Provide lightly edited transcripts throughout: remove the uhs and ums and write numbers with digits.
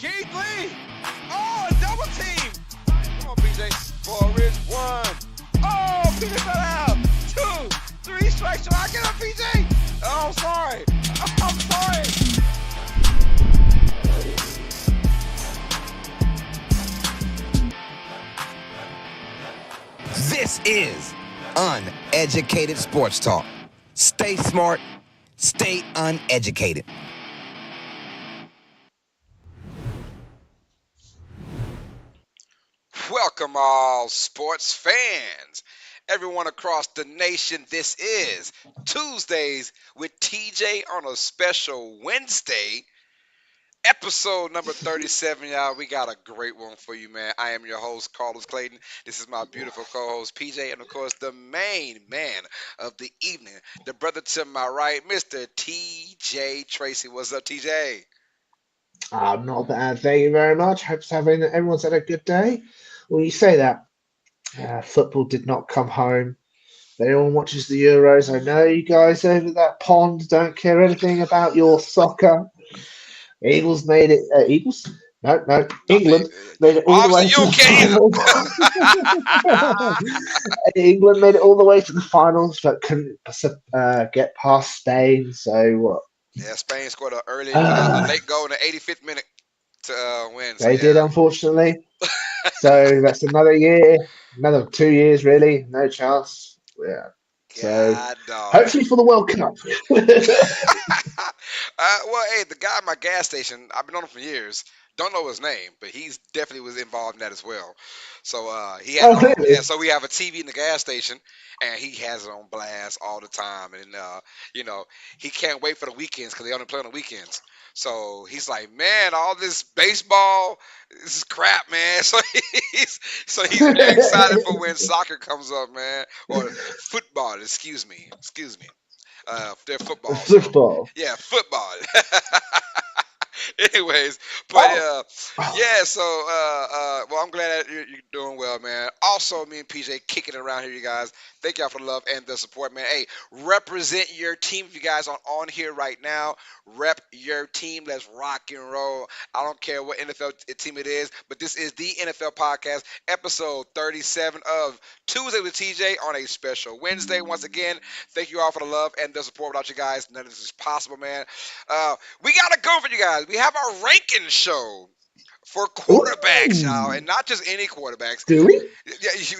Keith Lee! Oh, a double team! Should I get up, PJ? Oh, I'm sorry. I'm sorry. This is Uneducated Sports Talk. Stay smart, stay uneducated. Welcome, all sports fans. Everyone across the nation, this is Tuesdays with TJ on a special Wednesday. Episode number 37, y'all. We got a great one for you, man. I am your host, Carlos Clayton. This is my beautiful co-host, PJ, and of course, the main man of the evening, the brother to my right, Mr. TJ Tracy. What's up, TJ? Not bad, thank you very much. Hope everyone's had a good day. Well, you say that football did not come home. Everyone watches the Euros. I know you guys over that pond don't care anything about your soccer. Eagles made it. Eagles? No. Nothing. England made it all the Obviously, way you to the don't care final. either. England made it all the way to the finals, but couldn't get past Spain. So what? Yeah, Spain scored a Uh, late goal in the 85th minute to win. So they did, yeah. unfortunately. So that's another year, another 2 years, really. No chance. Yeah. So God dog. hopefully for the World Cup. Well, hey, the guy at my gas station, I've been on him for years. Don't know his name, but he's definitely was involved in that as well. So he had it Oh, on. Yeah, really? so we have a TV in the gas station, and he has it on blast all the time. And you know, he can't wait for the weekends because they only play on the weekends. So he's like, man, all this baseball, this is crap, man. So he's very excited for when soccer comes up, man, or football. Excuse me. They're football. So Football. yeah, football. Anyways, but Oh, yeah. So well, I'm glad that you're doing well, man. Also, me and PJ kicking it around here, you guys. Thank y'all for the love and the support, man. Hey, represent your team. If you guys are on here right now, rep your team. Let's rock and roll. I don't care what NFL team it is, but this is the NFL podcast, episode 37 of Tuesday with TJ on a special Wednesday. Once again, thank you all for the love and the support. Without you guys, none of this is possible, man. We got to go for you guys. We have our ranking show for quarterbacks, y'all, ooh, and not just any quarterbacks. do we?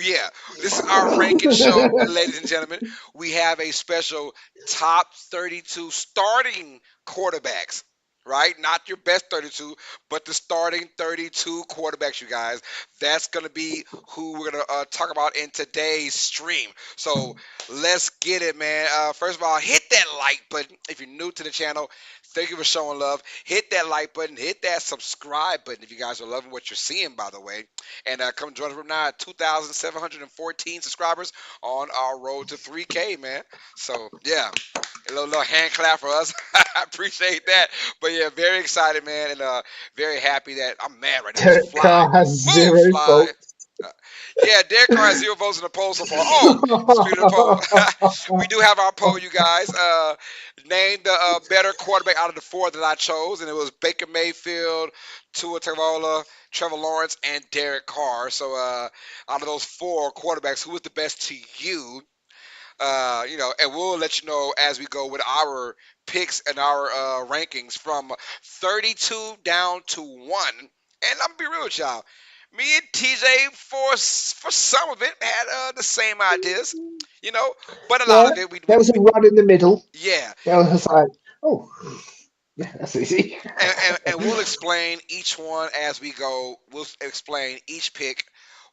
Yeah. This is our ranking show, ladies and gentlemen. We have a special top 32 starting quarterbacks. Right, not your best 32, but the starting 32 quarterbacks, you guys. That's gonna be who we're gonna talk about in today's stream. So let's get it, man. First of all, hit that like button if you're new to the channel. Thank you for showing love. Hit that like button. Hit that subscribe button if you guys are loving what you're seeing, by the way. And come join us from now at 2,714 subscribers on our road to 3K, man. So, yeah, a little hand clap for us. I appreciate that. But, yeah, very excited, man, and very happy that I'm mad right now. It's Derek fly. Carr has Move, zero fly. fault. Yeah, Derek Carr has 0 votes in the poll so far. Oh, speaking of the poll, we do have our poll, you guys. Name the better quarterback out of the 4 that I chose, and it was Baker Mayfield, Tua Tagovailoa, Trevor Lawrence, and Derek Carr. So out of those 4 quarterbacks, who was the best to you? And we'll let you know as we go with our picks and our rankings from 32 down to 1. And I'm gonna be real with y'all. Me and TJ, for some of it, had the same ideas, but a lot Yeah, of it, there was a run in the middle. yeah. There was like, oh, yeah, that's easy. And we'll explain each one as we go. We'll explain each pick,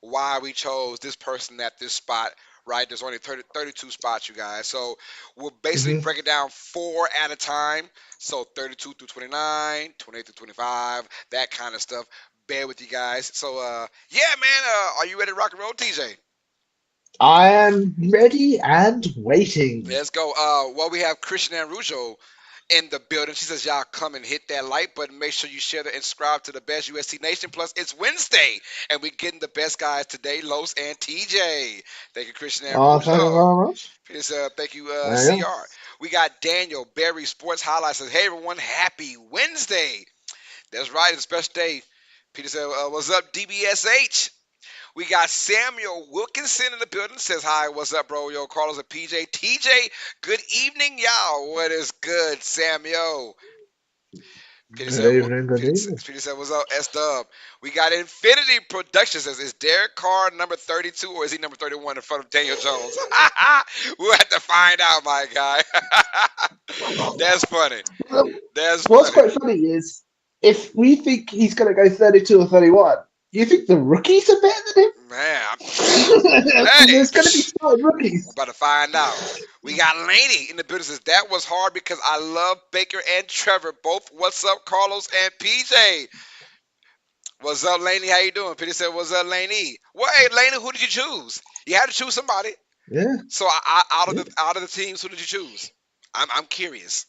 why we chose this person at this spot, right? There's only 32 spots, you guys. So we'll basically Mhm. break it down 4 at a time. So 32 through 29, 28 through 25, that kind of stuff. Bear with you guys. So, yeah, man, are you ready to rock and roll, TJ? I am ready and waiting. Let's go. Well, we have Christian Arujo in the building. She says, y'all come and hit that like button. Make sure you share and subscribe to the best USC Nation. Plus, it's Wednesday, and we're getting the best guys today, Los and TJ. Thank you, Christian Oh, thank you Arujo. very much. Thank you, There you go. CR. We got Daniel Berry Sports Highlights. Says, hey, everyone, happy Wednesday. That's right. It's a special day. Peter said, what's up, DBSH? We got Samuel Wilkinson in the building. Says hi. What's up, bro? Yo, Carlos and PJ. TJ. Good evening, y'all. What is good, Samuel? Peter Good said, evening, good evening. Peter said, what's up, S Dub? We got Infinity Productions. Says, is Derek Carr number 32 or is he number 31 in front of Daniel Jones? We'll have to find out, my guy. That's funny. Well, That's what's funny. quite funny is if we think he's going to go 32 or 31, you think the rookies are better than him? Man, Because hey, there's going to be starting we're rookies. about to find out. We got Laney in the business. Says, that was hard because I love Baker and Trevor. Both. What's up, Carlos and PJ? What's up, Laney? How you doing? Peter said, what's up, Laney? Well, hey, Laney, who did you choose? You had to choose somebody. Yeah, So out of yeah. the teams, who did you choose? I'm curious.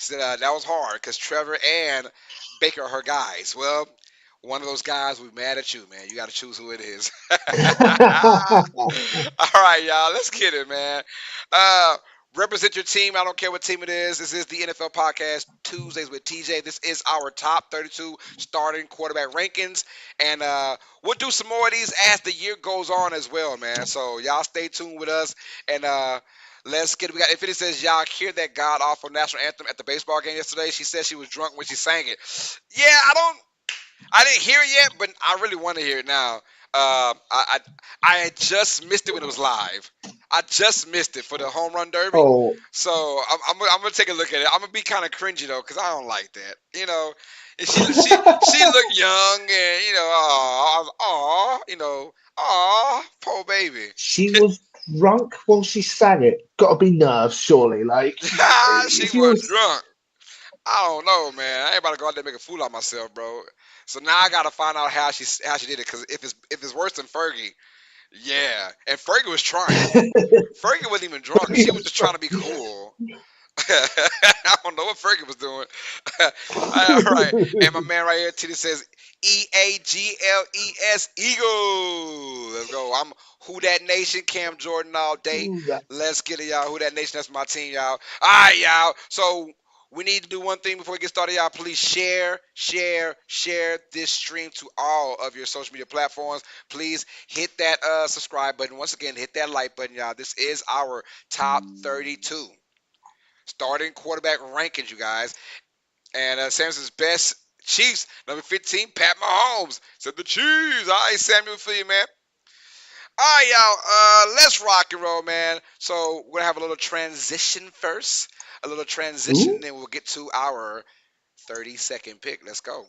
She said that was hard because Trevor and Baker are her guys. Well, one of those guys will be mad at you, man. You got to choose who it is. All right, y'all. Let's get it, man. Uh, represent your team. I don't care what team it is. This is the NFL Podcast Tuesdays with TJ. This is our top 32 starting quarterback rankings, and we'll do some more of these as the year goes on as well, man. So y'all stay tuned with us, and let's get it. We got Infinity says y'all hear that god awful national anthem at the baseball game yesterday. She said she was drunk when she sang it. Yeah, I didn't hear it yet, but I really want to hear it now. I had just missed it when it was live. I just missed it for the home run derby. Oh, So I'm gonna take a look at it. I'm gonna be kind of cringy though, cause I don't like that. And she looked young, and poor baby. she was drunk while she sang it. Got to be nerves, surely. Like, She if you're. was drunk. I don't know, man. I ain't about to go out there and make a fool out of myself, bro. So now I gotta find out how she did it, cause if it's worse than Fergie, yeah. And Fergie was trying. Fergie wasn't even drunk. She was just trying to be cool. I don't know what Fergie was doing. All right. And my man right here, Titty says EAGLES Eagles. Let's go. I'm Who That Nation, Cam Jordan all day. Ooh, that- Let's get it, y'all. Who That Nation, that's my team, y'all. All right, y'all. So we need to do one thing before we get started, y'all. Please share this stream to all of your social media platforms. Please hit that subscribe button. Once again, hit that like button, y'all. This is our top 32 starting quarterback rankings, you guys. And Samson's best Chiefs, number 15, Pat Mahomes. Said the Chiefs. All right, Samuel, for you, man. All right, y'all. Let's rock and roll, man. So we're gonna have a little transition first. A little transition, ooh. and then we'll get to our 30-second pick. Let's go.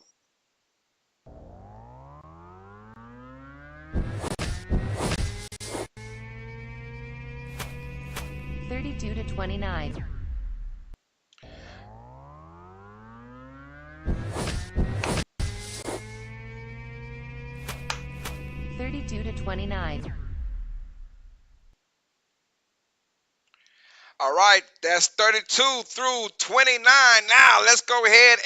32 to 29. 32 to 29. All right, that's 32 through 29. Now let's go ahead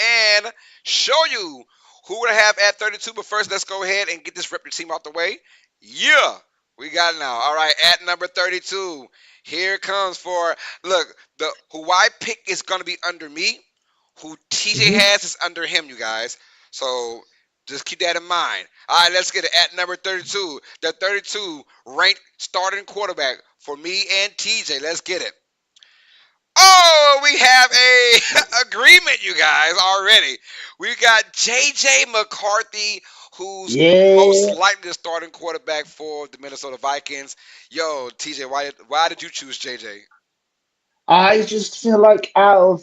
and show you who we have at 32. But first, let's go ahead and get this rep your team out the way. Yeah, we got it now. All right, at number 32, here comes for look. The who I pick is gonna be under me. Who TJ Mhm. has is under him, you guys. So just keep that in mind. All right, let's get it at number 32. The 32 ranked starting quarterback for me and TJ. Let's get it. Oh, we have a agreement, you guys, already. We got JJ McCarthy, who's most Yeah, likely the starting quarterback for the Minnesota Vikings. Yo, TJ, why did you choose JJ? I just feel like out of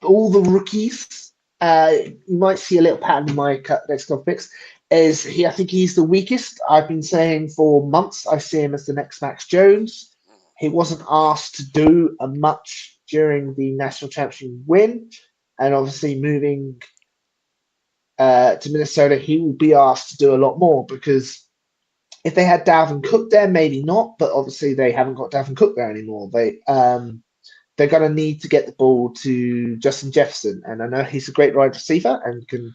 all the rookies, you might see a little pattern in my next couple picks. Is he? I think he's the weakest. I've been saying for months. I see him as the next Max Jones. He wasn't asked to do a much during the national championship win, and obviously moving to Minnesota, he will be asked to do a lot more because if they had Dalvin Cook there, maybe not, but obviously they haven't got Dalvin Cook there anymore. They're going to need to get the ball to Justin Jefferson, and I know he's a great wide receiver and can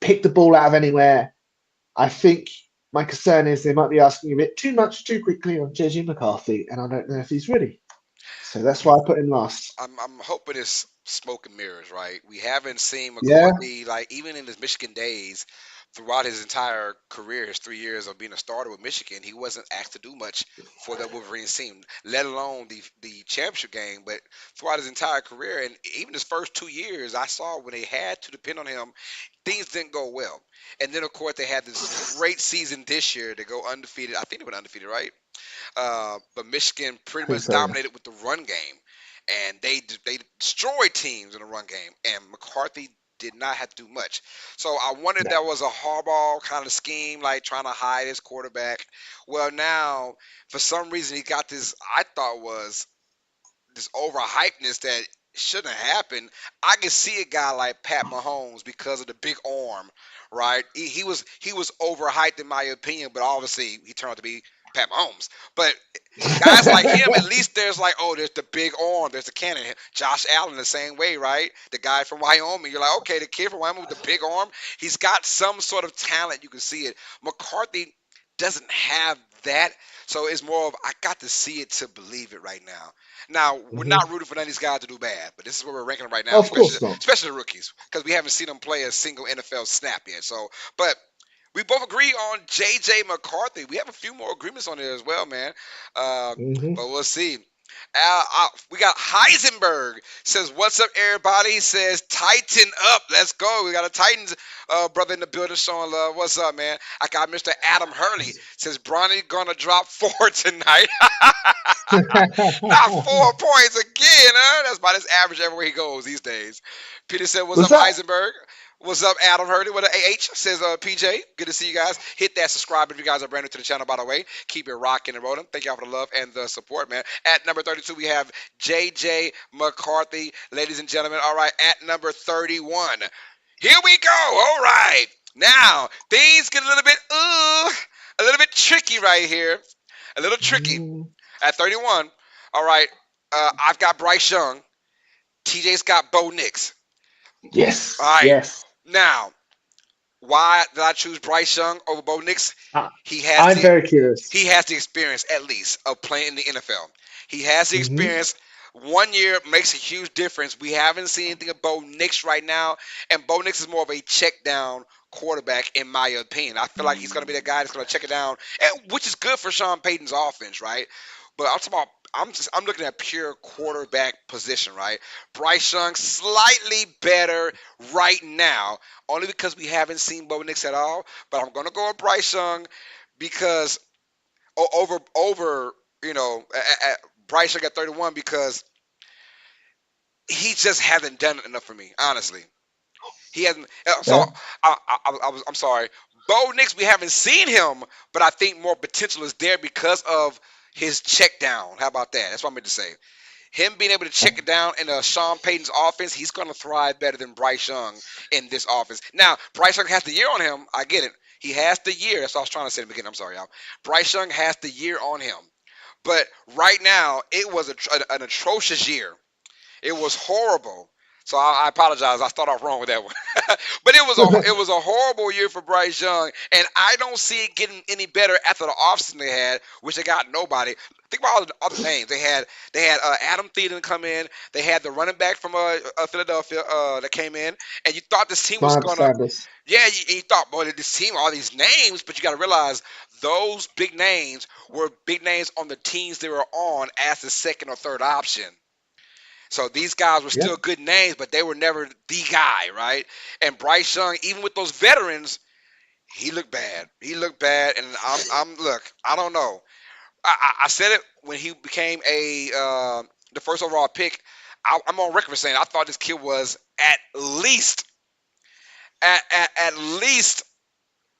pick the ball out of anywhere. I think my concern is they might be asking a bit too much too quickly on JJ McCarthy, and I don't know if he's ready. So that's why I put him last. I'm hoping it's smoke and mirrors, right? We haven't seen Yeah, McCarthy like even in his Michigan days throughout his entire career, his 3 years of being a starter with Michigan, he wasn't asked to do much for the Wolverines team, let alone the championship game. But throughout his entire career, and even his first 2 years, I saw when they had to depend on him, things didn't go well. And then, of course, they had this great season this year to go undefeated. I think they went undefeated, right? But Michigan I pretty think much so. Yeah. dominated with the run game, and they destroyed teams in the run game. And McCarthy did not have to do much. So I wonder if No. that was a hardball kind of scheme, like trying to hide his quarterback. Well, now for some reason he got this. I thought was this overhypeness that shouldn't have happened. I can see a guy like Pat Mahomes because of the big arm, right? He was overhyped in my opinion, but obviously he turned out to be Pat Mahomes. But guys like him, at least there's like, oh, there's the big arm, there's the cannon. Josh Allen the same way, right? The guy from Wyoming, you're like, okay, the kid from Wyoming with the big arm, he's got some sort of talent. You can see it. McCarthy doesn't have that, so it's more of I got to see it to believe it right now. Now we're Hmm. not rooting for none of these guys to do bad, but this is where we're ranking them right now, Of especially course not. especially the rookies, because we haven't seen them play a single NFL snap yet. So, but we both agree on J.J. McCarthy. We have a few more agreements on there as well, man. Uh, Hmm. but we'll see. We got Heisenberg says, "What's up, everybody?" He says, "Tighten up, let's go." We got a Titans brother in the building showing love. What's up, man? I got Mr. Adam Hurley says, "Bronny gonna drop four tonight." Not 4 points again, huh? That's about his average everywhere he goes these days. Peter said, "What's Was up, that Heisenberg?" What's up, Adam Hurdy? What a AH says, PJ. Good to see you guys. Hit that subscribe if you guys are brand new to the channel, by the way. Keep it rocking and rolling. Thank y'all for the love and the support, man. At number 32, we have JJ McCarthy, ladies and gentlemen. All right, at number 31. Here we go. All right. Now, things get a little bit tricky right here. A little tricky. Mm, At 31, all right, I've got Bryce Young. TJ's got Bo Nix. All yes, right. yes. Now, why did I choose Bryce Young over Bo Nix? I, He has I'm the very curious. he has the experience at least of playing in the NFL. He has the Hmm. experience. 1 year makes a huge difference. We haven't seen anything of Bo Nix right now, and Bo Nix is more of a check down quarterback in my opinion. I feel like he's going to be the guy that's going to check it down, which is good for Sean Payton's offense, right? But I'm talking about. I'm looking at pure quarterback position, right? Bryce Young slightly better right now, only because we haven't seen Bo Nix at all. But I'm gonna go with Bryce Young because over Bryce Young at 31 because he just hasn't done enough for me, honestly. He hasn't. So Yeah. I'm sorry. Bo Nix, we haven't seen him, but I think more potential is there because of his check down. How about that? That's what I meant to say. Him being able to check it down in Sean Payton's offense, he's going to thrive better than Bryce Young in this offense. Now, Bryce Young has the year on him. I get it. He has the year. That's what I was trying to say in the beginning. I'm sorry, y'all. Bryce Young has the year on him. But right now, it was an atrocious year. It was horrible. So I apologize. I started off wrong with that one. But it was a horrible year for Bryce Young, and I don't see it getting any better after the offseason they had, which they got nobody. Think about all the other names they had Adam Thielen come in. They had the running back from Philadelphia that came in, and you thought this team was Miles gonna. Sanders. Yeah, you thought, boy, this team, all these names, but you got to realize those big names were big names on the teams they were on as the second or third option. So these guys were Yeah. still good names, but they were never the guy, right? And Bryce Young, even with those veterans, he looked bad. He looked bad, and look, I don't know. I said it when he became the first overall pick. I'm on record for saying I thought this kid was at least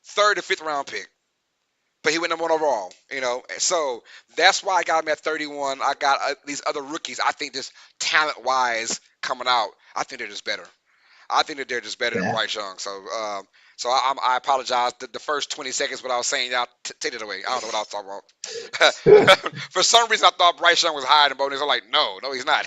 third or fifth round pick. But he went number one overall. So that's why I got him at 31. I got these other rookies. I think just talent wise coming out, I think they're just better. I think that they're just better than Yeah. Bryce Young. So I apologize. The first 20 seconds, what I was saying, y'all take it away. I don't know what I was talking about. For some reason, I thought Bryce Young was higher than Bo Nix. I'm like, no, he's not.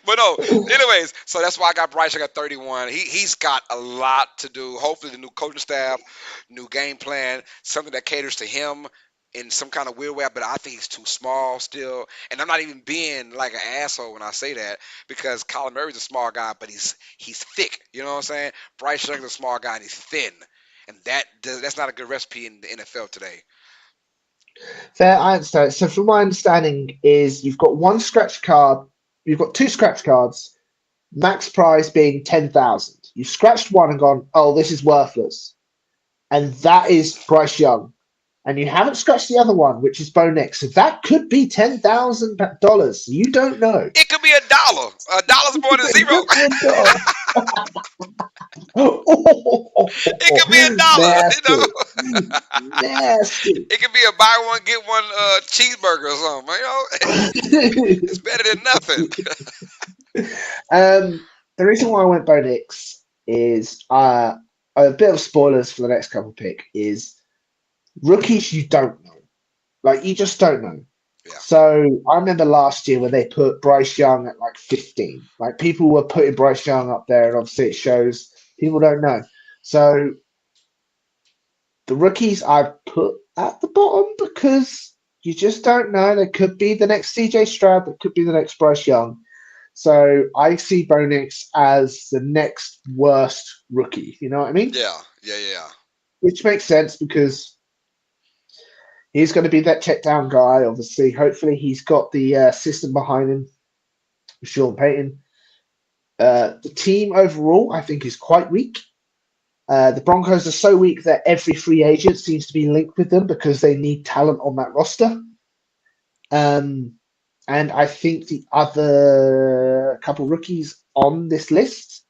But no, anyways, so that's why I got Bryce Young at 31. He's got a lot to do. Hopefully, the new coaching staff, new game plan, something that caters to him. in some kind of weird way, but I think he's too small still. And I'm not even being like an asshole when I say that because Kyler Murray's a small guy, but he's thick. You know what I'm saying? Bryce Young's a small guy and he's thin, and that's not a good recipe in the NFL today. Fair, I understand. So, from my understanding, is you've got one scratch card, you've got two scratch cards, max prize being 10,000. You've scratched one and gone, oh, this is worthless, and that is Bryce Young. And you haven't scratched the other one, which is Bo Nix. So that could be $10,000. You don't know. It could be a dollar. A dollar's more than It zero. could be a dollar. Oh, It could be a dollar. You know, nasty, nasty. it could be a buy one get one cheeseburger or something. You know, it's better than nothing. The reason why I went Bo Nix is a bit of spoilers for the next couple pick is rookies you don't know. Like you just don't know. Yeah. So I remember last year when they put Bryce Young at like 15. Like people were putting Bryce Young up there, and obviously it shows people don't know. So the rookies I put at the bottom because you just don't know. They could be the next CJ Stroud, that could be the next Bryce Young. So I see Bo Nix as the next worst rookie. You know what I mean? Yeah, yeah, yeah. Which makes sense because he's going to be that check down guy. Obviously, hopefully he's got the system behind him. Sean Payton. The team overall, I think, is quite weak. The Broncos are so weak that every free agent seems to be linked with them because they need talent on that roster. And I think the other couple rookies on this list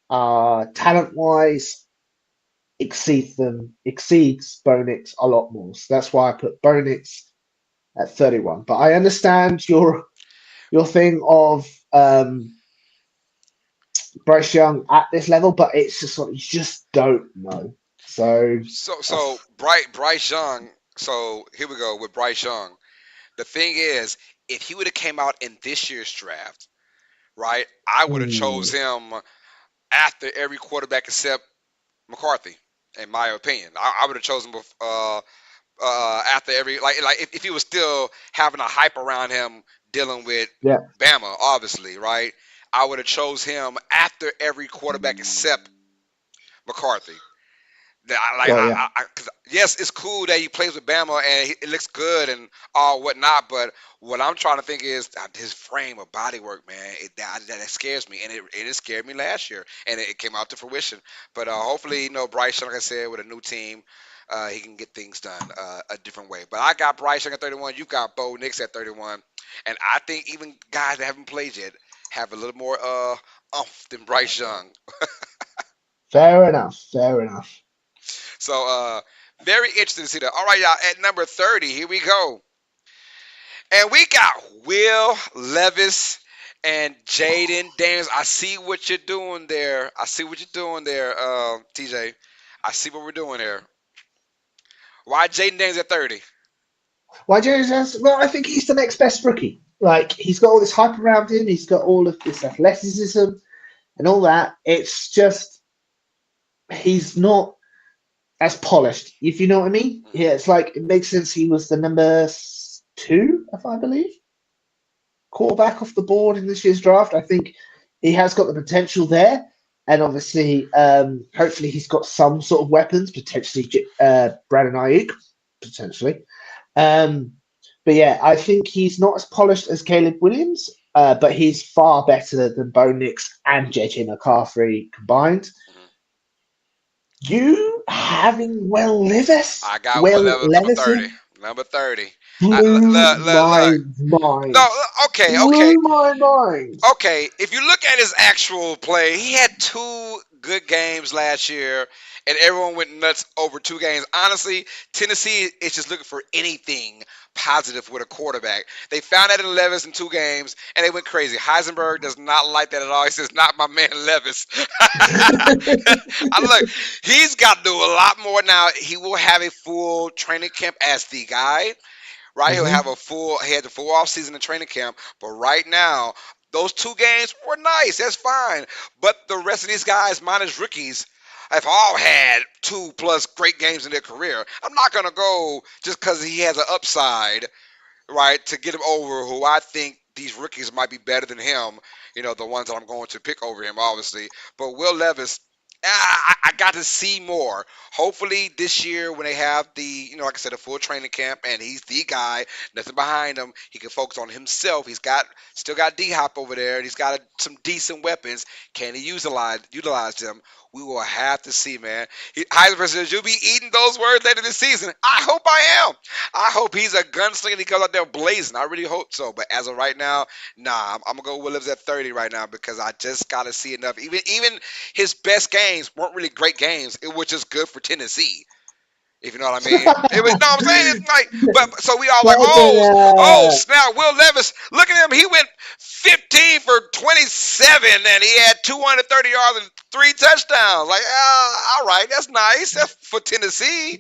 are talent-wise exceeds Bo Nix a lot more. So that's why I put Bo Nix at 31. But I understand your thing of Bryce Young at this level, but it's just like you just don't know. So So Bryce Young. So here we go with Bryce Young. The thing is, if he would have came out in this year's draft, right, I would have chose mm, him after every quarterback except McCarthy, in my opinion. I would have chosen after every like if he was still having a hype around him dealing with yeah, Bama, obviously, right? I would have chose him after every quarterback except McCarthy. got ya. 'Cause yes, it's cool that he plays with Bama and it looks good and all whatnot. But what I'm trying to think is his frame of body work, man. That scares me, and it scared me last year, and it came out to fruition. But hopefully, Bryce, like I said, with a new team, he can get things done a different way. But I got Bryce Young at 31. You got Bo Nix at 31, and I think even guys that haven't played yet have a little more umph than Bryce Young. Fair enough. Fair enough. So very interesting to see that. All right, y'all. At number 30, here we go. And we got Will Levis and Jaden Daniels. I see what you're doing there. I see what you're doing there, TJ. I see what we're doing here. Why Jaden Daniels at 30? Why James Johnson? Well, I think he's the next best rookie. Like he's got all this hype around him. He's got all of this athleticism and all that. It's just he's not as polished, if you know what I mean. Yeah, it's like it makes sense. He was the number two, if I believe, quarterback off the board in this year's draft. I think he has got the potential there, and obviously, hopefully, he's got some sort of weapons. Potentially, Brandon Ayuk, potentially. Um, but yeah, I think he's not as polished as Caleb Williams, but he's far better than Bo Nix and JJ McCaffrey combined. Mhm. You having I got Will Will Levis number 30. Levison Number 30. blew my Look. mind. No, okay, okay. Blew my mind. Okay, if you look at his actual play, he had two good games last year, and everyone went nuts over two games. Honestly, Tennessee is just looking for anything positive with a quarterback. They found that in Levis in two games, and they went crazy. Heisenberg does not like that at all. He says, "Not my man Levis." I look, he's got to do a lot more now. He will have a full training camp as the guy, right? He'll have Mhm. a full. He had the full off season in training camp, but right now those two games were nice. That's fine. But the rest of these guys, minus rookies, have all had 2+ great games in their career. I'm not gonna go just because he has an upside, right, to get him over who I think these rookies might be better than him. The ones that I'm going to pick over him, obviously. But Will Levis, I got to see more. Hopefully this year when they have like I said, a full training camp and he's the guy, nothing behind him, he can focus on himself. He's got still got D Hop over there, and he's got some decent weapons. Can he utilize them? We will have to see, man. Heisman says you'll be eating those words later this season. I hope I am. I hope he's a gunslinger and he comes out there blazing. I really hope so. But as of right now, nah, I'm gonna go with Williams at 30 right now because I just gotta see enough. Even his best games weren't really great games. It was just good for Tennessee. If you know what I mean. It was no, I'm saying it's like, but so we all like, Second, oh snap, Will Levis, look at him, he went 15 for 27, and he had 230 yards and 3 touchdowns. Like, all right, that's nice. That's for Tennessee.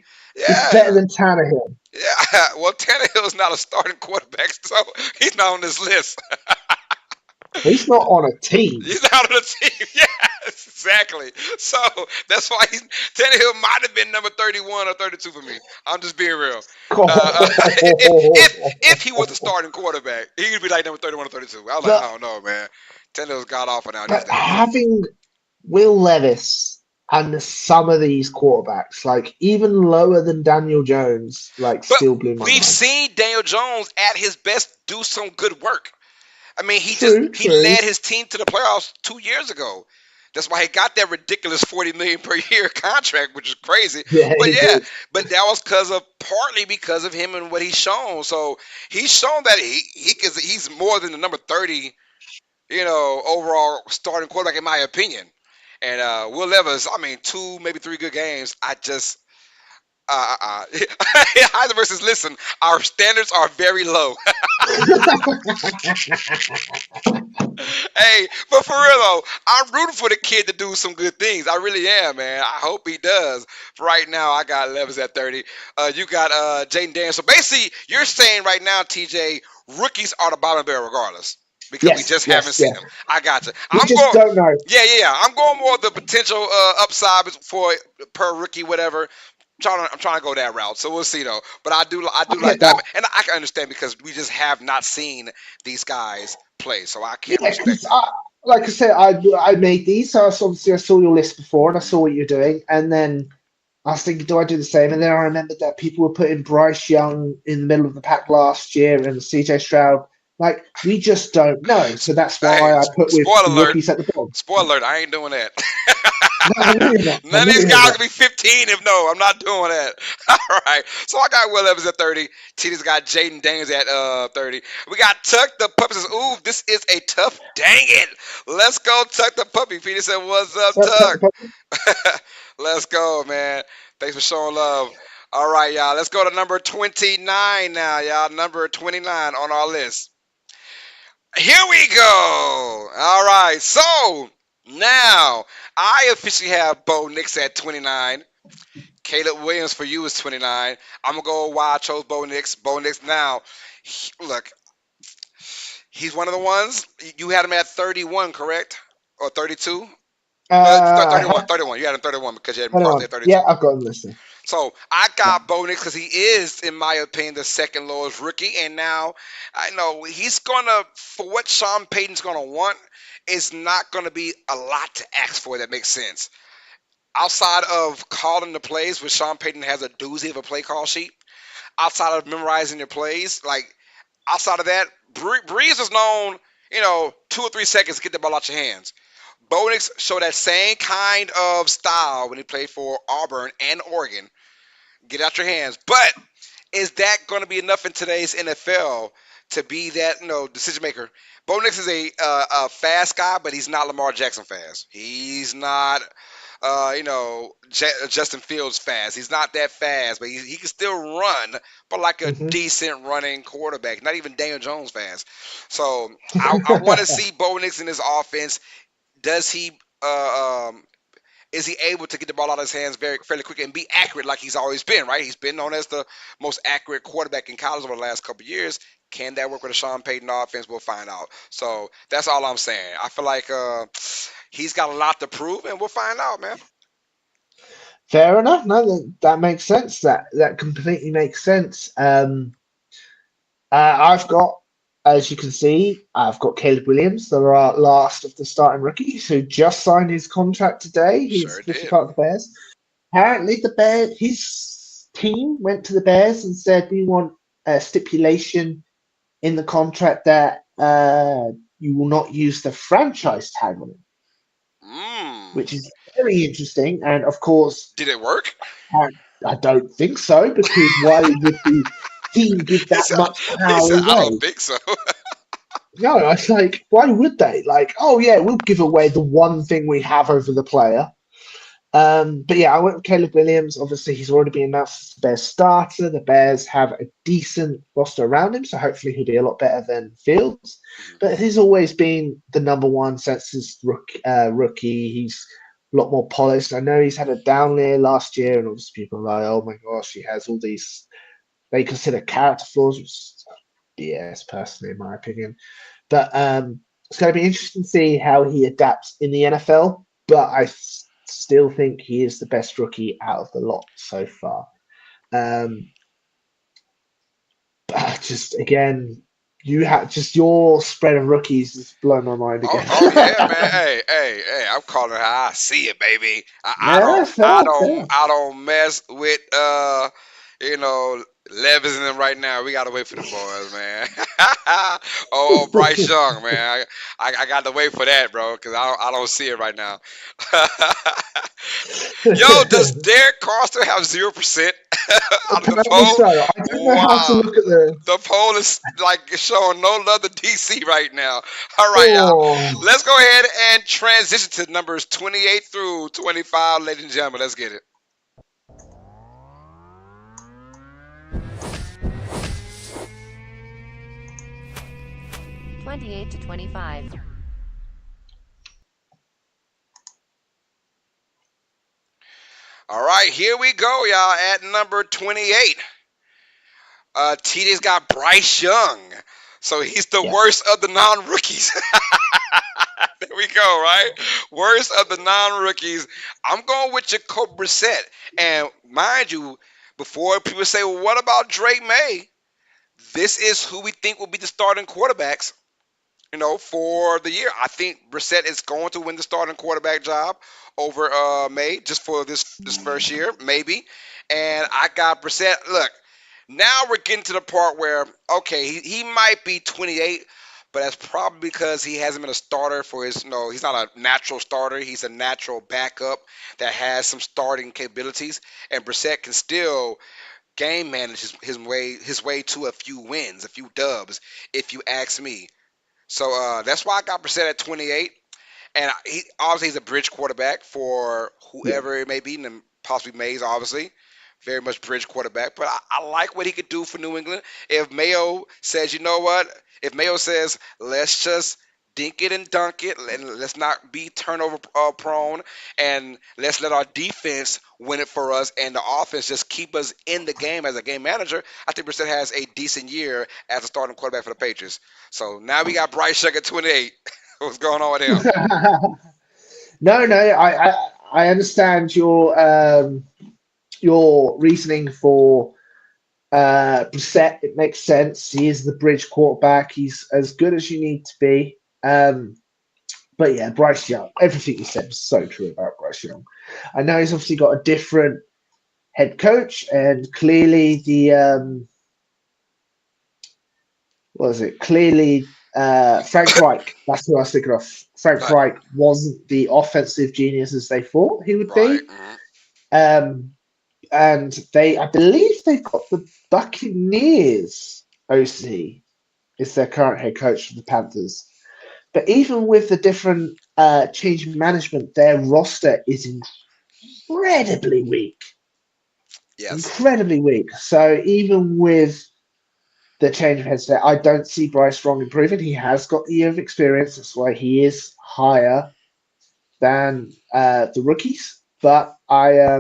it's Yeah, better than Tannehill. yeah. Well, Tannehill is not a starting quarterback, so he's not on this list. He's not on a team. He's out of the team. Yes, exactly. So that's why Tannehill might have been number 31 or 32 for me. I'm just being real. If he was a starting quarterback, he would be like number 31 or 32. I was like, I but don't know, man. Tannehill's god awful now these but days. having Will Levis and some of these quarterbacks, like even lower than Daniel Jones, like But still blew my we've mind. seen Daniel Jones at his best do some good work. I mean, True, he true. led his team to the playoffs 2 years ago. That's why he got that ridiculous 40 million per year contract, which is crazy. Yeah, But he yeah, did. but that was partly because of him and what he's shown. So he's shown that he's more than the number 30, overall starting quarterback in my opinion. And Will Levis, I mean, 2 maybe 3 good games. I just Heiser versus listen, our standards are very low. Hey, but for real though, I'm rooting for the kid to do some good things. I really am, man. I hope he does. For right now, I got Levis at 30. You got Jaden Daniels. So basically, you're saying right now, TJ, rookies are the bottom barrel regardless because we Yes, just haven't yes, seen yeah. them. I got you. We I'm just going. don't know. Yeah, yeah, yeah. I'm going more the potential upside for per rookie, whatever. I'm trying to go that route, so we'll see though. But I I do like get that, that. and I can understand because we just have not seen these guys play, so I can Yeah, respect because it. like I said, I made these, so obviously I saw your list before and I saw what you're doing, and then I was thinking, do I do the same? And then I remembered that people were putting Bryce Young in the middle of the pack last year and CJ Stroud. Like, we just don't know. So that's Hey, why I put with spoiler alert! rookies at the bottom. Spoiler alert! I ain't doing that. No, I knew that. I None of these knew guys that. gonna be 15 if no, I'm not doing that. All right. So I got Will Evans at 30. Tita's got Jaden Daniels at 30. We got Tuck the puppy says, "Ooh, this is a tough. Dang it! Let's go, Tuck the puppy." Peter said, "What's up, Tuck the puppy. Tuck?" Let's go, man. Thanks for showing love. All right, y'all. Let's go to number 29 now, y'all. Number 29 on our list. Here we go. All right. So now I officially have Bo Nix at 29. Caleb Williams for you is 29. I'm gonna go why I chose Bo Nix. Bo Nix now. Look, he's one of the ones you had him at 31, correct? Or 32? No, Uh, 31. 31. You had him 31 because you had him Hold crossed on. at Yeah, 32. I've got him listening. So I Yeah. got Bo Nix because he is, in my opinion, the second lowest rookie. And now I know he's gonna, for what Sean Payton's gonna want, it's not gonna be a lot to ask for that makes sense. Outside of calling the plays, which Sean Payton has a doozy of a play call sheet. Outside of memorizing your plays, like outside of that, Breeze is known, 2 or 3 seconds to get the ball out your hands. Bo Nix showed that same kind of style when he played for Auburn and Oregon. Get out your hands. But is that going to be enough in today's NFL to be that decision maker? Bo Nix is a fast guy, but he's not Lamar Jackson fast. He's not Justin Fields fast. He's not that fast, but he can still run, but like a Hmm. decent running quarterback. Not even Daniel Jones fast. So I want to see Bo Nix in his offense. Does he is he able to get the ball out of his hands fairly quick and be accurate like he's always been, right? He's been known as the most accurate quarterback in college over the last couple of years. Can that work with a Sean Payton offense? We'll find out. So that's all I'm saying. I feel like he's got a lot to prove, and we'll find out, man. Fair enough. No, that makes sense. That completely makes sense. I've got, as you can see, I've got Caleb Williams, the last of the starting rookies, who just signed his contract today. He's Sure officially did. part of the Bears. Apparently, his team went to the Bears and said, "We want a stipulation in the contract that you will not use the franchise tag on it," Mm. which is very interesting. And of course, Did it work? I, I don't think so, because why would the team give He that said, much he power said, I don't away? think so. No, I was like, why would they? Like, oh yeah, we'll give away the one thing we have over the player. But yeah, I went with Caleb Williams. Obviously, he's already been announced as the Bears starter. The Bears have a decent roster around him, so hopefully he'll be a lot better than Fields. But he's always been the number one since his rookie. He's a lot more polished. I know he's had a down year last year, and obviously people are like, oh my gosh, he has all these, they consider character flaws, which is BS, personally, in my opinion. But it's going to be interesting to see how he adapts in the NFL. But still think he is the best rookie out of the lot so far. Um, but just again, you have just your spread of rookies has blown my mind Oh, again. oh yeah, man. Hey, I'm calling it how I see it, baby. I don't, Yeah, fair, fair. I don't mess with, you know, Levis and them right now. We gotta wait for them boys, man. Oh, Bryce Young, man. I got to wait for that, bro, because I don't see it right now. Yo, does Derek Carr still have 0% out of the Apparently poll? so. I don't know how to Wow. look at the. The poll is like showing no love to DC right now. All right, y'all. Oh, Let's go ahead and transition to numbers 28 through 25, ladies and gentlemen. Let's get it. 28 to 25. All right, here we go, y'all. At number 28, TD's got Bryce Young. So he's the yeah. worst of the non rookies. There we go, right? Worst of the non rookies. I'm going with Jacob Brissett. And mind you, before people say, well, what about Drake May? This is who we think will be the starting quarterbacks, for the year. I think Brissett is going to win the starting quarterback job over May just for this first year, maybe. And I got Brissett. Look, now we're getting to the part where okay, he might be 28, but that's probably because he hasn't been a starter for his. He's not a natural starter. He's a natural backup that has some starting capabilities, and Brissett can still game manage his way to a few wins, a few dubs, if you ask me. So that's why I got Brissett at 28. And he obviously he's a bridge quarterback for Yeah. whoever it may be, and possibly Mays, obviously. Very much bridge quarterback. But I like what he could do for New England. If Mayo says, you know what? If Mayo says, let's just dink it and dunk it, and let's not be turnover prone, and let's let our defense win it for us, and the offense just keep us in the game as a game manager, I think Brissett has a decent year as a starting quarterback for the Patriots. So now we got Bryce Young at 28. What's going on with him? No, no, I understand your reasoning for Brissett. It makes sense. He is the bridge quarterback. He's as good as you need to be. But yeah, Bryce Young. Everything you said was so true about Bryce Young. I know he's obviously got a different head coach, and clearly the what was it? Clearly, Frank Reich. That's who I was thinking of. Frank Right, Reich wasn't the offensive genius as they thought he would right. be. Um, and I believe they've got the Buccaneers OC is their current head coach for the Panthers. But even with the different change in management, their roster is incredibly weak. Yes. Incredibly weak. So even with the change of heads there, I don't see Bryce Strong improving. He has got the year of experience. That's why he is higher than the rookies. But I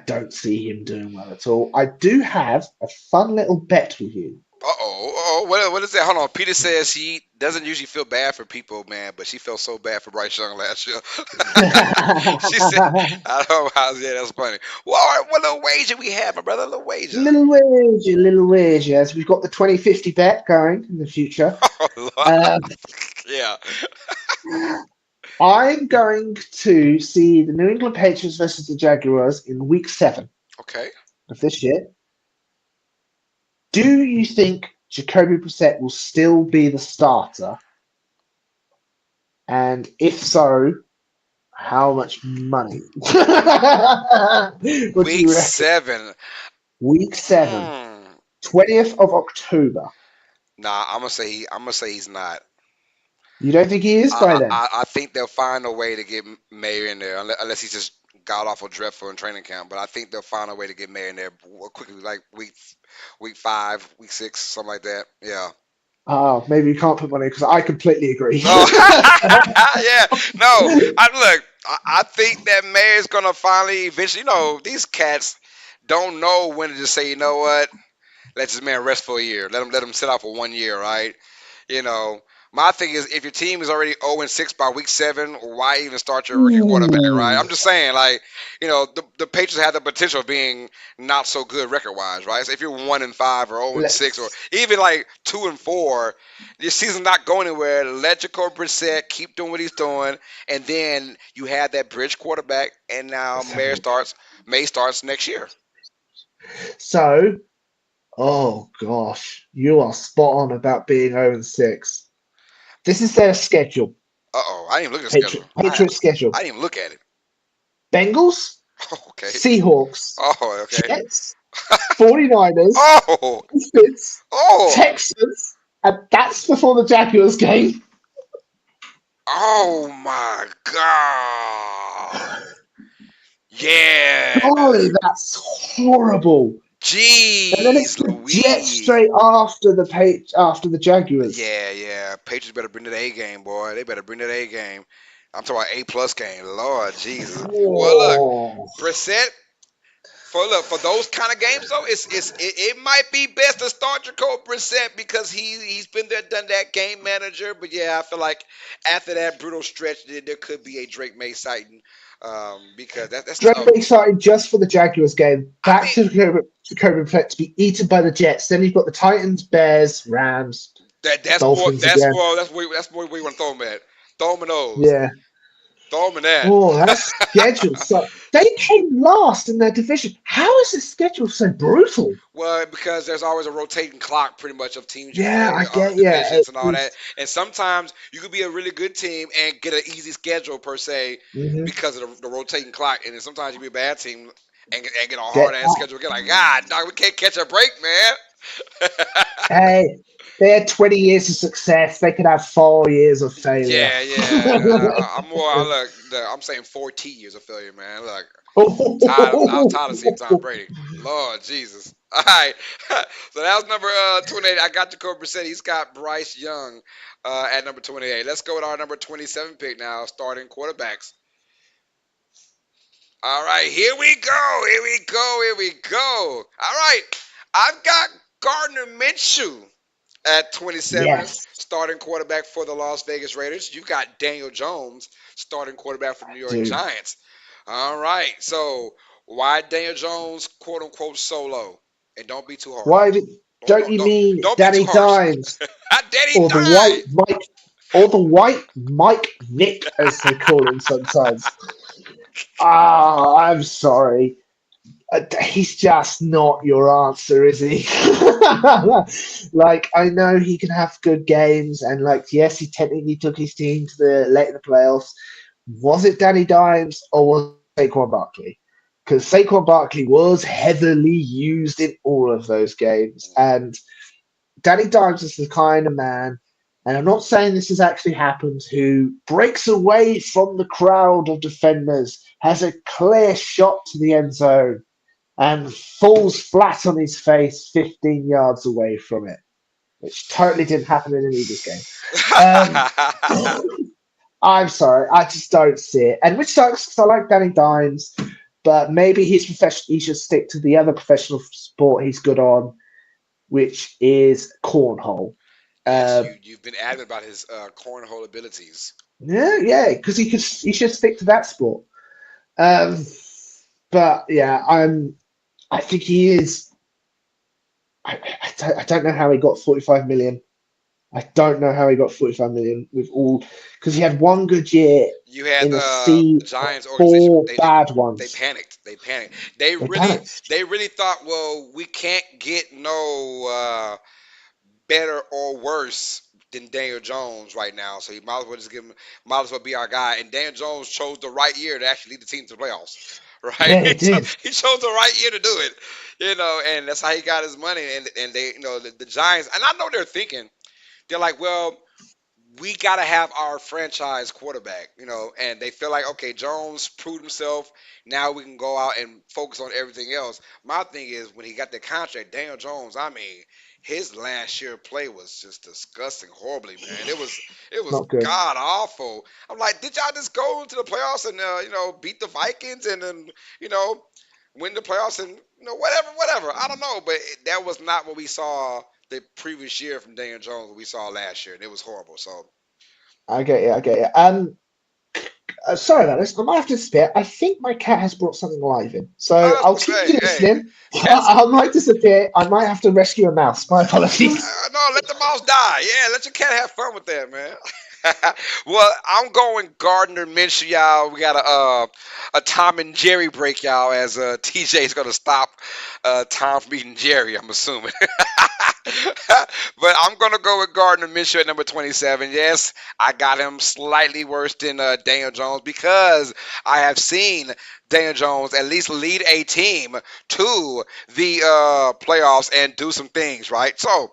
don't see him doing well at all. I do have a fun little bet with you. Uh-oh. What is that? Hold on. Peter says she doesn't usually feel bad for people, man, but she felt so bad for Bryce Young last year. She said, I don't know how, yeah, that's funny. Well, all right, what little wager we have, my brother? A little wager. Little wager. Yes, we've got the 2050 bet going in the future. Oh, Lord. Um, Yeah. I'm going to see the New England Patriots versus the Jaguars in Week 7 Okay. of this year. Do you think Jacoby Brissett will still be the starter? And if so, how much money? What do Week you reckon? 7. Week 7, Hmm. 20th of October. Nah, I'm gonna say he's not. You don't think he is by then? I think they'll find a way to get Mayer in there, unless he's just god awful dreadful in training camp. But I think they'll find a way to get Mayer in there quickly, like week 5, week 6, something like that. Yeah. Oh, maybe you can't put money because I completely agree. No, yeah, no. I think that Mayer's gonna finally, eventually. These cats don't know when to just say, you know what, let this man rest for a year. Let him sit out for 1 year, right? You know, my thing is, if your team is already 0-6 by week 7, why even start your rookie quarterback, right? Ooh, I'm just saying, like, the Patriots have the potential of being not so good record wise, right? So if you're 1-5 or 0-6 or let's even like 2-4, your season's not going anywhere. Let Jacob Brissett keep doing what he's doing, and then you have that bridge quarterback, and now have a look. May starts next year. So, oh gosh, you are spot on about being 0-6. This is their schedule. Uh oh, I didn't even look at the schedule. Patriots schedule. I didn't even look at it. Bengals, Okay. Seahawks, Oh, okay. Jets, 49ers, Oh, Dolphins, oh, Texans, and that's before the Jaguars game. oh my God. Yeah. Golly, that's horrible. And then it's Jeez the Jets Louise. straight after the Jaguars. Yeah, yeah. Patriots better bring that A game, boy. They better bring that A game. I'm talking about A+ game. Lord Jesus. Well, look, Oh, Brissett. For those kind of games though, it might be best to start Jacob Brissett because he's been there, done that, game manager. But yeah, I feel like after that brutal stretch, there could be a Drake May sighting, because that's Drake tough. May started just for the Jaguars game. I Back mean, to Jacoby Brissett to be eaten by the Jets. Then you've got the Titans, Bears, Rams, that's more Dolphins again. that's more where you want to throw him at. Throw him in those. Yeah. Throw him in that. Oh, that's schedule. So they came last in their division. How is the schedule so brutal? Well, because there's always a rotating clock, pretty much, of teams you Yeah, play, I get divisions and all you. that. And sometimes you could be a really good team and get an easy schedule per se Hmm. because of the rotating clock. And then sometimes you be a bad team and get a Get hard ass schedule. Get like, God, dog, we can't catch a break, man. Hey, they had 20 years of success. They could have 4 years of failure. Yeah, yeah. I'm more. I'm saying 4 years of failure, man. Look, I'm tired of seeing Tom Brady. Lord Jesus. All right. So that was number 28. I got Jacoby Brissett. He's got Bryce Young at number 28. Let's go with our number 27 pick now, starting quarterbacks. All right, here we go. Here we go. Here we go. All right. I've got Gardner Minshew at 27, Yes, starting quarterback for the Las Vegas Raiders. You got Daniel Jones, starting quarterback for the New York dude. Giants. All right. So why Daniel Jones, quote unquote, solo? And don't be too harsh. Why did, Don't don't don't you don't mean don't be too Danny harsh. Dimes Daddy or the died. white Mike or the white Mike Nick as they call him sometimes? Ah, I'm sorry. He's just not your answer, is he? Like, I know he can have good games, and like, yes, he technically took his team to the late in the playoffs. Was it Danny Dimes or was it Saquon Barkley? Because Saquon Barkley was heavily used in all of those games, and Danny Dimes is the kind of man, and I'm not saying this has actually happened, who breaks away from the crowd of defenders, has a clear shot to the end zone, and falls flat on his face 15 yards away from it, which totally didn't happen in an Eagles game. Um, I'm sorry, I just don't see it, and which sucks because I like Danny Dimes, but maybe he should stick to the other professional sport he's good on. which is cornhole. Yes, Uh, you've been adamant about his cornhole abilities. yeah, because he should stick to that sport. Um, but yeah, I think he is. I don't know how he got 45 million. I don't know how he got 45 million with all because he had one good year You had in a sea, the Giants organization. four bad They ones. panicked. They panicked. They They really panicked. they really thought, well, we can't get no better or worse than Daniel Jones right now. So you might as well just give him, might as well be our guy. And Daniel Jones chose the right year to actually lead the team to the playoffs. Right? Yeah, he So did. he chose the right year to do it. And that's how he got his money. And they, the Giants, and I know they're thinking, they're like, well, we got to have our franchise quarterback, and they feel like, okay, Jones proved himself. Now we can go out and focus on everything else. My thing is, when he got the contract, Daniel Jones, I mean, his last year play was just disgusting, horribly, man. It was Not good. god awful. I'm like, did y'all just go into the playoffs and beat the Vikings and then you know win the playoffs and whatever. I don't know, but that was not what we saw the previous year from Daniel Jones. What we saw last year, and it was horrible. So I get you. I get you. Sorry about this. I might have to disappear. I think my cat has brought something alive in. So I I'll was keep gonna you say, hey, listening. cats. I might disappear. I might have to rescue a mouse. My apologies. No, let the mouse die. Yeah, let your cat have fun with that, man. Well, I'm going Gardner Minshew, y'all. We got a Tom and Jerry break, y'all, as TJ's gonna stop Tom from eating Jerry. I'm assuming. But I'm gonna go with Gardner Minshew at number 27. Yes, I got him slightly worse than Daniel Jones because I have seen Daniel Jones at least lead a team to the playoffs and do some things right. So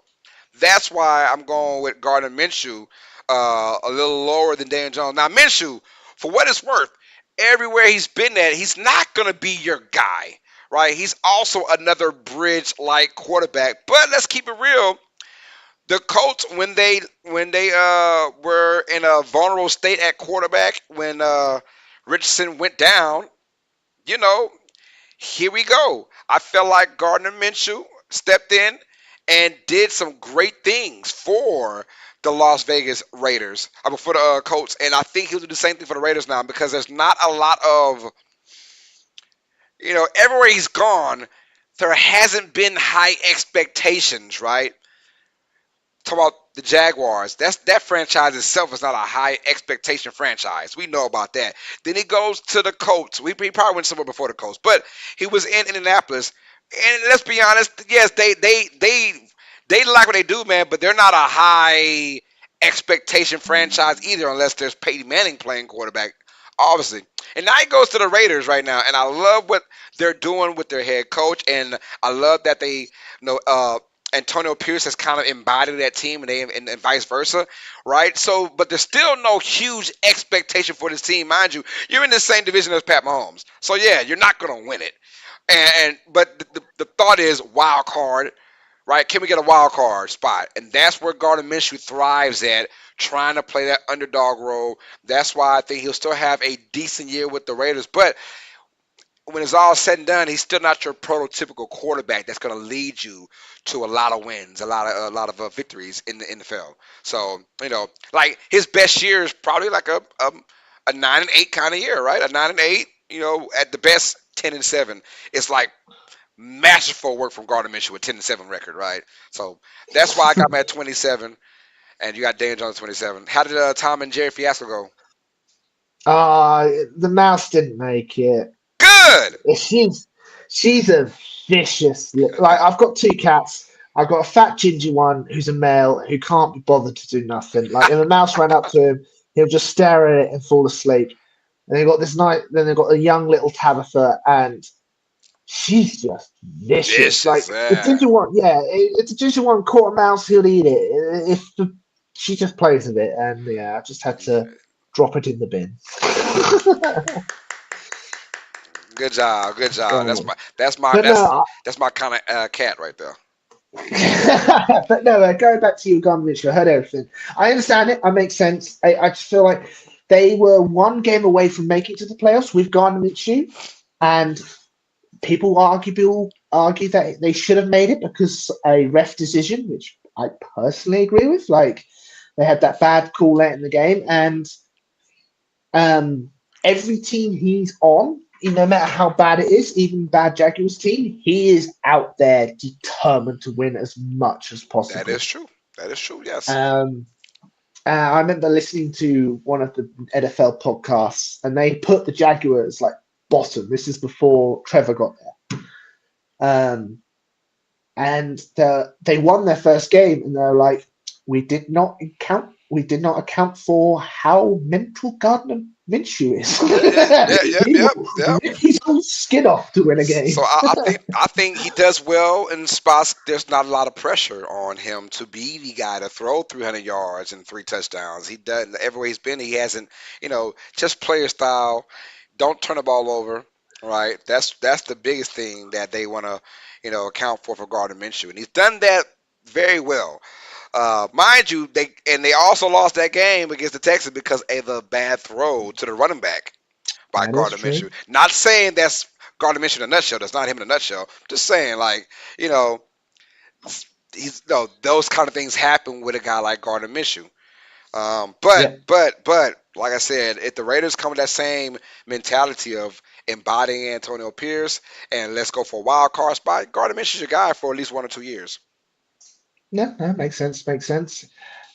that's why I'm going with Gardner Minshew a little lower than Daniel Jones. Now Minshew, for what it's worth, everywhere he's been at, he's not gonna be your guy. Right, he's also another bridge-like quarterback. But let's keep it real. The Colts, when they were in a vulnerable state at quarterback, when Richardson went down, you know, here we go. I felt like Gardner Minshew stepped in and did some great things for the Las Vegas Raiders. I mean, for the Colts, and I think he'll do the same thing for the Raiders now because there's not a lot of, everywhere he's gone, there hasn't been high expectations, right? Talk about the Jaguars. That franchise itself is not a high expectation franchise. We know about that. Then he goes to the Colts. He probably went somewhere before the Colts, but he was in Indianapolis. And let's be honest, yes, they like what they do, man, but they're not a high expectation franchise either, unless there's Peyton Manning playing quarterback, obviously. And now he goes to the Raiders right now, and I love what they're doing with their head coach, and I love that they, Antonio Pierce has kind of embodied that team, and vice versa, right? So, but there's still no huge expectation for this team, mind you. You're in the same division as Pat Mahomes, so yeah, you're not gonna win it. But the thought is wild card, right? Can we get a wild card spot? And that's where Gardner Minshew thrives at, trying to play that underdog role. That's why I think he'll still have a decent year with the Raiders, but when it's all said and done, he's still not your prototypical quarterback that's going to lead you to a lot of wins, a lot of victories in the NFL. So like his best year is probably like a 9-8 kind of year, right? A 9-8, at the best 10-7. It's like masterful work from Gardner Minshew with 10-7 record, right? So that's why I got him at 27, and you got Daniel Jones 27. How did Tom and Jerry Fiasco go? Uh, the mouse didn't make it. Good. She's she's a vicious. Like I've got two cats. I've got a fat ginger one who's a male who can't be bothered to do nothing. Like if a mouse ran up to him, he'll just stare at it and fall asleep. And they got this night. Then they've got a young little Tabitha, and she's just vicious. Vicious. Like the Yeah. ginger one, yeah. If the ginger one caught a mouse, he'll eat it. She just plays with it, and yeah, I just had to drop it in the bin. Good job, good job. That's Um, my that's my but that's no, that's my kind of cat right there. but no, going back to you, Garmin Mitchell, I heard everything. I understand it. I make sense. I just feel like they were one game away from making it to the playoffs with Garner Minshew, and people arguably argue that they should have made it because a ref decision, which I personally agree with. Like they had that bad call late in the game, and um, every team he's on, no matter how bad it is, even bad Jaguars team, he is out there determined to win as much as That possible. is true. That is true. Yes. Um, I remember listening to one of the NFL podcasts, and they put the Jaguars like bottom. This is before Trevor got there. And they won their first game, and they're like, we did not account for how mental Gardner Minshew is. Yeah. Yeah. Yeah. Yep. He Yep. will Yep. rip his own skin off to win a So game. I think he does well in spots. There's not a lot of pressure on him to be the guy to throw 300 yards and 3 touchdowns. He doesn't. Everywhere he's been, he hasn't. Just player style. Don't turn the ball over. Right. That's the biggest thing that they want to account for Gardner Minshew, and he's done that very well. Mind you, they also lost that game against the Texans because of a bad throw to the running back by That is Gardner true. Minshew. Not saying that's Gardner Minshew in a nutshell. That's not him in a nutshell. Just saying, like, you know, he's no those kind of things happen with a guy like Gardner Minshew. But Yep. but but like I said, if the Raiders come with that same mentality of embodying Antonio Pierce and let's go for a wild card spot, Gardner Minshew's your guy for at least 1 or 2 years. No, that makes sense. Makes sense.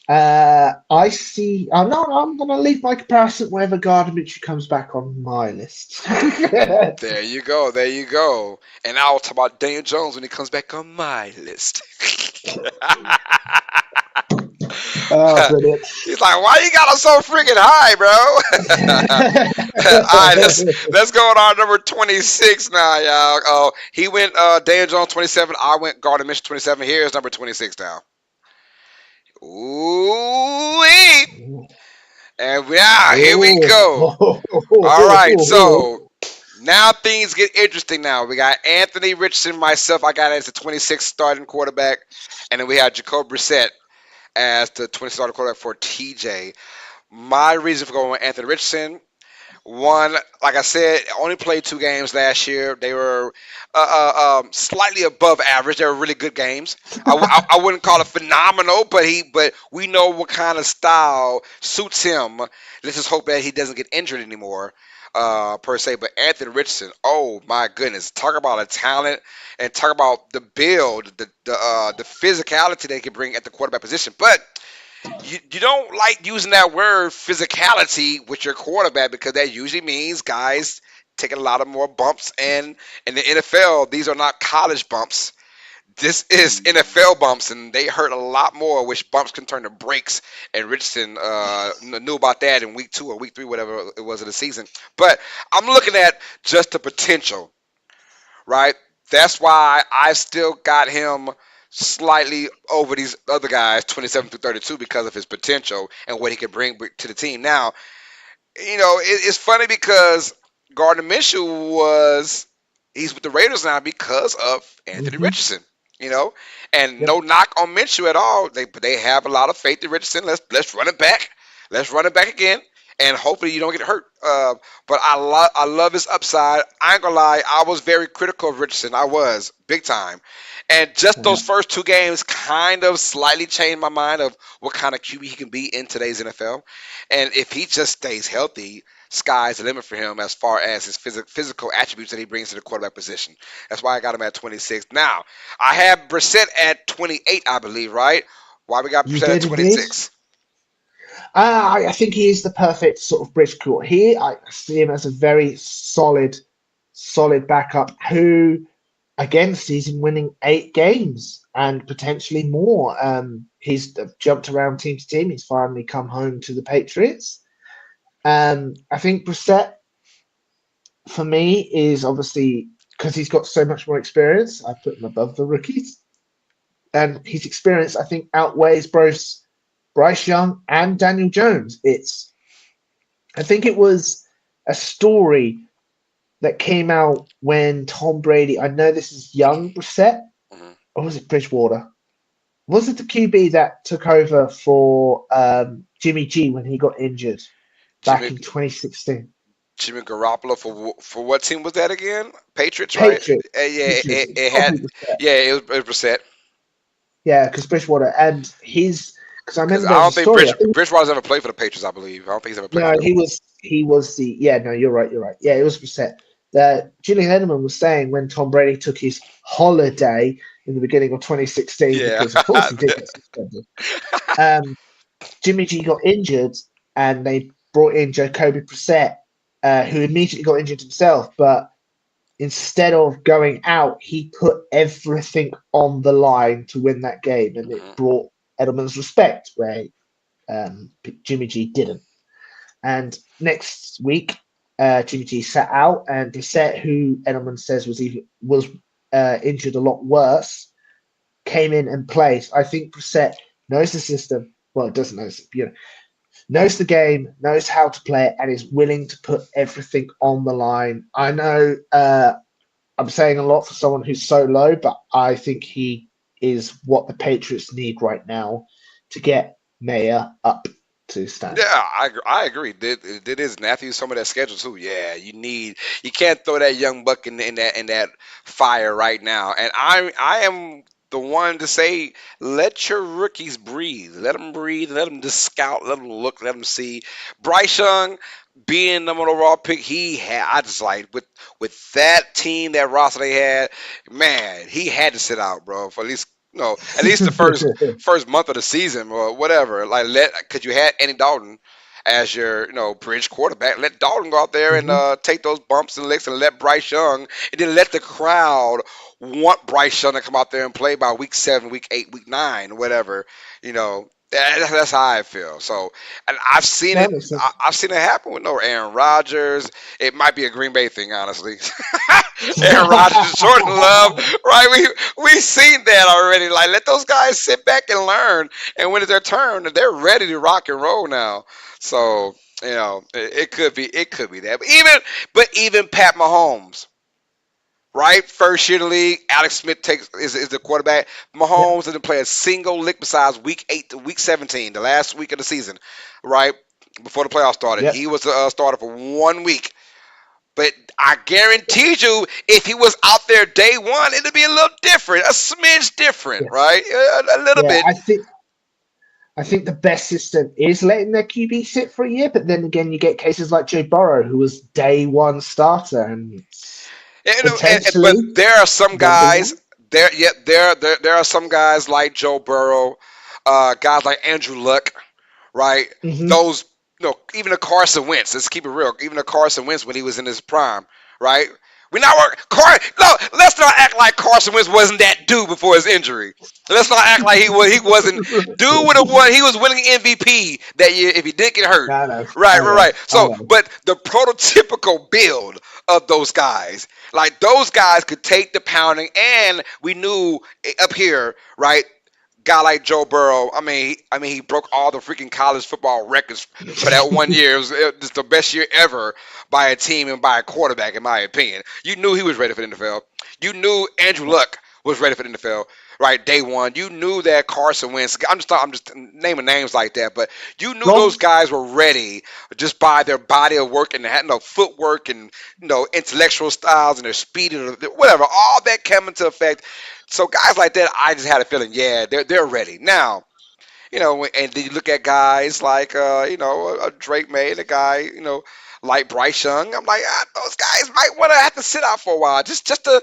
I see. No, I'm going to leave my comparison whenever Gardner Minshew comes back on my list. There you go. There you go. And I'll talk about Daniel Jones when he comes back on my list. Oh, brilliant. He's like, why you got him so freaking high, bro? All right, let's go on our number 26 now, y'all. Oh, he went Daniel Jones 27. I went Gardner Minshew 27. Here's number 26 now. Ooh, and here we go. All right, so now things get interesting. Now we got Anthony Richardson, myself. I got it as the 26th starting quarterback, and then we have Jacob Brissett as the 20th starting quarterback for TJ. My reason for going with Anthony Richardson. One, like I said, only played 2 games last year. They were slightly above average. They were really good games. I wouldn't call it phenomenal, but we know what kind of style suits him. Let's just hope that he doesn't get injured anymore, per se. But Anthony Richardson, oh my goodness, talk about a talent and talk about the build, the physicality they can bring at the quarterback position. But you don't like using that word physicality with your quarterback because that usually means guys taking a lot of more bumps. And in the NFL, these are not college bumps. This is NFL bumps, and they hurt a lot more, which bumps can turn to breaks. And Richardson knew about that in week 2 or week 3, whatever it was of the season. But I'm looking at just the potential, right? That's why I still got him slightly over these other guys, 27 through 32, because of his potential and what he can bring to the team. Now, it's funny because Gardner Minshew he's with the Raiders now because of Anthony Mhm. Richardson. You know, and Yep. no knock on Minshew at all. They have a lot of faith in Richardson. Let's run it back. Let's run it back again, and hopefully you don't get hurt. But I love his upside. I ain't gonna lie. I was very critical of Richardson. I was big time, and just those Yeah. first 2 games kind of slightly changed my mind of what kind of QB he can be in today's NFL. And if he just stays healthy, sky's the limit for him as far as his physical attributes that he brings to the quarterback position. That's why I got him at 26. Now, I have Brissett at 28, I believe, right? Why we got You Brissett at did indeed. 26? I think he is the perfect sort of bridge court. I see him as a very solid backup who, again, sees him winning 8 games and potentially more. He's jumped around team to team. He's finally come home to the Patriots. I think Brissett, for me, is obviously because he's got so much more experience. I put him above the rookies, and his experience, I think, outweighs Bryce Young and Daniel Jones. I think it was a story that came out when Tom Brady. I know this is young Brissett, Hmm. or was it Bridgewater? Was it the QB that took over for Jimmy G when he got injured back Jimmy in 2016? Jimmy Garoppolo for what team was that again? Patriots, right? Patriots. Yeah, Patriots. It's it had. probably Brissett. Yeah, it was Brissett. Yeah, because Bridgewater and his because I Because remember I there was a don't think story. I think Bridgewater's ever played for the Patriots. I believe. I don't think he's ever played for no, them. he was the yeah. No, you're right. You're right. Yeah, it was Brissett. That Julian Edelman was saying when Tom Brady took his holiday in the beginning of 2016, Yeah. because of course he did get suspended. Um, Jimmy G got injured, and they brought in Jacoby Brissett, who immediately got injured himself. But instead of going out, he put everything on the line to win that game, and it Mhm. brought Edelman's respect, where Jimmy G didn't. And next week, Jimmy G sat out, and Brissett, who Edelman says was injured a lot worse, came in and played. I think Brissett knows the system. Well, it doesn't know, knows the game, knows how to play it, and is willing to put everything on the line. I know I'm saying a lot for someone who's so low, but I think he is what the Patriots need right now to get Mayer up to Yeah, standard. I agree. That is Matthews some of that schedule too. Yeah, you can't throw that young buck in that fire right now. And I am the one to say let your rookies breathe. Let them breathe. Let them just scout. Let them look. Let them see. Bryce Young being number one overall pick, he had I just like with that team that roster they had, man, he had to sit out, bro, for at least the first month of the season or whatever. Like because you had Andy Dalton as your bridge quarterback. Let Dalton go out there and Mhm. take those bumps and licks and let Bryce Young and then let the crowd want Bryce Young to come out there and play by week 7, week 8, week 9, whatever. That's how I feel. So, and I've seen That it. makes sense. I've seen it happen with no Aaron Rodgers. It might be a Green Bay thing, honestly. Aaron Rodgers and Jordan Love, right? We've seen that already. Like, let those guys sit back and learn, and when it's their turn, they're ready to rock and roll now. So it could be that. But even Pat Mahomes, right? First year in the league, Alex Smith is the quarterback. Yep. Mahomes didn't play a single lick besides week 8 to week 17, the last week of the season, right? Before the playoffs started. Yep. He was the starter for 1 week. But I guarantee you, if he was out there day one, it'd be a little different, a smidge different, Yes. right? A little Yeah. bit. I think the best system is letting their QB sit for a year, but then again, you get cases like Joe Burrow, who was day one starter and But potentially there are some number guys. one. There are some guys like Joe Burrow, guys like Andrew Luck, right? Hmm. Those, even a Carson Wentz. Let's keep it real. Even a Carson Wentz when he was in his prime, right? We not work. No, let's not act like Carson Wentz wasn't that dude before his injury. Let's not act like he wasn't. Dude would have won. He was winning MVP that year if he didn't get hurt. I know, Right, I right, know, right. I So, know. but the prototypical build of those guys, like those guys could take the pounding, and we knew up here, right? Guy like Joe Burrow, he broke all the freaking college football records for that one year. It was the best year ever by a team and by a quarterback, in my opinion. You knew he was ready for the NFL. You knew Andrew Luck was ready for the NFL, right? Day one. You knew that Carson Wentz. I'm just naming names like that, but you knew those Gone. guys were ready just by their body of work and had no footwork and intellectual styles and their speed and whatever. All that came into effect. So guys like that, I just had a feeling, yeah, they're ready now. And then you look at guys like a Drake May and a guy like Bryce Young. I'm like, those guys might want to have to sit out for a while, just to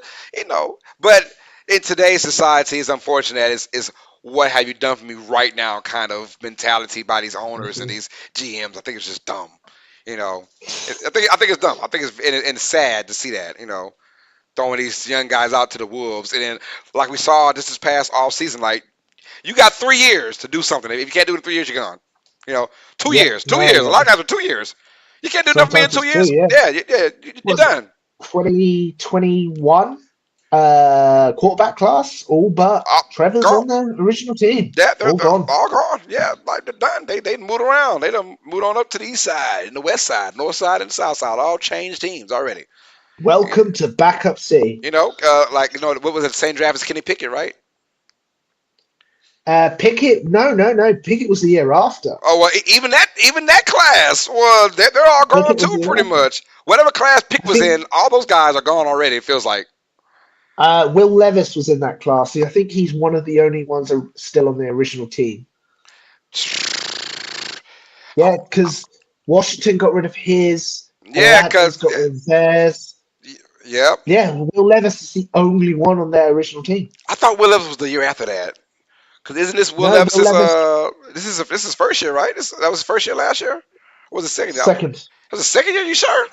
But in today's society, it's unfortunate. Is what have you done for me right now? Kind of mentality by these owners and Mhm. these GMs. I think it's just dumb. You know, I think it's dumb. I think it's sad to see that. Throwing these young guys out to the wolves, and then like we saw this past off season, like you got 3 years to do something. If you can't do it in 3 years, you're gone. You know, two Yep. years, two No. years. A Yeah. lot of guys are 2 years. You can't do nothing for me in Sometimes two it's two. years. Yeah. Yeah, yeah, you're Was it done. 2021 quarterback class? All but Oh, Trevor's gone. on the original team. Yeah, they're, All they're gone. all gone. Yeah, like they're done. They moved around. They done moved on up to the east side and the west side, north side and south side. All changed teams already. And, Welcome to Backup C. like what was it? Same draft as Kenny Pickett, right? Pickett, no. Pickett was the year after. Oh well, even that class, well, they're all gone Pickett was too, the year pretty after. much. Whatever class Pick I was think in, all those guys are gone already. It feels like. Will Levis was in that class. I think he's one of the only ones still on the original team. Yeah, because Washington got rid of his, Yeah, Atlanta's cause got rid of theirs. yep. Yeah, Will Levis is the only one on their original team. I thought Will Levis was the year after that. Cause isn't this Will No, Will Levis's Levis this is first year, right? That was his first year last year. Or was it second year? second. Was it second year? You sure?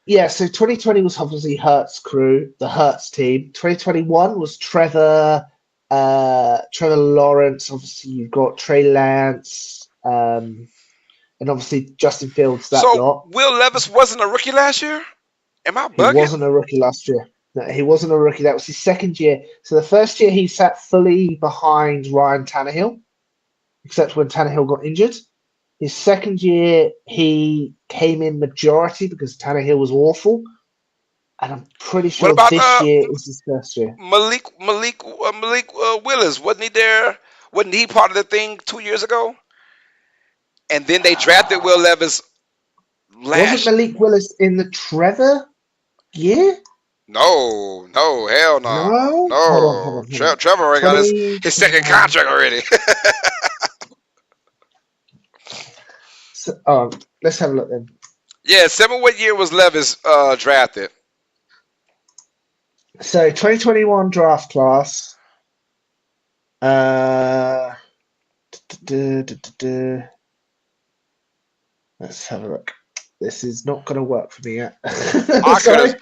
Yeah, so 2020 was obviously Hertz crew, the Hertz team. 2021 was Trevor Lawrence. Obviously, you've got Trey Lance, and obviously Justin Fields. That So lot. Will Levis wasn't a rookie last year? Am I He bugging? wasn't a rookie last year. No, he wasn't a rookie. That was his second year. So the first year he sat fully behind Ryan Tannehill, except when Tannehill got injured. His second year he came in majority because Tannehill was awful. And I'm pretty What sure about this year is his first year. Malik Willis? Wasn't he there? Wasn't he part of the thing 2 years ago? And then they drafted Will Levis Wasn't last. Malik Willis in the Trevor year? No, no, hell no, No? no. Hold on. Trevor already got his second 2021. contract already. So, let's have a look then. Yeah, what year was Levis drafted? So 2021 draft class. Uh, let's have a look. This is not going to work for me yet. I could Sorry. have.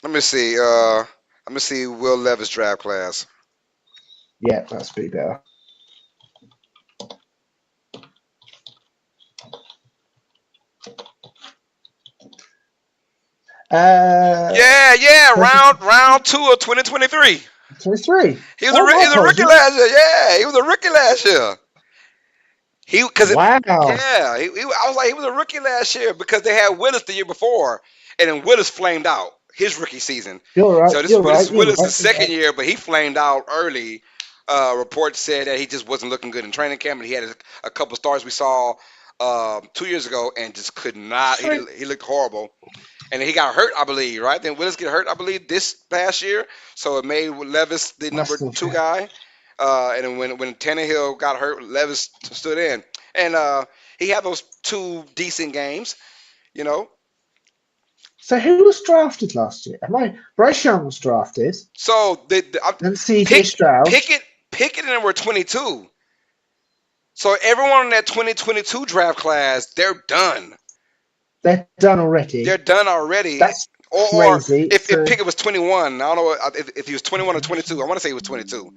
Let me see. Let me see Will Levis draft class. Yeah, that's pretty better. Yeah, round 2 of 2023. 23. He Oh, my was a rookie apologies. last year. Yeah, he was a rookie last year. Wow. I was like, he was a rookie last year because they had Willis the year before, and then Willis flamed out his rookie season. You're right. So this is You're right. You're Willis' right. You're second right. year, but he flamed out early. Reports said that he just wasn't looking good in training camp, and he had a couple stars we saw 2 years ago, and just could not. So, He looked horrible, and he got hurt, I believe. Right? Then Willis get hurt, I believe, this past year, so it made Levis the number must have, 2 yeah. guy. And then when Tannehill got hurt, Levis stood in, and he had those 2 decent games, you know. So who was drafted last year? Bryce Young was drafted, So and CJ Pick, Stroud. Pickett and them were 22. So everyone in that 2022 draft class, they're done. They're done They're already. done already. That's Or crazy. if So Pickett was 21, I don't know if he was 21 or 22. I want to say he was 22.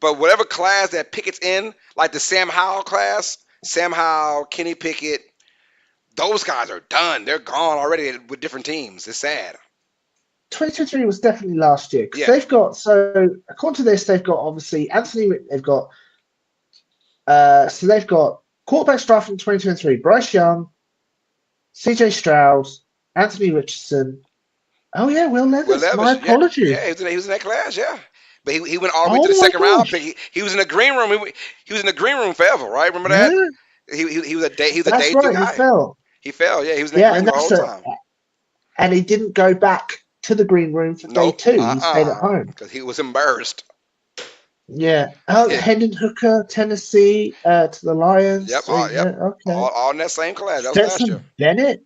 But whatever class that Pickett's in, like the Sam Howell class, Sam Howell, Kenny Pickett, those guys are done. They're gone already with different teams. It's sad. 2023 was definitely last year because Yeah. they've got. So according to this, they've got obviously Anthony. They've got. So they've got quarterbacks drafted in 2023: Bryce Young, CJ Stroud, Anthony Richardson. Oh yeah, Will Will Levis. My Levis, yeah, apologies. he was in that class, yeah. But he went all the way to Oh the my second round gosh. pick. He was in the green room. He was in the green room forever, right? Remember that? Yeah, He was a that's day 2 right. He guy. fell. He fell. Yeah, he was in that Yeah, green and room the that's whole a. time. And he didn't go back to the green room for day Nope. two. He stayed at home. Because he was embarrassed. Yeah. Oh, Yeah. Hendon Hooker, Tennessee, to the Lions. Yep. So, yeah, okay. All in that same class. That was last year. Stetson Bennett.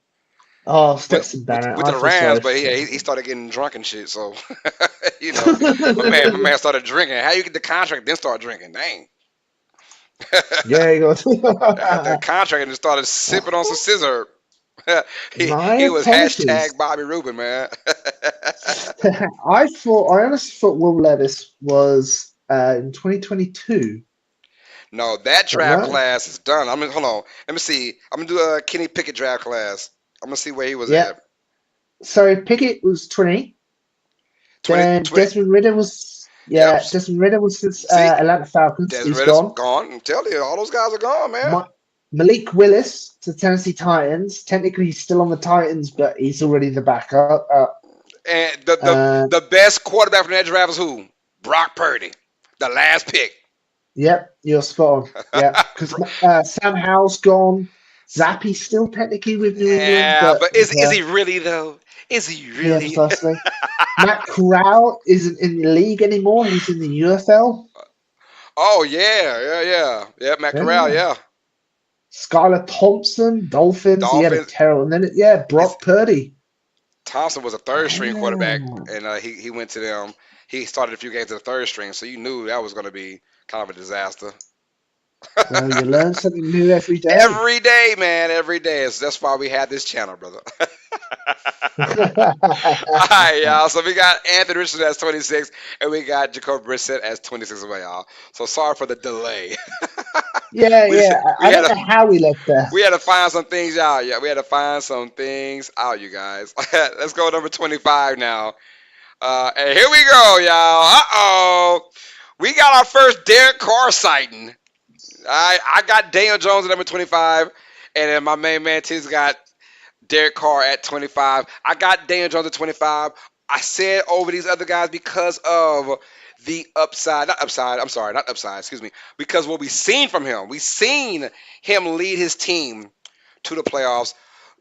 Oh, Went Stetson Bennett. with I the feel Rams, sorry but for he started getting drunk and shit. So my Stetson. man started drinking. How you get the contract then start drinking? Dang. Yeah, he goes. Got that contract and just started sipping on some scissor. My he was apologies. hashtag Bobby Rubin, man. I honestly thought Will Levis was in 2022, No, that but draft no. class is done. Hold on. Let me see. I'm gonna do a Kenny Pickett draft class. I'm gonna see where he was Yeah. at. So Pickett was 20. 20, Then 20. Desmond Ridder was Yep. Desmond Ridder was since See, Atlanta Falcons. Desmond He's Ritter's gone. gone. I'm telling you, all those guys are gone, man. Malik Willis to Tennessee Titans. Technically, he's still on the Titans, but he's already the backup. And the best quarterback from that draft was who? Brock Purdy, the last pick. Yep, you're spot on. Yep, because Sam Howell's gone. Zappy's still technically with New England, Yeah, but but is he really though? Is he yeah, really? precisely. Matt Corral isn't in the league anymore. He's in the UFL. Oh yeah. Matt Corral, Yeah. yeah. Skylar Thompson, Dolphins. He had a Dolphins. terrible. And then, yeah, He's Brock Purdy. Thompson was a third string quarterback, Yeah. and he went to them. He started a few games at the third string, so you knew that was going to be kind of a disaster. Well, you learn something new every day. Every day, man, every day. That's why we have this channel, brother. All right, y'all. So we got Anthony Richardson as 26, and we got Jacob Brissett as 26 as well, y'all. So sorry for the delay. Yeah, we just yeah. we I had don't to know how we left there. we had to find some things out. Yeah, we had to find some things out, you guys. Let's go number 25 now. And here we go, y'all. We got our first Derek Carr sighting. I got Daniel Jones at number 25, and then my main man T's got Derek Carr at 25. I got Daniel Jones at 25. I said over these other guys because of the upside, not upside. I'm sorry, not upside. Excuse me. Because what we seen from him, we seen him lead his team to the playoffs.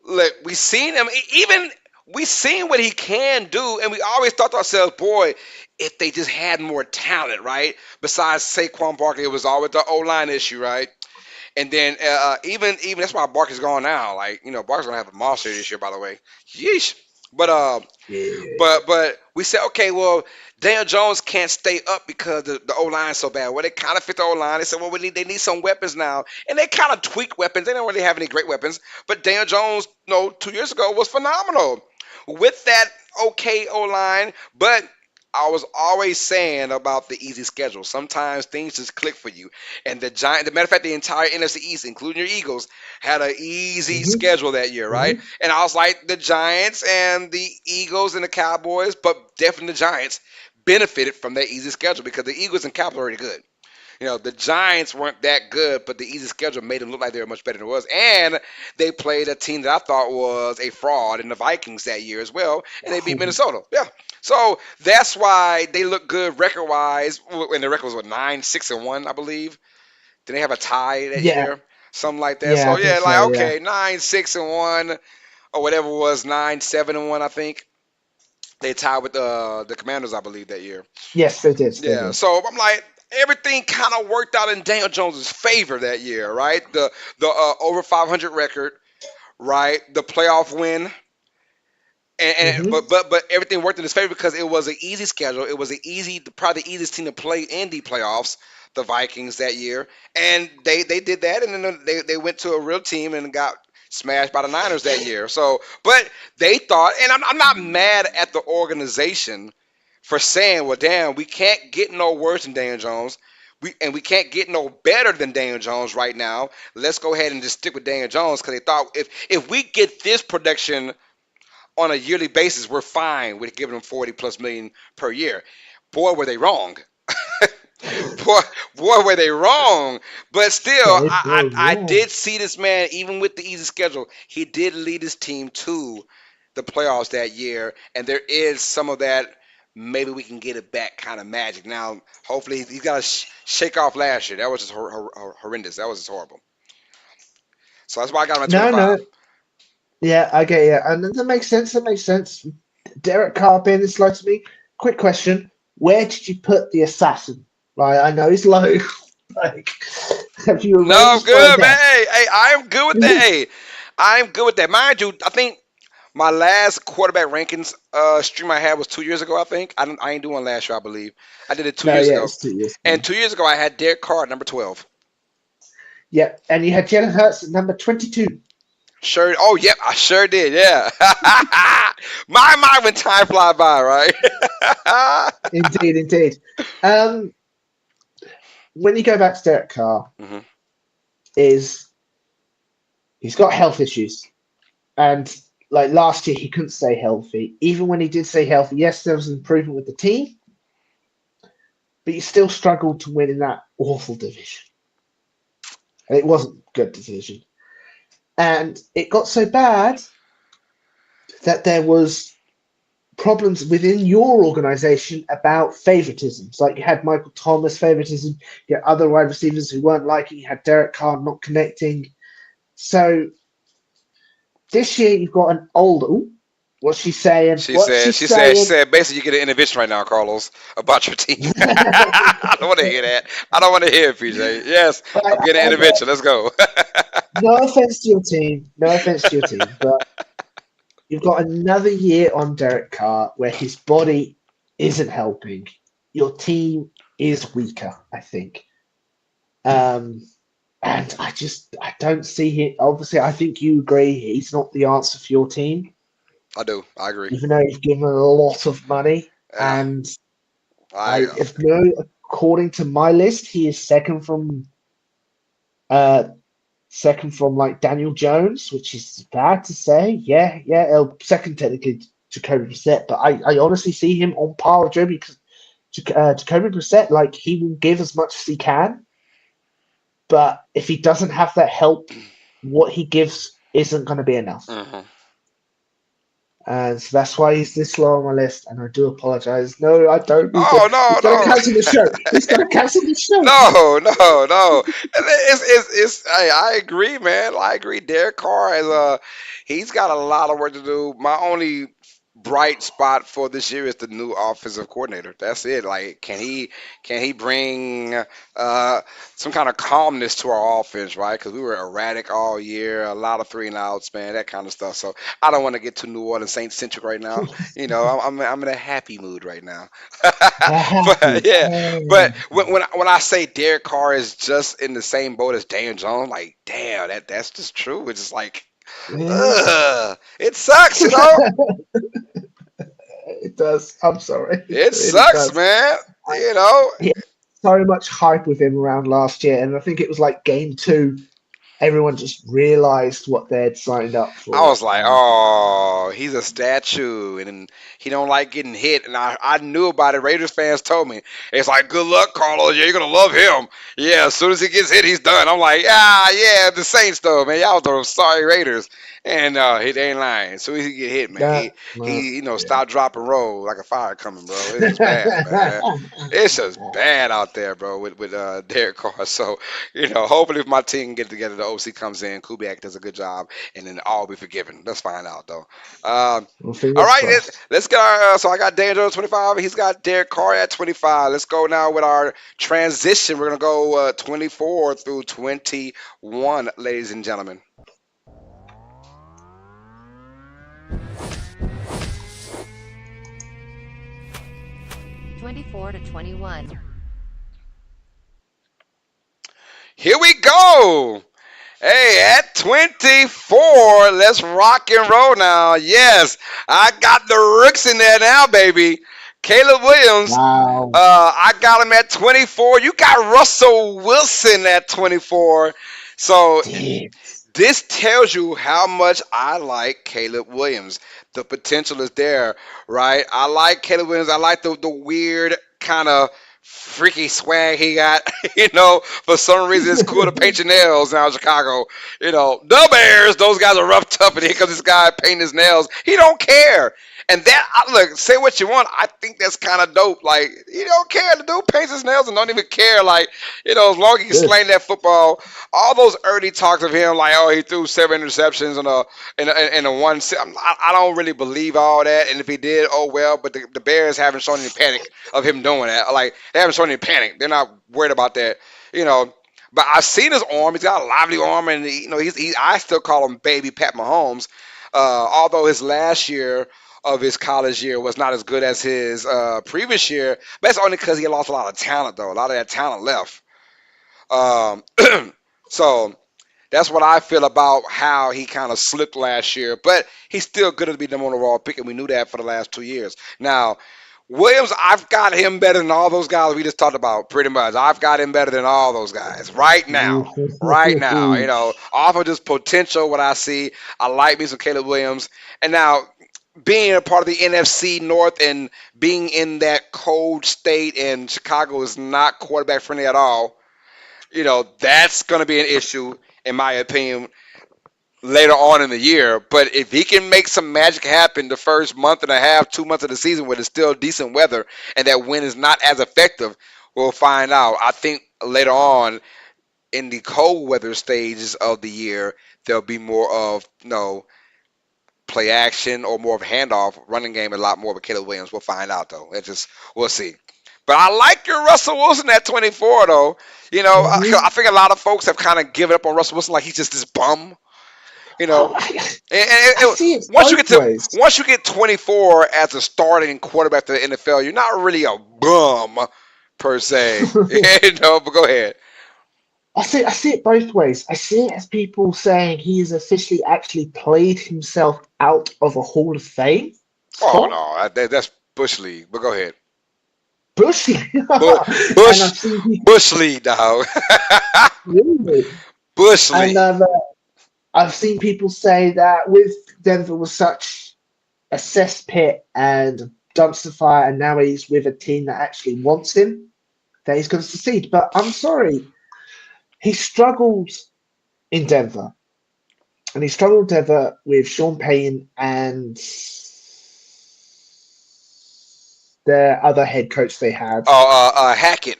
Look, we seen him even. We seen what he can do, and we always thought to ourselves, boy, if they just had more talent, right? Besides Saquon Barkley, it was always the O line issue, right? And then even that's why Barkley's gone now. Like Barkley's gonna have a monster this year, by the way. Yeesh. But Yeah. but we said, okay, well, Daniel Jones can't stay up because the O line is so bad. Well, they kind of fit the O line. They said, well, they need some weapons now, and they kind of tweak weapons. They don't really have any great weapons, but Daniel Jones, 2 years ago was phenomenal with that okay O line. But I was always saying about the easy schedule. Sometimes things just click for you. And the matter of fact, the entire NFC East, including your Eagles, had an easy Hmm. schedule that year, right? Hmm. And I was like, the Giants and the Eagles and the Cowboys, but definitely the Giants benefited from that easy schedule because the Eagles and Cowboys are already good. The Giants weren't that good, but the easy schedule made them look like they were much better than it was. And they played a team that I thought was a fraud in the Vikings that year as well, and they beat Minnesota. Yeah. So that's why they look good record wise. And the record was what 9-6-1, I believe. Did they have a tie that Yeah, year? Something like that. yeah, So I think yeah, so. like Yeah. okay, 9-6-1 or whatever it was, 9-7-1, I think. They tied with the Commanders, I believe, that year. Yes, they did. They Yeah, did. so I'm like, everything kind of worked out in Daniel Jones's favor that year, right? The over 500 record, right? The playoff win, and Hmm. but everything worked in his favor because it was an easy schedule. It was probably the easiest team to play in the playoffs, the Vikings that year, and they did that, and then they went to a real team and got smashed by the Niners that year. So, but they thought, and I'm not mad at the organization for saying, well, damn, we can't get no worse than Daniel Jones. We can't get no better than Daniel Jones right now. Let's go ahead and just stick with Daniel Jones because they thought if we get this production on a yearly basis, we're fine with giving them 40 plus million per year. Boy, were they wrong. boy, boy, were they wrong. But still, They I were did wrong. see this man, even with the easy schedule, he did lead his team to the playoffs that year. And there is some of that. Maybe we can get it back kind of magic. Now, hopefully, he's got to shake off last year. That was just horrendous. That was just horrible. So that's why I got him at No, 25. no. Yeah, I get you. And that makes sense. That makes sense. Derek Carr being this low to me. Quick question. Where did you put the assassin? Right, I know he's low. Like, have you No, I'm arranged for a good, man. death? Hey, I am good with that. Hey, I'm good with that. Mind you, I think my last quarterback rankings stream I had was 2 years ago. I think I ain't doing last year. I believe I did it two No, years yeah, ago. it's 2 years And ago. 2 years ago, I had Derek Carr at number 12. Yeah, and you had Jalen Hurts at number 22. Sure. Oh, yep. I sure did. Yeah. My mind when time fly by, right? Indeed, indeed. Um, when you go back to Derek Carr, hmm is he's got health issues, and like last year he couldn't stay healthy. Even when he did stay healthy, yes, there was an improvement with the team, but you still struggled to win in that awful division. And it wasn't a good division, and it got so bad that there was problems within your organization about favoritisms. Like you had Michael Thomas favoritism, you had other wide receivers who weren't liking, you had Derek Carr not connecting. So this year you've got an older. Ooh, what's she saying? She What's she said, she said, she saying? said, basically, you get an intervention right now, Carlos, about your team. I don't want to hear that. I don't want to hear it, PJ. Yes, I'm getting an I get intervention. Let's go. no offense to your team, no offense to your team, but you've got another year on Derek Carr where his body isn't helping. Your team is weaker, I think. Um, and I don't see him. Obviously, I think you agree he's not the answer for your team, I do. I agree. even though you've given him a lot of money. Yeah. And I if no, according to my list, he is uh second from like Daniel Jones, which is bad to say. Yeah, yeah. Second technically to Jacoby Brissett, but I honestly see him on par with Jacoby Brissett. Like he will give as much as he can, but if he doesn't have that help, what he gives isn't going to be enough. mhm. And so that's why he's this low on my list. And I do apologize. No, I don't need to. Oh He's no, going to no. cancel the show. He's going to cancel the show. No, no, no. Hey, I agree, man. I agree. Derek Carr is he's got a lot of work to do. My only bright spot for this year is the new offensive coordinator. That's it. Like, can he bring some kind of calmness to our offense, right? Because we were erratic all year, a lot of three and outs, man, that kind of stuff. So I don't want to get too New Orleans Saints centric right now. You know, I'm in a happy mood right now. But Happy. yeah, Hey. but when I say Derek Carr is just in the same boat as Daniel Jones, like damn, that's just true. It's just like, Yeah. it sucks, you know. It does. I'm sorry. It It really sucks, does. man. I, You know, he had so much hype with him around last year, and I think it was like game two. Everyone just realized what they'd signed up I for, was like, and oh, he's a statue, and he don't like getting hit. And I knew about it. Raiders fans told me it's like, good luck, Carlos. Yeah, you're gonna love him. Yeah, as soon as he gets hit, he's done. I'm like, yeah, the Saints though, man. Y'all those sorry Raiders. And he ain't lying. As soon as he get hit, man, that. he Yeah. stop, drop, and roll like a fire coming, bro. It's just bad, man. It's just bad out there, bro, with Derek Carr. So hopefully if my team can get together, the OC comes in, Kubiak does a good job, and then all be forgiven. Let's find out though. Well, All fingers right, crossed. let's get our. So I got Daniel Jones 25. He's got Derek Carr at 25. Let's go now with our transition. We're gonna go 24 through 21, ladies and gentlemen. 24 to 21. Here we go. Hey, at 24, let's rock and roll now. Yes, I got the Rooks in there now, baby. Caleb Williams. Wow. I got him at 24. You got Russell Wilson at 24. So Damn. this tells you how much I like Caleb Williams. The potential is there, right? I like Caleb Williams. I like the weird kind of freaky swag he got. For some reason it's cool to paint your nails now in Chicago. The Bears, those guys are rough tough, and here comes this guy painting his nails. He don't care. And look, say what you want. I think that's kind of dope. Like, he don't care. The dude paints his nails and don't even care. Like, as long as he Good. slang that football, all those early talks of him, like, oh, he threw 7 interceptions in a one. I don't really believe all that. And if he did, oh well. But the Bears haven't shown any panic of him doing that. Like, they haven't shown any panic. They're not worried about that. You know. But I've seen his arm. He's got a lively arm, and I still call him Baby Pat Mahomes. Although his last year of his college year was not as good as his previous year, but that's only because he lost a lot of talent, though. A lot of that talent left. Um, so that's what I feel about how he kind of slipped last year. But he's still good to be number one overall pick, and we knew that for the last 2 years. Now, Williams, I've got him better than all those guys we just talked about, pretty much. I've got him better than all those guys right now. Right now, off of just potential, what I see, I like me some Caleb Williams. And now, being a part of the NFC North and being in that cold state, and Chicago is not quarterback friendly at all, that's going to be an issue, in my opinion. later on in the year. But if he can make some magic happen the first month and a half, 2 months of the season when it's still decent weather and that wind is not as effective, we'll find out. I think later on in the cold weather stages of the year, there'll be more of play action or more of a handoff running game, a lot more with Caleb Williams. We'll find out though. It's just we'll see. But I like your Russell Wilson at 24 though. I Hmm. think a lot of folks have kind of given up on Russell Wilson like he's just this bum. You know, Oh, I and see it once you both get to ways. once you get 24 as a starting quarterback to the NFL, you're not really a bum per se. But go ahead. I see it both ways. I see it as people saying he has officially actually played himself out of a Hall of Fame Oh spot. no, that's Bush League. But go ahead. Bush, Bu- and Bush I've seen people Bush League, dog. really, Bush and League. I've seen people say that with Denver was such a cesspit and dumpster fire, and now he's with a team that actually wants him, that he's going to succeed. But I'm sorry, he struggled in Denver, and he struggled in Denver with Sean Payton and the other head coach they had. Oh, Hackett.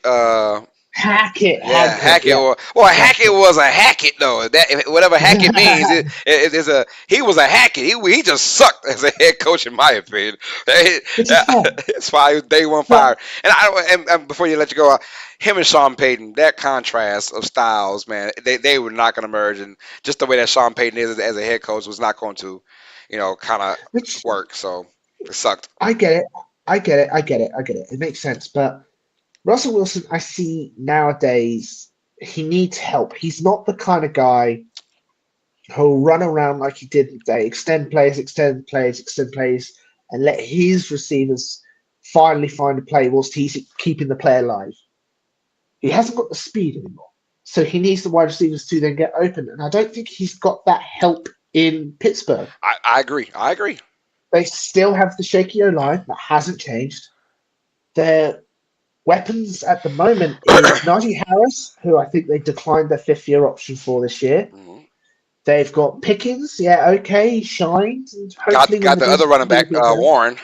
Hackett, Yeah, Hackett, Hackett. yeah, Well, that's Hackett was a Hackett though. That whatever Hackett means, it. it is a he was a Hackett. He just sucked as a head coach in my opinion. Which is fair. That's why he was day one But fired. And before you let you go, him and Sean Payton, that contrast of styles, man, they were not going to merge, and just the way that Sean Payton is as a head coach was not going to, kind of which work. So it sucked. I get it. I get it. I get it. I get it. It makes sense. But Russell Wilson, I see nowadays, he needs help. He's not the kind of guy who'll run around like he did today, extend plays, extend plays, extend plays, and let his receivers finally find a play whilst he's keeping the play alive. He hasn't got the speed anymore. So he needs the wide receivers to then get open. And I don't think he's got that help in Pittsburgh. I agree. I agree. They still have the shaky O line that hasn't changed. Their weapons at the moment is Najee Harris, who I think they declined their 5th-year option for this year. Mhm. They've got Pickens, yeah, okay, he shined, and Got hopefully when got the the other game's running he'll back, be better. Warren.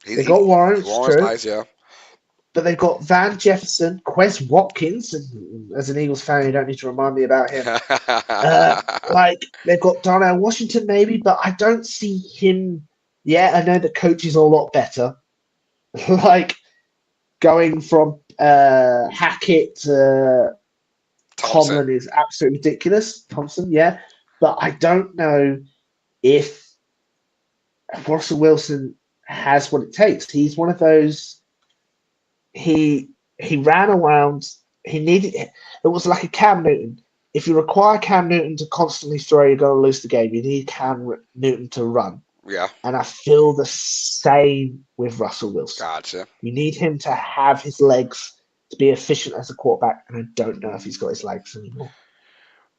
They got Warren, it's Warren's true, nice, yeah. but they've got Van Jefferson, Quez Watkins, and as an Eagles fan, you don't need to remind me about him. Like they've got Darnell Washington, maybe, but I don't see him. Yeah, I know the coach is a lot better. Like going from Hackett to Thompson. Tomlin is absolutely ridiculous. Thompson, yeah, but I don't know if Russell Wilson has what it takes. He's one of those. He ran around. He needed. It was like a Cam Newton. If you require Cam Newton to constantly throw, you're going to lose the game. You need Cam Newton to run, Yeah, and I feel the same with Russell Wilson. gotcha. You need him to have his legs to be efficient as a quarterback, and I don't know if he's got his legs anymore.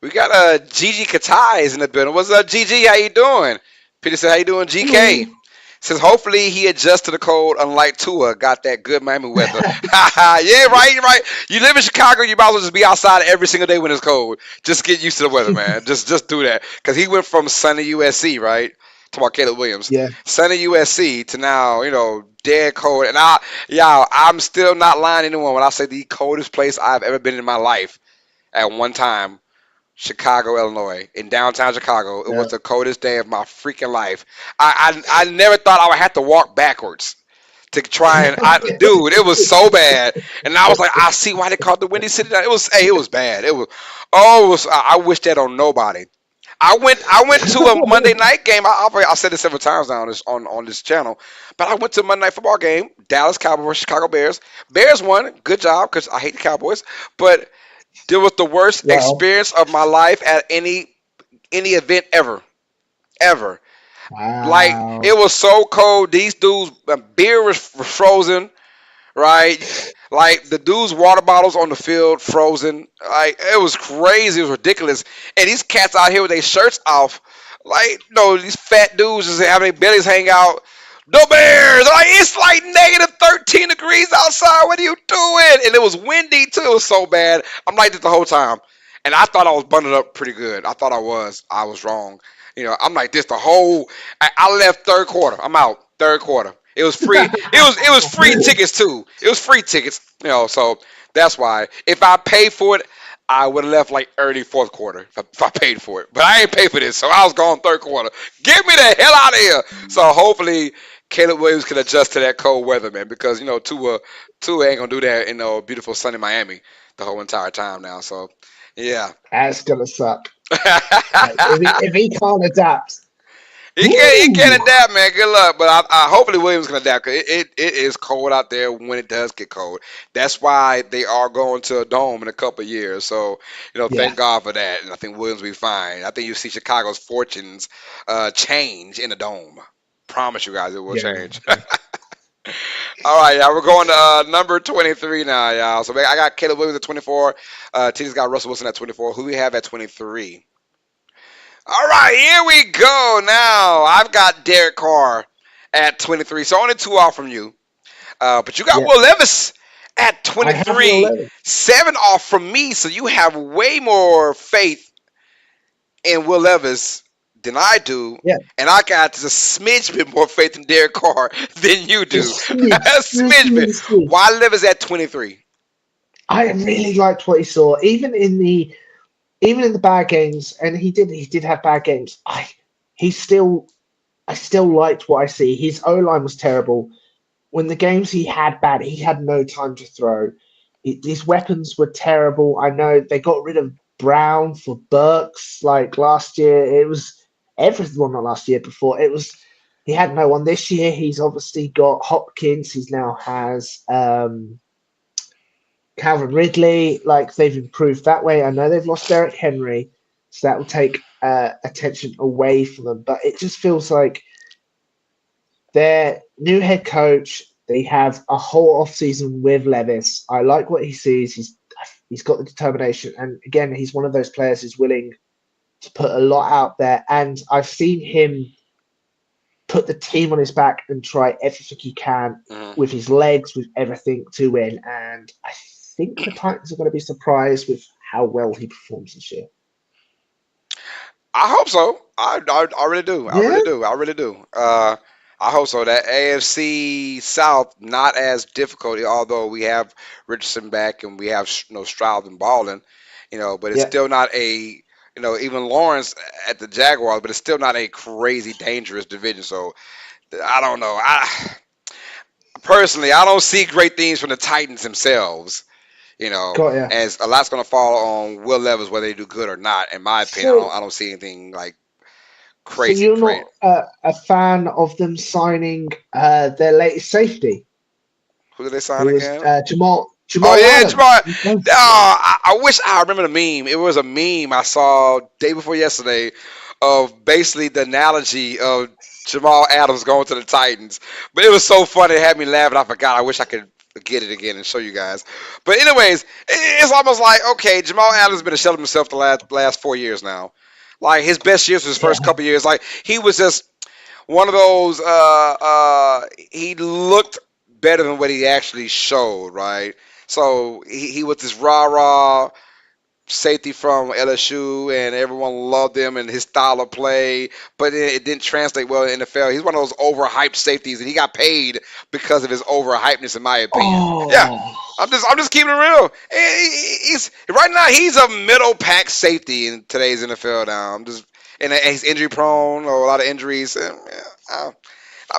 We got Gigi Katai is in the building. What's up, Gigi? How you doing? Peter said, "How you doing, GK?" Hello. Says hopefully he adjusts to the cold, unlike Tua. Got that good Miami weather. Yeah, right, right. You live in Chicago, you might as well just be outside every single day when it's cold. Just get used to the weather, man. Just do that. Because he went from sunny USC, right? Talk about Caleb Williams, Yeah, sunny USC to now, dead cold. And I'm still not lying to anyone when I say the coldest place I've ever been in my life at one time. Chicago, Illinois, in downtown Chicago. It yeah. was the coldest day of my freaking life. I never thought I would have to walk backwards to try and dude, it was so bad. And I was like, I see why they called the Windy City. It was bad. I wish that on nobody. I went to a Monday night game. I said this several times now on this channel, but I went to a Monday night football game. Dallas Cowboys, Chicago Bears. Bears won. Good job because I hate the Cowboys, but it was the worst Well, experience of my life at any event ever, ever. Like it wow. was so cold. These dudes, beer was frozen, right? Like the dudes' water bottles on the field frozen. Like it was crazy. It was ridiculous. And these cats out here with their shirts off, like these fat dudes just having their bellies hang out. The Bears, like it's like negative 13 degrees outside. What are you doing? And it was windy too. It was so bad. I'm like this the whole time. and I thought I was bundled up pretty good. I thought I was. I was wrong. I'm like this the whole. I left third quarter. I'm out third quarter. It was free. It was free tickets too. It was free tickets. So that's why if I paid for it, I would have left like early fourth quarter if I paid for it. But I ain't paid for this, so I was gone third quarter. Get me the hell out of here. So hopefully Caleb Williams can adjust to that cold weather, man, because Tua ain't gonna do that in beautiful sunny Miami the whole entire time now. So yeah. That's gonna suck. If he can't adapt, He can't whoo, adapt, man. Good luck, but I hopefully Williams can adapt. 'Cause it is cold out there when it does get cold. That's why they are going to a dome in a couple of years. So yeah, thank God for that. And I think Williams will be fine. I think you see Chicago's fortunes change in the dome. Promise you guys, it will yeah, change. All right, y'all. We're going to number 23 now, y'all. So I got Caleb Williams at 24. T's got Russell Wilson at 24. Who we have at 23? All right, here we go. Now I've got Derek Carr at 23, so only two off from you. But you got yeah. Will Levis at I have Will 23, Levis. seven off from me. So you have way more faith in Will Levis than I do, Yeah, and I got just a smidge bit more faith in Derek Carr than you do. just A smidge, just smidge bit. smidge. Why Levis at 23? I really liked what he saw, even in the bad games, and he did have bad games. He still I still liked what I see. His O line was terrible. When the games he had bad, he had no time to throw. His weapons were terrible. I know they got rid of Brown for Burks like last year. It was everything, well, not last year, before. He had no one this year. He's obviously got Hopkins. He now has Calvin Ridley. Like they've improved that way. I know they've lost Derek Henry, so that will take attention away from them. But it just feels like their new head coach, they have a whole offseason with Levis. I like what he sees. He's got the determination. And again, he's one of those players who's willing to put a lot out there. And I've seen him put the team on his back and try everything he can Mhm. with his legs, with everything to win. And I think the Titans are going to be surprised with how well he performs this year. I hope so. I really do. I Yeah, really do. I really do. I hope so. That AFC South not as difficult, although we have Richardson back and we have Stroud and Baldwin, but it's yeah. still not a even Lawrence at the Jaguars, but it's still not a crazy dangerous division. So I don't know. I personally I don't see great things from the Titans themselves. Got ya. As a lot's going to fall on Will Levis whether they do good or not. In my opinion, I So, don't, I don't see anything like so crazy you're great. not a fan of them signing their latest safety, Who did they sign who was again? Oh Jamal yeah, Jamal. Adams. He goes, I wish I remember the meme. It was a meme I saw day before yesterday of basically the analogy of Jamal Adams going to the Titans. But it was so funny, it had me laughing. I forgot. I wish I could get it again and show you guys. But anyways, it's almost like okay, Jamal Adams has been a shell of himself the last 4 years now. Like his best years was his first yeah. couple years. Like he was just one of those. He looked better than what he actually showed, right? So he was this rah rah safety from LSU, and everyone loved him and his style of play, but it didn't translate well in the NFL. He's one of those overhyped safeties, and he got paid because of his overhypeness, in my opinion. Yeah, Oh, I'm just keeping it real. He's right now he's a middle pack safety in today's NFL. Now and he's injury prone or a lot of injuries. And, yeah,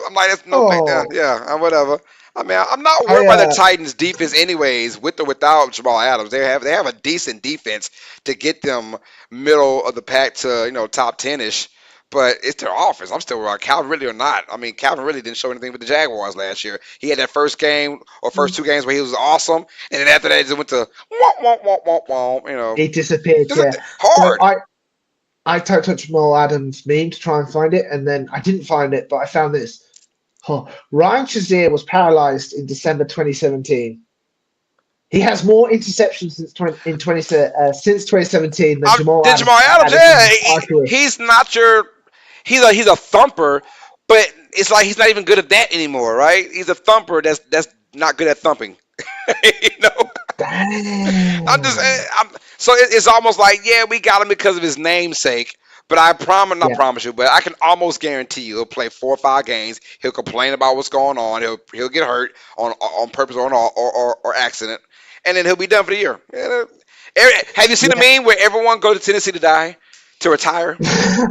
I'm like, that's no thing. Yeah, oh. yeah, whatever. I mean, I'm not I worried about the Titans' defense, anyways, with or without Jamal Adams. They have a decent defense to get them middle of the pack to top 10ish. But it's their offense. I'm still worried. Calvin Ridley or not. I mean, Calvin Ridley didn't show anything with the Jaguars last year. He had that first game or first two games where he was awesome, and then after that, he just went to womp womp womp womp womp. It disappeared. Just Yeah. So hard. I typed up Jamal Adams meme to try and find it, and then I didn't find it, but I found this. Oh, Ryan Shazier was paralyzed in December 2017. He has more interceptions since 2017 than Jamal Did Adams Jamal has Adams? had in his Yeah, entire career. he's not your. He's a thumper, but it's like he's not even good at that anymore, right? He's a thumper that's not good at thumping. you know, I'm just, Damn. so it's almost like, yeah, we got him because of his namesake. But I promise, not Yeah. promise you, but I can almost guarantee you, he'll play 4 or 5 games. He'll complain about what's going on. He'll get hurt on purpose or accident, and then he'll be done for the year. Have you seen the Yeah. meme where everyone goes to Tennessee to die, to retire?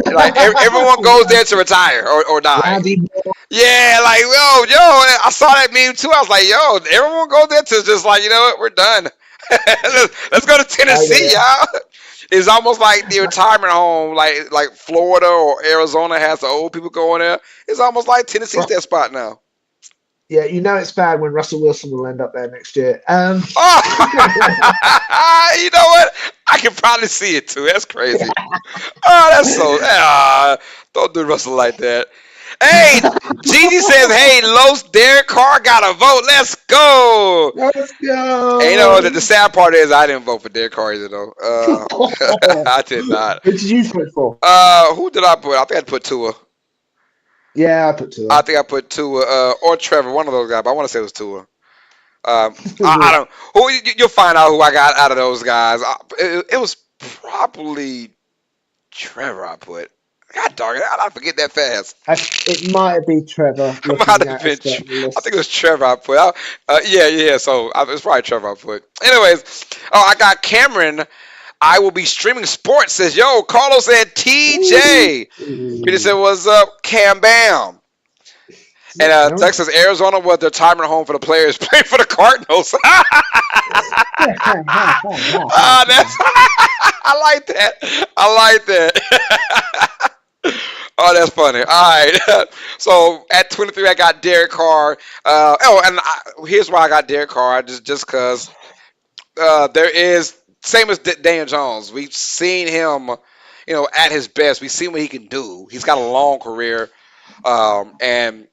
Like everyone goes there to retire or die. Randy. Yeah, like yo, I saw that meme too. I was like, yo, everyone go there to just like, you know what, we're done. Let's go to Oh Tennessee, yeah. y'all. It's almost like the retirement home, like Florida or Arizona has the old people going there. It's almost like Tennessee's Right. that spot now. Yeah, you know it's bad when Russell Wilson will end up there next year. Oh, you know what? I can probably see it too. That's crazy. Oh, that's so. Don't do Russell like that. Hey, Gigi says, "Hey, Los Derek Carr got a vote. Let's go." Let's And you know go. the sad part is I didn't vote for Derek Carr either though. I did not. Who did you vote for? Who did I put? I think I put Tua. Yeah, I put two I of think I put Tua or Trevor, one of those guys. But I want to say it was Tua. I them. don't. Who you'll find out who I got out of those guys. It was probably Trevor. I put. God darn it! I forget that fast. It might be Trevor Might looking have at a been. certain I think it list. was Trevor. I put. Yeah. So it's probably Trevor. I put. Anyways, I got Cameron. I will be streaming sports. Says yo. Carlos said TJ. Peter said Ooh. what's up, Cam Bam. And Yep, no. Texas, Arizona was their retirement home for the players playing for the Cardinals. That's I like that. I like that. Oh, that's funny. All right. So at 23, I got Derek Carr. Here's why I got Derek Carr. Just because there is same as Daniel Jones. We've seen him, at his best. We've seen what he can do. He's got a long career, and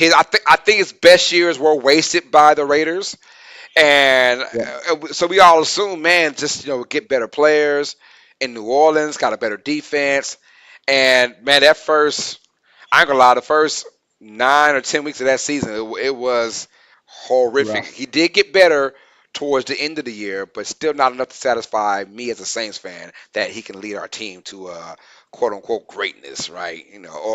I think his best years were wasted by the Raiders. And Yeah, so we all assume, man, just get better players in New Orleans, got a better defense, and man, that first, I ain't gonna lie, the first 9 or 10 weeks of that season, it was horrific. rough. He did get better towards the end of the year, but still not enough to satisfy me as a Saints fan that he can lead our team to quote unquote greatness, right?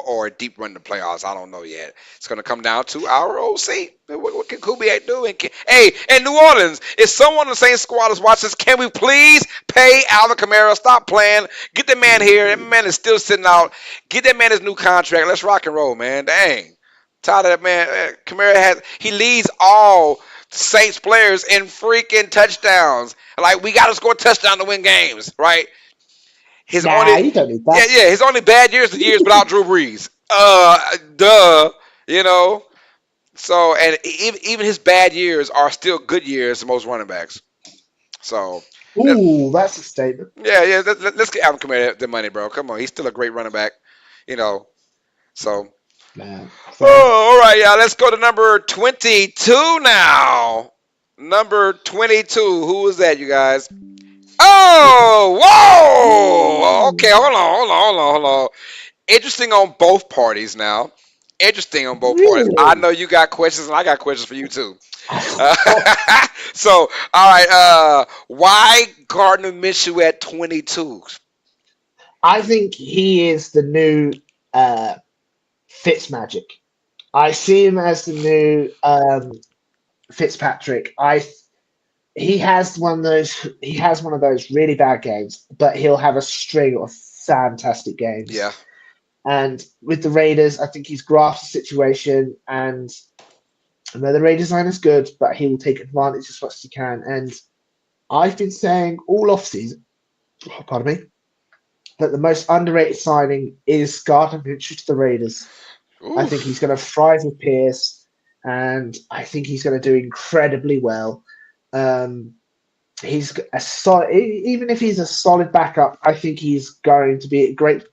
Or a deep run to playoffs. I don't know yet. It's going to come down to our OC. What can Kubiak do? Hey, in New Orleans, if someone on the same squad is watching this, can we please pay Alvin Kamara? Stop playing. Get the man here. That man is still sitting out. Get that man his new contract. Let's rock and roll, man. Dang. Tired of that man. Kamara he leads all Saints players in freaking touchdowns. Like we got to score a touchdown to win games, right? His only, Nah, you don't need yeah, that. yeah, his only bad years are years without Drew Brees. Duh, you know. So, and even his bad years are still good years to most running backs. So, that- Ooh, that's a statement. yeah. Let's get Alvin Kamara the money, bro. Come on, he's still a great running back. You know. So, Man, fair. oh, all right, y'all. Let's go to number 22 now. Number 22. Who is that, you guys? Oh, whoa! Okay, hold on. Interesting on both parties now. Interesting on both parties. I Really? know you got questions, and I got questions for you too. Uh, so, all right. Why Gardner Minshew at 22? I think he is the new Fitzmagic. I see him as the new Fitzpatrick. He has one of those. He has one of those really bad games, but he'll have a string of fantastic games. Yeah. And with the Raiders, I think he's grasped the situation, and I know the Raiders aren't as good, but he will take advantage as much as he can. And I've been saying all off season, pardon me, that the most underrated signing is Gardner Minshew to the Raiders. I think he's Oof. going to thrive with Pierce, and I think he's going to do incredibly well. Um, he's a solid, even if he's a solid backup, I think he's going to be a great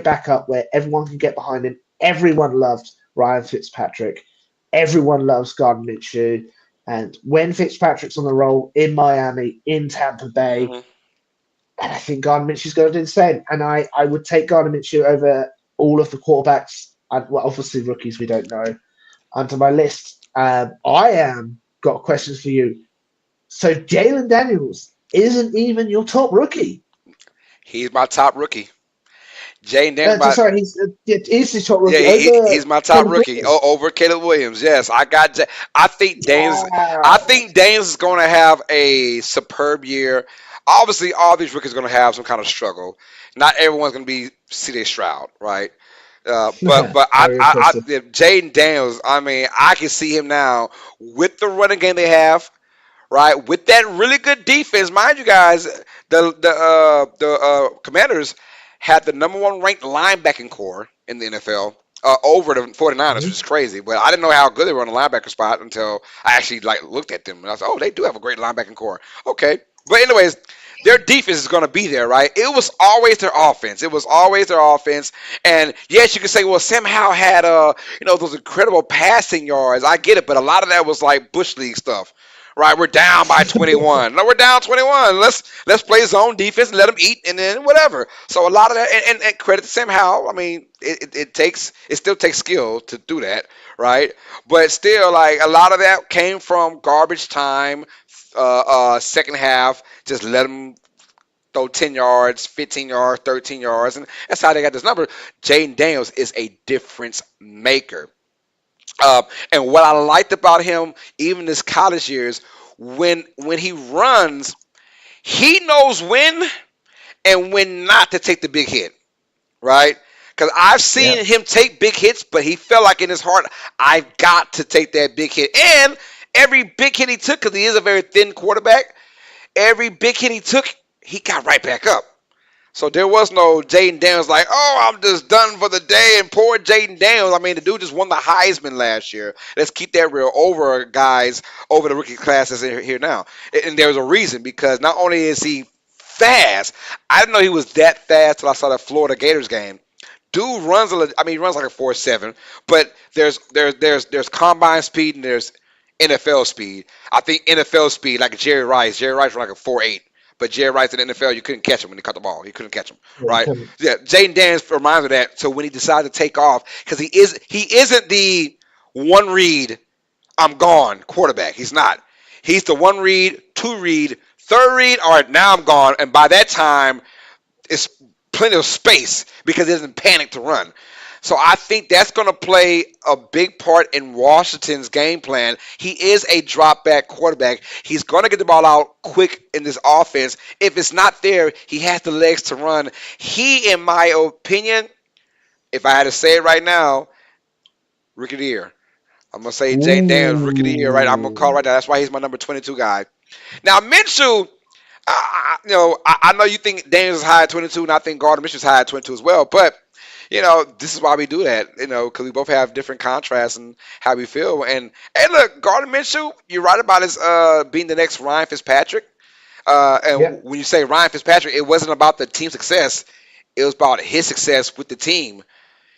backup where everyone can get behind him. Everyone loved Ryan Fitzpatrick. Everyone loves Gardner Minshew. And when Fitzpatrick's on the roll in Miami, in Tampa Bay, Mhm. and I think Gardner Minshew's going to do the same. And I would take Gardner Minshew over all of the quarterbacks, and well, obviously rookies we don't know, onto my list. I am got questions for you. So Jalen Daniels isn't even your top rookie. He's my top rookie. Jaden Daniels, my Sorry, he's the top yeah, rookie over he's my top Caleb rookie Williams. over Caleb Williams. Yes, I got. I think Daniels. I Wow. think Daniels is going to have a superb year. Obviously, all these rookies are going to have some kind of struggle. Not everyone's going to be C.J. Stroud, right? But Very impressive. Jaden Daniels. I mean, I can see him now with the running game they have, right? With that really good defense, mind you guys, the Commanders had the number one ranked linebacking core in the NFL. Over the 49ers, which Mhm. is crazy, but I didn't know how good they were on the linebacker spot until I actually like looked at them and I was like, oh, they do have a great linebacking core. Okay, but anyways, their defense is going to be there, right? It was always their offense. It was always their offense, and yes, you could say, well, Sam Howell had those incredible passing yards. I get it, but a lot of that was like bush league stuff. Right, we're down by 21. No, we're down 21. Let's play zone defense and let them eat, and then whatever. So a lot of that, and credit to Sam Howell. I mean, it still takes skill to do that, right? But still, like a lot of that came from garbage time, second half. Just let them throw 10 yards, 15 yards, 13 yards, and that's how they got this number. Jaden Daniels is a difference maker. Uh, and what I liked about him, even his college years, when he runs, he knows when and when not to take the big hit, right? Because I've Yeah. seen him take big hits, but he felt like in his heart, I've got to take that big hit. And every big hit he took, because he is a very thin quarterback, every big hit he took, he got right back up. So there was no Jaden Daniels like, oh, I'm just done for the day. And poor Jaden Daniels. I mean, the dude just won the Heisman last year. Let's keep that real over guys, over the rookie classes here now. And there's a reason because not only is he fast, I didn't know he was that fast till I saw that Florida Gators game. Dude runs he runs like a 4.7, but there's combine speed and there's NFL speed. I think NFL speed like Jerry Rice. Jerry Rice ran like a 4.8. But Jerry Rice in the NFL, you couldn't catch him when he caught the ball. You couldn't catch him, Yeah, you right? can. Yeah, Jaden Daniels reminds me of that. So when he decided to take off, because he isn't the one read, I'm gone quarterback. He's not. He's the one read, two read, third read. All right, now I'm gone. And by that time, it's plenty of space because he doesn't panic to run. So I think that's going to play a big part in Washington's game plan. He is a drop back quarterback. He's going to get the ball out quick in this offense. If it's not there, he has the legs to run. He, in my opinion, if I had to say it right now, rookie of the year. I'm gonna say Jane Daniels, rookie of the year, right? I'm gonna call Ooh. right now. That's why he's my number 22 guy. Now Minshew, I know you think Daniels is high at 22, and I think Gardner Minshew is high at 22 as well. But this is why we do that. Because we both have different contrasts and how we feel. And hey, look, Gardner Minshew, you're right about his being the next Ryan Fitzpatrick. And Yep. when you say Ryan Fitzpatrick, it wasn't about the team success. It was about his success with the team.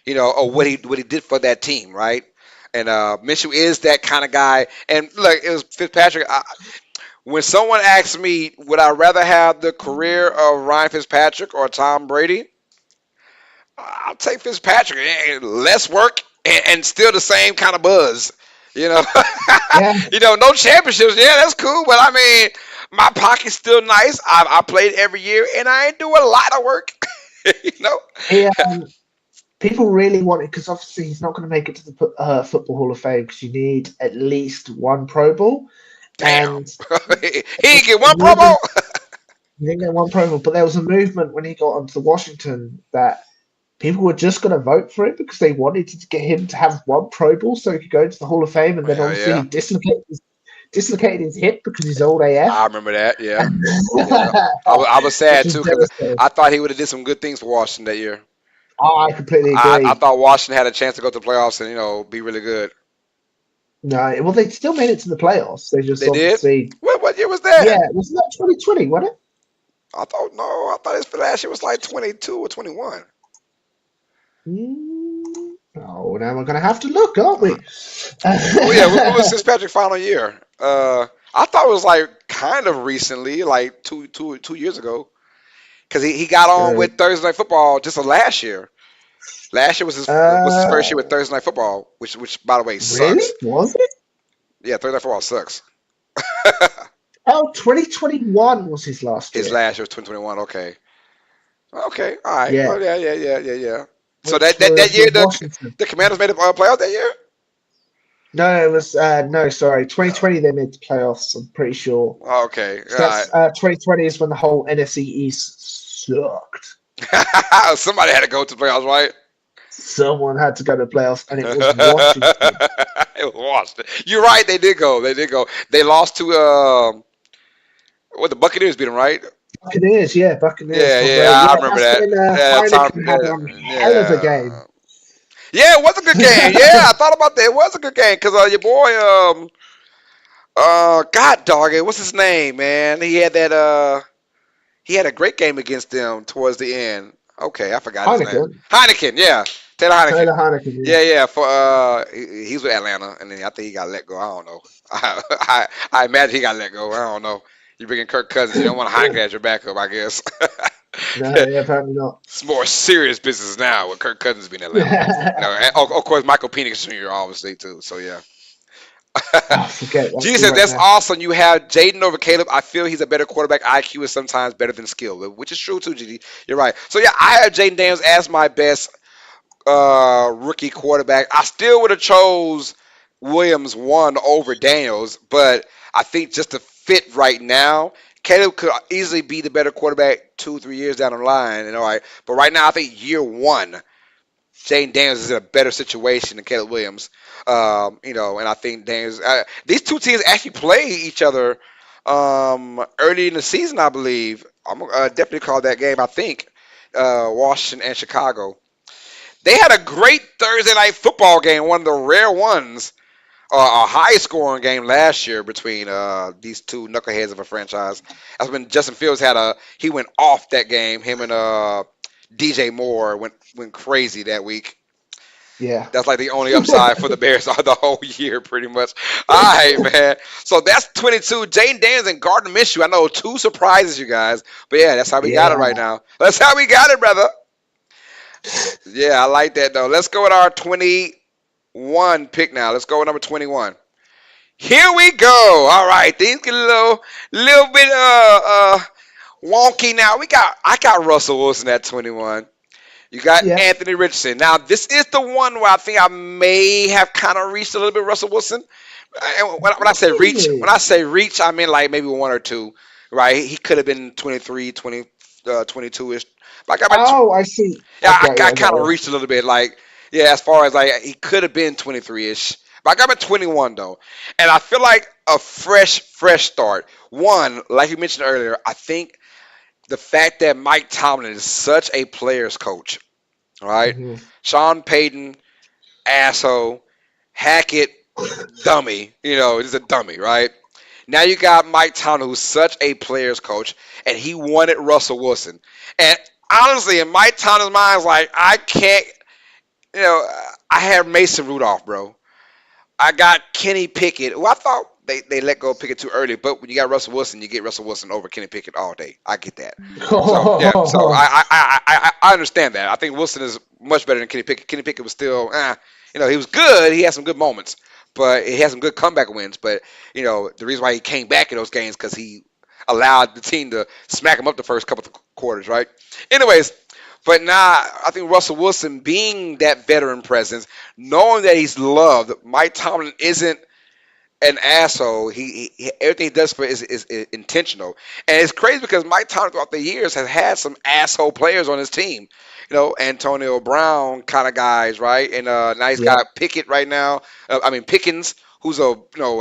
Or what Mhm. he did for that team, right? And Minshew is that kind of guy. And look, it was Fitzpatrick. When someone asks me, would I rather have the career of Ryan Fitzpatrick or Tom Brady? I'll take Fitzpatrick. Less work and still the same kind of buzz. You know, Yeah. no championships. Yeah, that's cool. But I mean, my pocket's still nice. I played every year, and I ain't do a lot of work. you know, Yeah. People really want it because obviously he's not going to make it to the Football Hall of Fame because you need at least one Pro Bowl, damn. and he didn't get one Pro Bowl. movement. He didn't get one Pro Bowl, but there was a movement when he got onto Washington that people were just going to vote for it because they wanted to get him to have one Pro Bowl so he could go into the Hall of Fame, and then Yeah, obviously yeah. he dislocated his hip because he's old AF, I remember that. Yeah, yeah. I was which sad was too because devastating. I thought he would have did some good things for Washington that year. Oh, I completely I agree. thought Washington had a chance to go to the playoffs and be really good. No, well, they still made it to the playoffs. They just They did. obviously, What year was that? yeah, wasn't that 2020, wasn't it? I thought no. I thought his last year was like 22 or 21. Oh, now we're gonna have to look, aren't we? Oh yeah, what was Fitzpatrick's final year? I thought it was like kind of recently, like two years ago, because he got on True. with Thursday Night Football just last year. Last year was his Uh, first year with Thursday Night Football, which by the way really? sucks. Was it? Yeah, Thursday Night Football sucks. Oh, 2021 was his last His year. last year was 2021. Okay. Okay. All right. Yeah, Oh yeah, yeah, yeah, yeah, yeah. So which that was year with Washington. the Commanders made the playoffs that year. No, it was no, sorry, 2020 they made the playoffs. I'm pretty sure. Okay. All So right. that's 2020 is when the whole NFC East sucked. Somebody had to go to the playoffs, right? Someone had to go to the playoffs, and it was Washington. It was Washington. You're right. They did go. They did go. They lost to what the Buccaneers beat them, right? Buccaneers, yeah, Buccaneers Yeah, from yeah. Brady. I Yeah, remember that's that. when Yeah, Tom. Heineken had one hell of a game. Yeah. Yeah, it was a good game. Yeah, I thought about that. It was a good game because your boy, God dog it, what's his name, man? He had a great game against them towards the end. Okay, I forgot his name. Heineken, Heineken, yeah, Taylor Heineken. Taylor Heineken, yeah. Yeah, yeah. For he's with Atlanta, and then I think he got let go. I don't know. I imagine he got let go. I don't know. You bring in Kirk Cousins, you don't want Heineken as your backup, I guess. No, yeah, apparently not. It's more serious business now with Kirk Cousins being in Atlanta. And of course Michael Penix Jr. obviously too. So yeah. Oh, forget that Jesus, right that's now. awesome. You have Jaden over Caleb. I feel he's a better quarterback. IQ is sometimes better than skill, which is true too, GD. You're right. So yeah, I have Jaden Daniels as my best rookie quarterback. I still would have chose Williams one over Daniels, but I think just to fit right now, Caleb could easily be the better quarterback 2, 3 years down the line. And all right, but right now I think year one, Jane Daniels is in a better situation than Caleb Williams. And I think Daniels. These two teams actually play each other early in the season, I believe. I'm definitely call that game. I think Washington and Chicago. They had a great Thursday night football game, one of the rare ones, a high scoring game last year between these two knuckleheads of a franchise. That's when Justin Fields he went off that game. Him and DJ Moore went crazy that week. Yeah. That's like the only upside for the Bears the whole year, pretty much. All right, man. So that's 22. Jane Daniels and Gardner Minshew. I know two surprises, you guys, but yeah, that's how we got it right Yeah. now. That's how we got it, brother. Yeah, I like that though. Let's go with our 21 pick now. Let's go with number 21. Here we go. All right, things get a little bit wonky now. I got Russell Wilson at 21. You got Yeah. Anthony Richardson. Now, this is the one where I think I may have kind of reached a little bit Russell Wilson. And when Really? I say reach, I mean like maybe one or two, right? He could have been 23, 20, 22-ish. Like I got, Oh, I see. yeah, I got you. I I got kind of you. reached a little bit. Like, yeah, as far as like he could have been 23-ish. But I got him at 21 though, and I feel like a fresh start. One, like you mentioned earlier, I think the fact that Mike Tomlin is such a player's coach. All right. Hmm. Sean Payton, asshole. Hackett, dummy. He's a dummy, right? Now you got Mike Tomlin, who's such a player's coach, and he wanted Russell Wilson. And honestly, in Mike Tomlin's mind, it's like, I can't, I have Mason Rudolph, bro. I got Kenny Pickett, who I thought they let go of Pickett too early, but when you got Russell Wilson, you get Russell Wilson over Kenny Pickett all day. I get that. So yeah, so I understand that. I think Wilson is much better than Kenny Pickett. Kenny Pickett was still, he was good. He had some good moments, but he had some good comeback wins. But the reason why he came back in those games because he allowed the team to smack him up the first couple of quarters, right? Anyways, but now I think Russell Wilson being that veteran presence, knowing that he's loved, Mike Tomlin isn't an asshole. Everything he does for is intentional, and it's crazy because Mike Tomlin throughout the years has had some asshole players on his team. Antonio Brown kind of guys, right? And now he's Yeah. got Pickett right now. I mean Pickens, who's a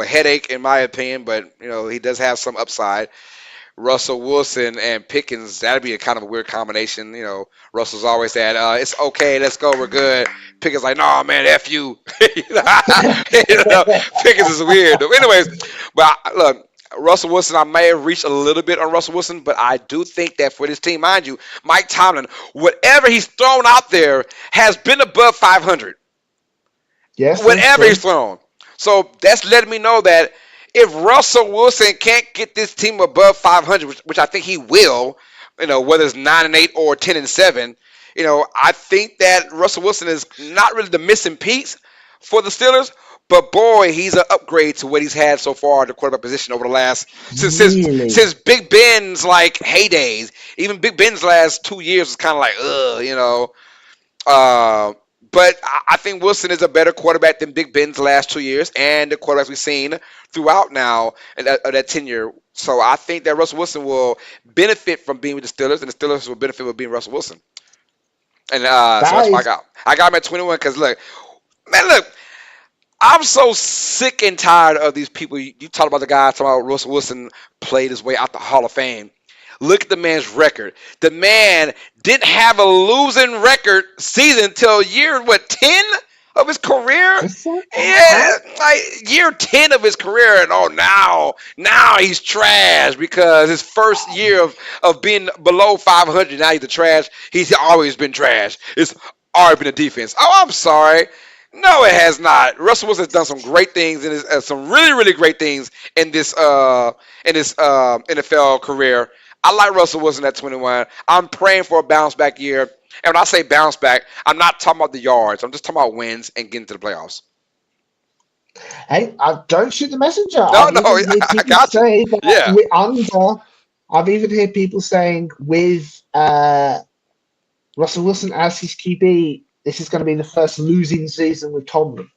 headache in my opinion, but he does have some upside. Russell Wilson and Pickens, that'd be a kind of a weird combination. Russell's always said, it's okay, let's go, we're good. Pickens like, nah, man, F you. Pickens is weird. But anyways, look, Russell Wilson, I may have reached a little bit on Russell Wilson, but I do think that for this team, mind you, Mike Tomlin, whatever he's thrown out there has been above 500 Yes, that's whatever he's true. thrown. So that's letting me know that if Russell Wilson can't get this team above 500, which I think he will, whether it's 9-8 or 10-7, I think that Russell Wilson is not really the missing piece, for the Steelers. But boy, he's an upgrade to what he's had so far at the quarterback position over the last since Really? Big Ben's like heydays. Even Big Ben's last 2 years was kind of like ugh. Uh, but I think Wilson is a better quarterback than Big Ben's last 2 years and the quarterbacks we've seen throughout now and that tenure. So I think that Russell Wilson will benefit from being with the Steelers, and the Steelers will benefit with being Russell Wilson. And so That that's why is I got him at 21 because look, man, look, I'm so sick and tired of these people. You talk about the guy talking about Russell Wilson played his way out the Hall of Fame. Look at the man's record. The man didn't have a losing record season until year what 10 of his career. is that Yeah, how? like year 10 of his career, and now he's trash because his first year of being below 500. Now he's the trash. He's always been trash. It's always been a defense. Oh, I'm sorry. No, it has not. Russell Wilson has done some great things in his, some really, really great things in this NFL career. I like Russell Wilson at 21. I'm praying for a bounce back year. And when I say bounce back, I'm not talking about the yards. I'm just talking about wins and getting to the playoffs. Hey, don't shoot the messenger. No, I've no, even heard I people got you. say that Yeah. we're under. I've even heard people saying with Russell Wilson as his QB, this is going to be the first losing season with Tomlin.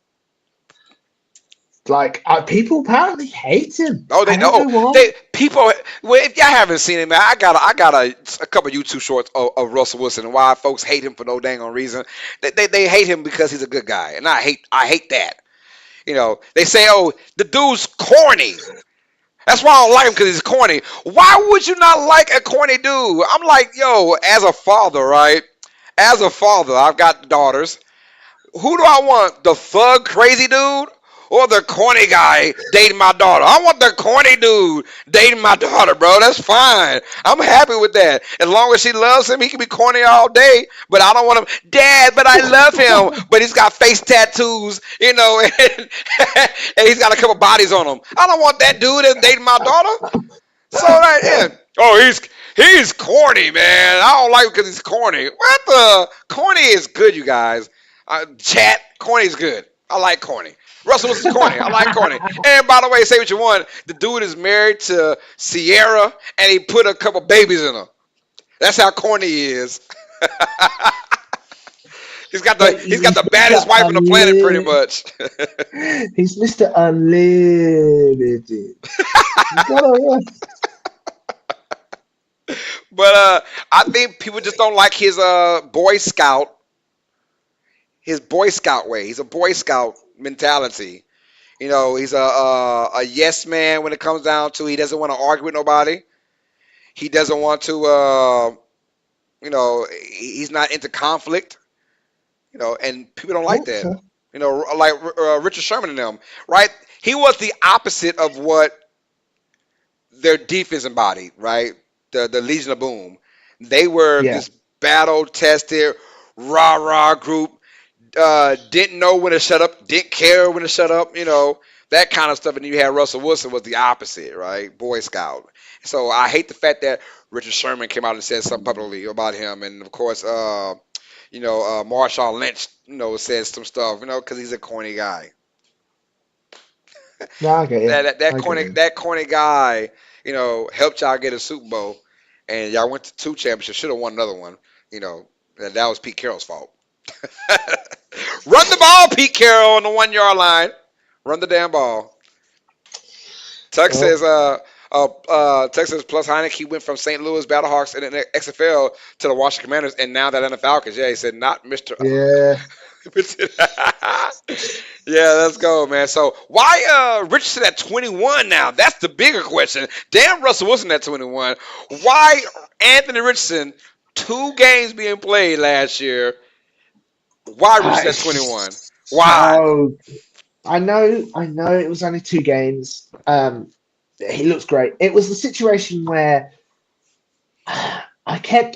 Like people apparently hate him. Oh, I they don't know. know why. They people. Well, if y'all haven't seen him, man, I got a couple YouTube shorts of Russell Wilson and why folks hate him for no dang on reason. They hate him because he's a good guy, and I hate that. They say, oh, the dude's corny. That's why I don't like him because he's corny. Why would you not like a corny dude? I'm like, yo, as a father, right? As a father, I've got daughters. Who do I want? The thug crazy dude or the corny guy dating my daughter? I want the corny dude dating my daughter, bro. That's fine. I'm happy with that. As long as she loves him, he can be corny all day. But I don't want him, Dad. But I love him. But he's got face tattoos, and he's got a couple bodies on him. I don't want that dude that's dating my daughter. So yeah. Oh, he's corny, man. I don't like him because he's corny. What the corny is good, you guys. Chat corny is good. I like corny. Russell Wilson's corny. I like corny. And by the way, say what you want. The dude is married to Sierra, and he put a couple babies in her. That's how corny he is. he's got the But he's got he's the Mr. baddest wife on the planet, pretty much. He's Mr. Unlimited. You gotta But I think people just don't like his Boy Scout way. He's a Boy Scout mentality. He's a yes man when it comes down to he doesn't want to argue with nobody. He doesn't want to. He's not into conflict. And people don't like that. okay. Like Richard Sherman and them, right? He was the opposite of what their defense embodied, right? The Legion of Boom. They were Yeah. this battle tested, rah rah group. Didn't know when to shut up, didn't care when to shut up, that kind of stuff. And then you had Russell Wilson was the opposite, right? Boy Scout. So I hate the fact that Richard Sherman came out and said something publicly about him, and of course, Marshawn Lynch, said some stuff, because he's a corny guy. No, I get you. That I get corny you. that corny guy, helped y'all get a Super Bowl, and y'all went to two championships. Should have won another one, and that was Pete Carroll's fault. Run the ball, Pete Carroll, on the 1 yard line. Run the damn ball. Tuck Well, says, Texas plus Heineck, he went from St. Louis Battlehawks in the XFL to the Washington Commanders, and now that in the Falcons. Yeah, he said not Mr. yeah. Yeah, let's go, man. So why Richardson at 21 now? That's the bigger question. Damn, Russell Wilson at 21. Why Anthony Richardson? 2 games being played last year. Why Richardson at It's 21? just Why? so I know it was only 2 games. He looks great. It was the situation where I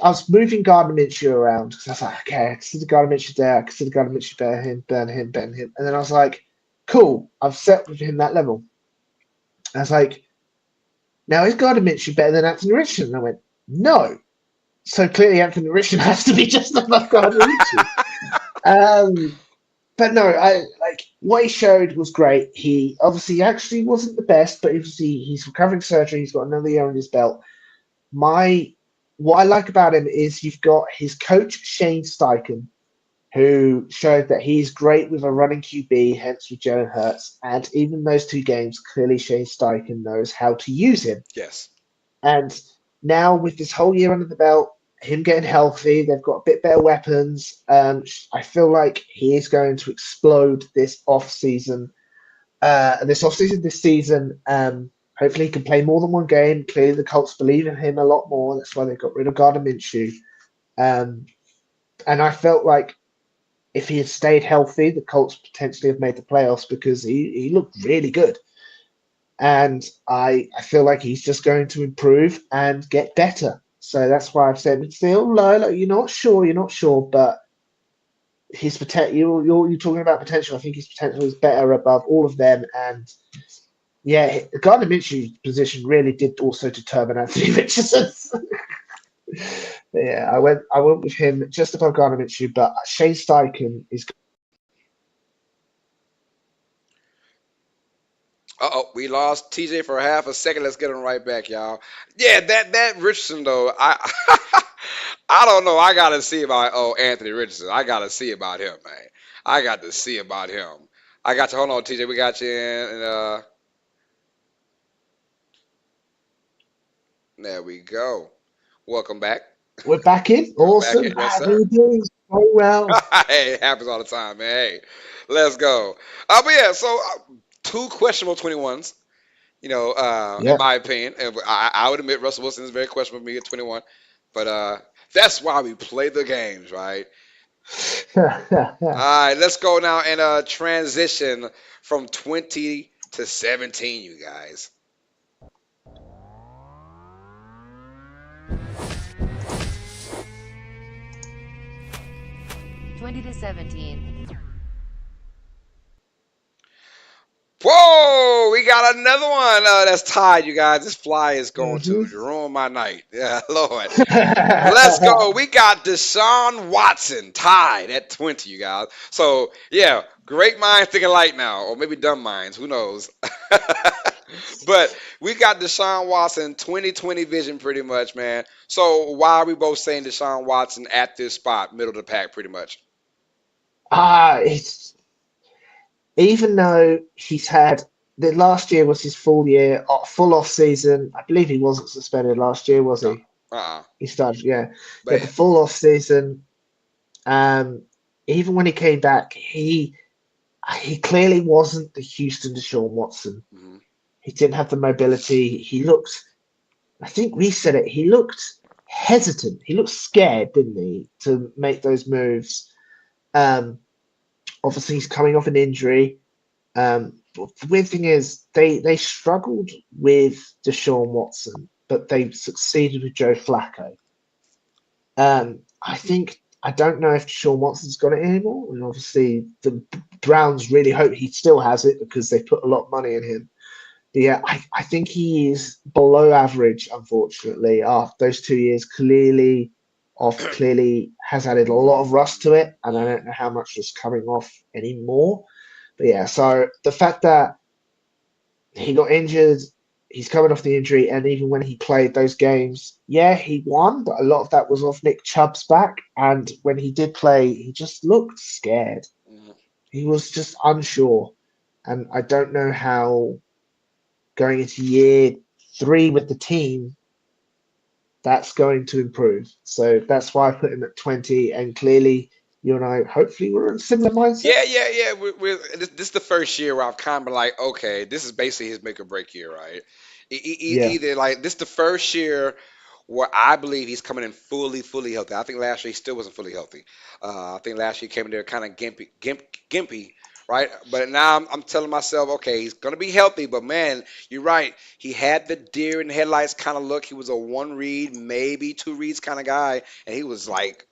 was moving Gardner Minshew around because I was like, okay, I can see the Gardner Minshew there, I can see the Gardner Minshew burn him. And then I was like, cool, I've set with him that level. I was like, now is Gardner Minshew better than Anthony Richardson? And I went, no. So clearly Anthony Richardson has to be just above Gardner Minshew. But no, like what he showed was great. He obviously actually wasn't the best, but obviously he's recovering surgery. He's got another year on his belt. My What I like about him is you've got his coach Shane Steichen, who showed that he's great with a running QB, hence with Jalen Hurts. And even those two games, clearly Shane Steichen knows how to use him. Yes. And now with this whole year under the belt, him getting healthy, they've got a bit better weapons. I feel like he is going to explode this off season. This season. Hopefully, he can play more than one game. Clearly, the Colts believe in him a lot more. That's why they got rid of Gardner Minshew. Um, and I felt like if he had stayed healthy, the Colts potentially have made the playoffs because he looked really good. And I feel like he's just going to improve and get better. So that's why I've said it's still low. Like you're not sure, but his potential. You're talking about potential. I think his potential is better above all of them. And yeah, Gardner Minshew's position really did also determine Anthony Richardson. Yeah, I went with him just above Gardner Minshew, but Shane Steichen is. Uh-oh, we lost TJ for half a second. Let's get him right back, y'all. Yeah, that Richardson though, I I don't know. I gotta see about Anthony Richardson. I gotta see about him, man. I got to see about him. I got you. Hold on, TJ. We got you in. And, there we go. Welcome back. We're back in. We're back in. Awesome. Yes, How are sir. you doing? So well. Hey, it happens all the time, man. Hey, let's go. But yeah, so two questionable 21s. In Yep. my opinion, and I would admit Russell Wilson is very questionable for me at 21. But that's why we play the games, right? All right, let's go now and transition from 20 to 17, you guys. 20 to 17. Whoa, we got another one that's tied, you guys. This fly is going to hmm ruin my night. Yeah, Lord. Let's go. We got Deshaun Watson tied at 20, you guys. So, yeah, great minds thinking alike now, or maybe dumb minds. Who knows? But we got Deshaun Watson 2020 vision pretty much, man. So, why are we both saying Deshaun Watson at this spot, middle of the pack, pretty much? it's even though he's had the last year was his full year, full off season. I believe he wasn't suspended last year, was No. he? Uh-uh. He started, yeah, yeah, the Bad. full off season. Um, Even when he came back, he clearly wasn't the Houston Deshaun Watson. Hmm. He didn't have the mobility. He looked, I think we said it, he looked hesitant. He looked scared, didn't he, to make those moves. Um, Obviously, he's coming off an injury. But the weird thing is, they struggled with Deshaun Watson, but they succeeded with Joe Flacco. I don't know if Deshaun Watson's got it anymore, and obviously the Browns really hope he still has it because they put a lot of money in him. But yeah, I think he is below average, unfortunately. After those 2 years, clearly has added a lot of rust to it, and I don't know how much is coming off anymore. But yeah, so the fact that he got injured, he's coming off the injury, and even when he played those games, yeah, he won, but a lot of that was off Nick Chubb's back. And when he did play, he just looked scared. Hmm. He was just unsure. And I don't know how going into year three with the team, that's going to improve. So that's why I put him at 20. And clearly, you and I, hopefully, we're in a similar mindset. Yeah, yeah, yeah. This is the first year where I've kind of like, okay, this is basically his make or break year, right? Yeah. Either like this is the first year where I believe he's coming in fully healthy. I think last year he still wasn't fully healthy. I think last year he came in there kind of gimpy, right? But now I'm telling myself, okay, he's gonna be healthy. But man, you're right. He had the deer in the headlights kind of look. He was a one read, maybe two reads kind of guy, and he was like,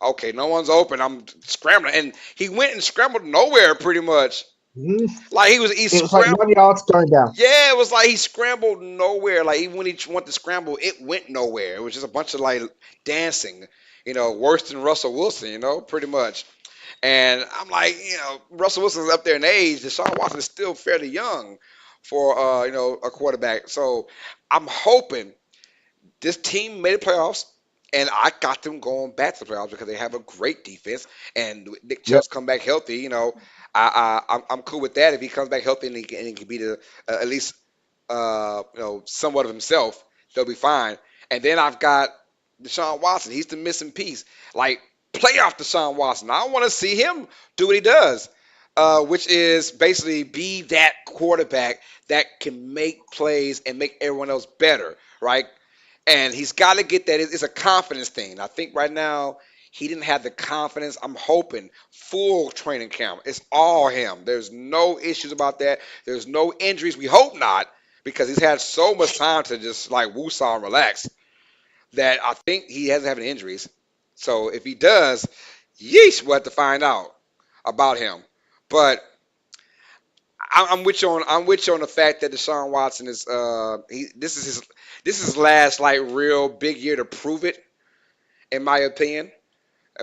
okay, no one's open. I'm scrambling, and he went and scrambled nowhere pretty much. Mhm. Like he It was like scrambled. 1 yard going down. Yeah, it was like he scrambled nowhere. Like even when he went to scramble, it went nowhere. It was just a bunch of like dancing, worse than Russell Wilson, pretty much. And I'm like, Russell Wilson's up there in age. Deshaun Watson is still fairly young for a quarterback. So I'm hoping this team made the playoffs, and I got them going back to the playoffs because they have a great defense. And Nick Yep. Chubb's come back healthy. I'm cool with that if he comes back healthy and he can be the at least somewhat of himself. They'll be fine. And then I've got Deshaun Watson. He's the missing piece. Like playoff Deshaun Watson. I want to see him do what he does, which is basically be that quarterback that can make plays and make everyone else better, right? And he's got to get that. It's a confidence thing. I think right now he didn't have the confidence. I'm hoping full training camp. It's all him. There's no issues about that. There's no injuries. We hope not, because he's had so much time to just like woosah and relax that I think he hasn't had any injuries. So if he does, yeesh, we'll have to find out about him. But I'm with you on the fact that Deshaun Watson is this is his last like real big year to prove it, in my opinion.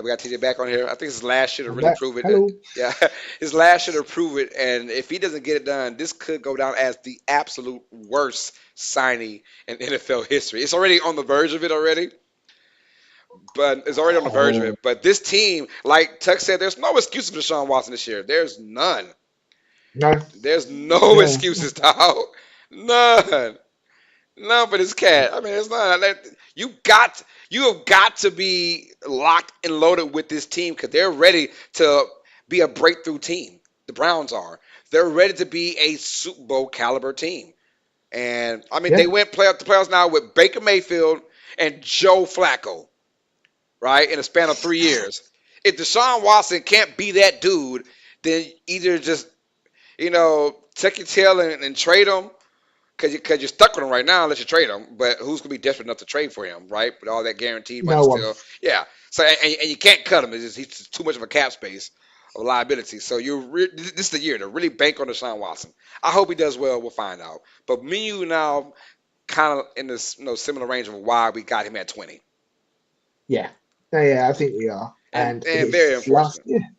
We got TJ back on here. I think his last year to I'm really back. prove it. Hello. Yeah, his last year to prove it. And if he doesn't get it done, this could go down as the absolute worst signing in NFL history. It's already on the verge of it already, but it's already on the verge of Oh it. But this team, like Tuck said, there's no excuses for Deshaun Watson this year. There's none. no. There's no Yeah. excuses, dog. None. None for this cat. I mean, it's not like you have got to be locked and loaded with this team because they're ready to be a breakthrough team. The Browns are. They're ready to be a Super Bowl caliber team. And I mean, they Yeah. went to playoffs now with Baker Mayfield and Joe Flacco, right, in a span of 3 years. If Deshaun Watson can't be that dude, then either just tuck your tail and trade him because you're stuck with him right now unless you trade him. But who's gonna be desperate enough to trade for him, right? With all that guaranteed money No one. still, yeah. So and you can't cut him. He's just too much of a cap space of liability. So this is the year to really bank on Deshaun Watson. I hope he does well. We'll find out. But me and you now kind of in this similar range of why we got him at 20, Yeah. No, yeah, I think we are. And and very his last unfortunate. year.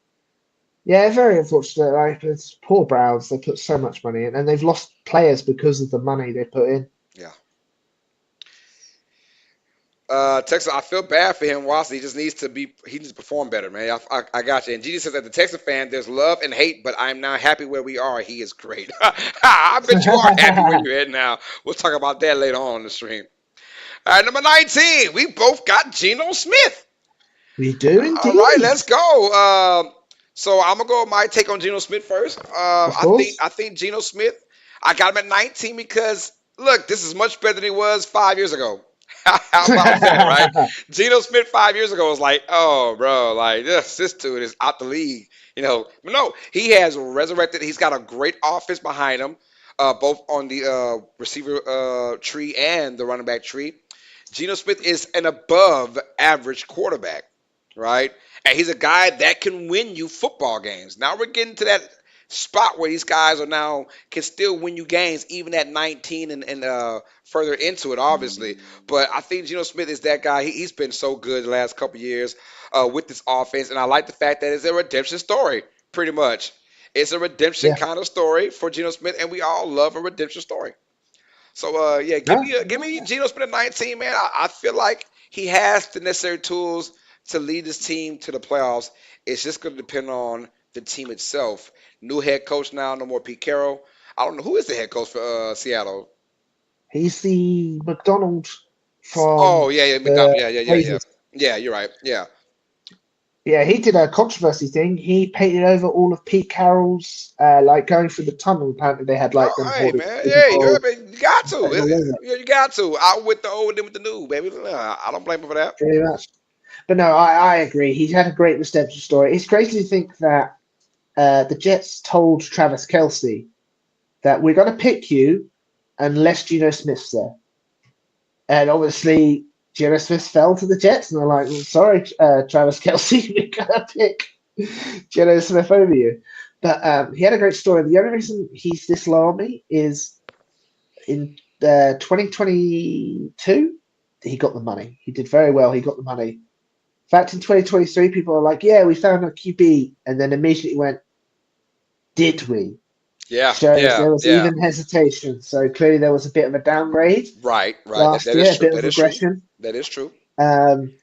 Yeah, very unfortunate. Like it's poor Browns. They put so much money in, and they've lost players because of the money they put in. Yeah. Texas, I feel bad for him, Watson. He needs to perform better, man. I got you. And Gigi says, as a Texas fan, there's love and hate, but I'm now happy where we are. He is great. I bet you are happy where you're at now. We'll talk about that later on in the stream. All right, number 19. We both got Geno Smith. We do All right, indeed, let's go. So I'm gonna go with my take on Geno Smith first. of course. I think Geno Smith. I got him at 19 because look, this is much better than he was 5 years ago. How about that, right? Geno Smith 5 years ago was like, oh, bro, like this dude is out the league, But no, he has resurrected. He's got a great offense behind him, both on the receiver tree and the running back tree. Geno Smith is an above average quarterback, right? And he's a guy that can win you football games. Now we're getting to that spot where these guys are now can still win you games even at 19 and further into it, obviously. But I think Geno Smith is that guy. He's been so good the last couple years with this offense, and I like the fact that it's a redemption story, pretty much. It's a redemption Yeah. kind of story for Geno Smith, and we all love a redemption story. So yeah, No. give me Geno Smith at 19, man. I feel like he has the necessary tools to lead this team to the playoffs. It's just going to depend on the team itself. New head coach now, no more Pete Carroll. I don't know who is the head coach for Seattle. He's the McDonald Oh from yeah, yeah, McDonald. the Yeah, yeah, yeah, yeah. Raiders. Yeah, you're right. Yeah. Yeah, he did a controversy thing. He painted over all of Pete Carroll's, like going through the tunnel. Apparently, they had like them Oh, hey holding man, Super hey, I Bowl, mean, you got to. putting all over it, You got to. Out with the old and with the new, baby. I don't blame him for that. pretty much. But no, I agree. He's had a great redemption story. It's crazy to think that the Jets told Travis Kelsey that we're going to pick you unless Geno Smith's there. And obviously, Geno Smith fell to the Jets, and they're like, well, sorry, Travis Kelsey, we're going to pick Geno Smith over you. But he had a great story. The only reason he's this low on me is in 2022, he got the money. He did very well. He got the money. In fact, in 2023, people are like, "Yeah, we found a QB," and then immediately went, "Did we?" Yeah, Shows yeah, there was yeah. even hesitation. So clearly, there was a bit of a downgrade Right, right. That, last that is year, a true. bit of That is true. regression. That is true. Um,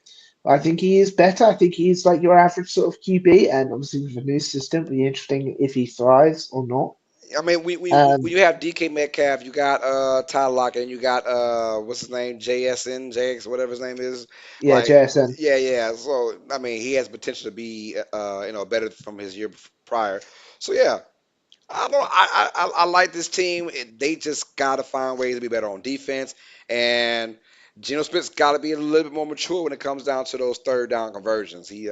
I think he is better. I think he's like your average sort of QB, and obviously with a new system, it'll be interesting if he thrives or not. I mean, when Um, you have DK Metcalf, you got Tyler Lockett, and you got what's his name, JSN, JX, whatever his name is. yeah, Like, JSN. yeah, yeah. So I mean, he has potential to be better from his year prior. So yeah, I don't. I like this team. They just got to find ways to be better on defense, and Geno Smith's got to be a little bit more mature when it comes down to those third down conversions. He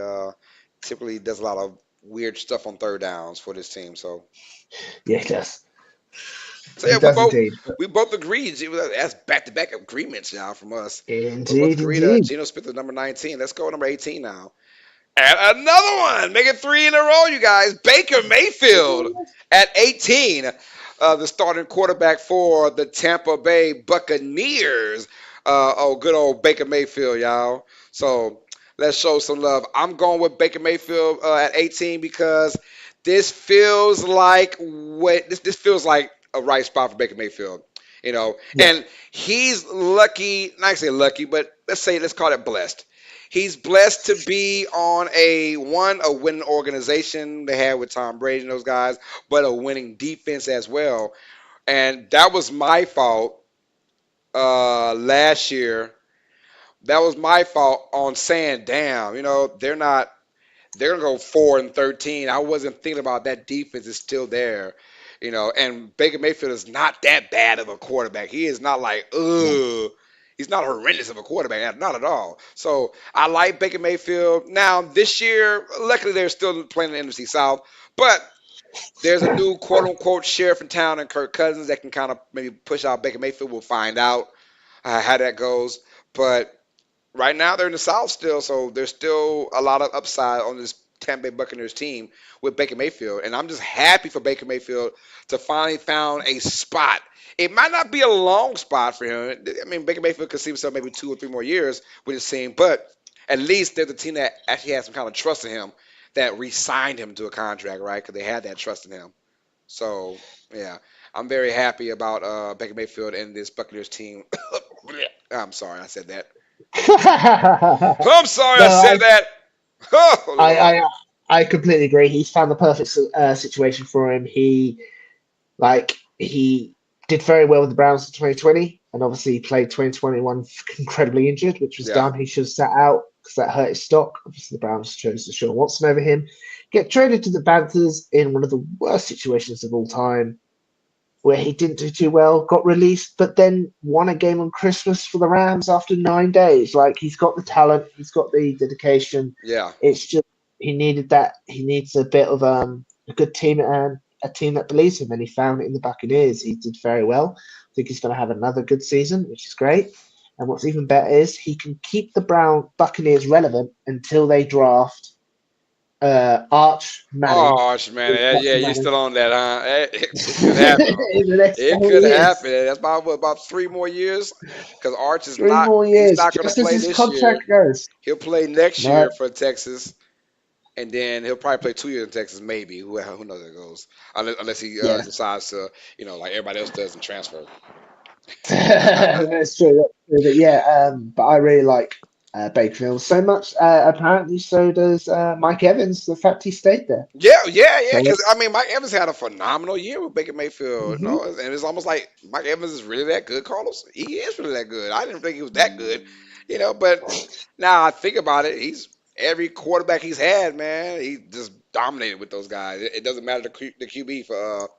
typically does a lot of weird stuff on third downs for this team. Yeah, he does. So He yeah, does indeed. But we both agreed. That's back to back agreements now from us. We both indeed, agreed. indeed. Geno Smith is number 19. Let's go number 18 now. And another one. Make it three in a row, you guys. Baker Mayfield at 18, the starting quarterback for the Tampa Bay Buccaneers. Good old Baker Mayfield, y'all. So let's show some love. I'm going with Baker Mayfield at 18 because this feels like a right spot for Baker Mayfield. Yeah, And he's lucky, not to say lucky, but let's call it blessed. He's blessed to be on a winning organization they had with Tom Brady and those guys, but a winning defense as well. And that was my fault last year. That was my fault on saying, damn, they're gonna go 4-13. I wasn't thinking about that defense is still there. And Baker Mayfield is not that bad of a quarterback. He is not like, no. ugh. He's not horrendous of a quarterback, not at all. So I like Baker Mayfield. Now this year, luckily they're still playing the NFC South, but there's a new quote unquote sheriff in town and Kirk Cousins that can kind of maybe push out Baker Mayfield. We'll find out how that goes. But right now they're in the South still, so there's still a lot of upside on this Tampa Bay Buccaneers team with Baker Mayfield, and I'm just happy for Baker Mayfield to finally found a spot. It might not be a long spot for him. I mean, Baker Mayfield could see himself maybe 2 or 3 more years with his team, but at least there's a team that actually has some kind of trust in him that re-signed him to a contract, right? Because they had that trust in him. So yeah, I'm very happy about Baker Mayfield and this Buccaneers team. I'm sorry, I said that. I'm sorry, No, I said that. Oh I, Lord. I, I completely agree. He's found the perfect situation for him. He did very well with the Browns in 2020, and obviously he played 2021 incredibly injured, which was Yeah, dumb. He should have sat out because that hurt his stock. Obviously, the Browns chose Deshaun Watson over him. Get traded to the Panthers in one of the worst situations of all time, where he didn't do too well, got released, but then won a game on Christmas for the Rams after 9 days. Like he's got the talent, he's got the dedication. yeah, It's just he needed that. He needs a bit of a good team and a team that believes him, and he found it in the Buccaneers. He did very well. I think he's going to have another good season, which is great. And what's even better is he can keep the Brown Buccaneers relevant until they draft Arch Manning, oh man, yeah, Peyton you're Manning, still on that, huh? It could happen. in the next It couple could of years. happen. That's about 3 more years. Because Arch is Three not. more He's years, not going to just as play his this year. contract goes. He'll play next No, year for Texas, and then he'll probably play 2 years in Texas, maybe. Who knows how it goes? Unless he yeah, decides to, like everybody else does, and transfer. that's true. That's true. But yeah, but I really like Bakersfield so much. Apparently, so does Mike Evans. The fact he stayed there. Yeah, yeah, yeah. So, Because I mean, Mike Evans had a phenomenal year with Baker Mayfield. mhm. And it's almost like Mike Evans is really that good, Carlos. He is really that good. I didn't think he was that good, But now I think about it, he's every quarterback he's had, man. He just dominated with those guys. It doesn't matter the QB for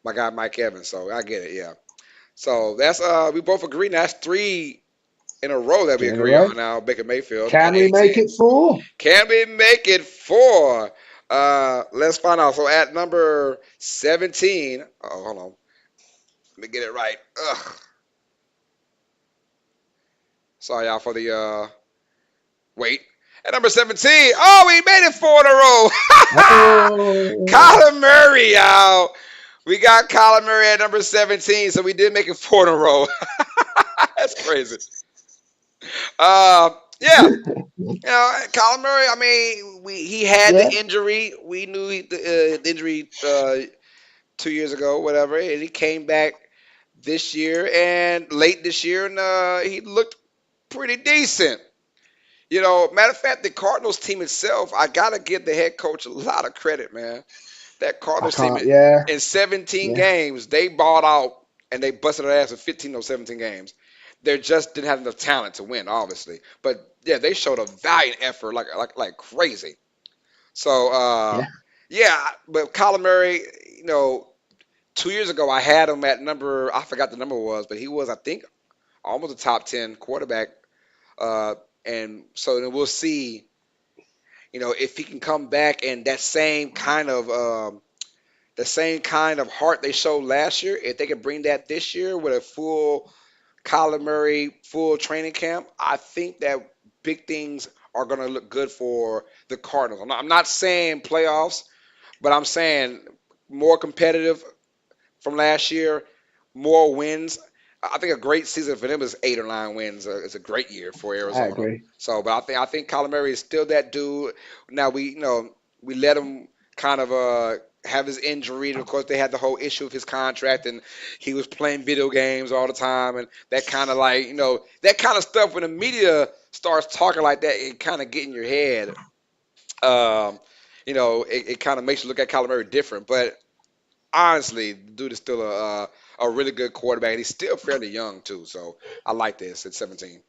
my guy Mike Evans. So I get it. Yeah. So that's we both agree. That's three in a row that we Three in a agree row. on now. Baker Mayfield at Can we make 18. it four? Can we make it four? Let's find out. So at number 17, oh, hold on. Let me get it right. Ugh. Sorry, y'all, for the wait. At number 17, oh, we made it four in a row. Oh, Kyler Murray, y'all. We got Kyler Murray at number 17, so we did make it four in a row. That's crazy. Uh, Yeah. Kyler Murray. I mean, he had the Yeah, injury. We knew the injury 2 years ago, whatever, and he came back this year and late this year, and he looked pretty decent. Matter of fact, the Cardinals team itself, I gotta give the head coach a lot of credit, man. That I Cardinals team can't. Yeah, in 17 yeah, games, they balled out and they busted their ass in 15 or 17 games. They just didn't have enough talent to win, obviously. But yeah, they showed a valiant effort, like crazy. So yeah. yeah, but Kyler Murray, 2 years ago I had him at number, I forgot the number was, but he was, I think, almost a top 10 quarterback. Uh, and so then we'll see, if he can come back and that same kind of heart they showed last year, if they can bring that this year with a full Kyler Murray full training camp, I think that big things are going to look good for the Cardinals. I'm not saying playoffs, but I'm saying more competitive from last year, more wins. I think a great season for them is 8 or 9 wins. It's a great year for I Arizona. agree. So, but I think Kyler Murray is still that dude. Now we let him kind of have his injury. And of course, they had the whole issue of his contract, and he was playing video games all the time, and that kind of like that kind of stuff. When the media starts talking like that, it kind of get in your head. Um, it kind of makes you look at Kyler Murray different, but honestly, the dude is still a really good quarterback. And he's still fairly young too, so I like this at 17.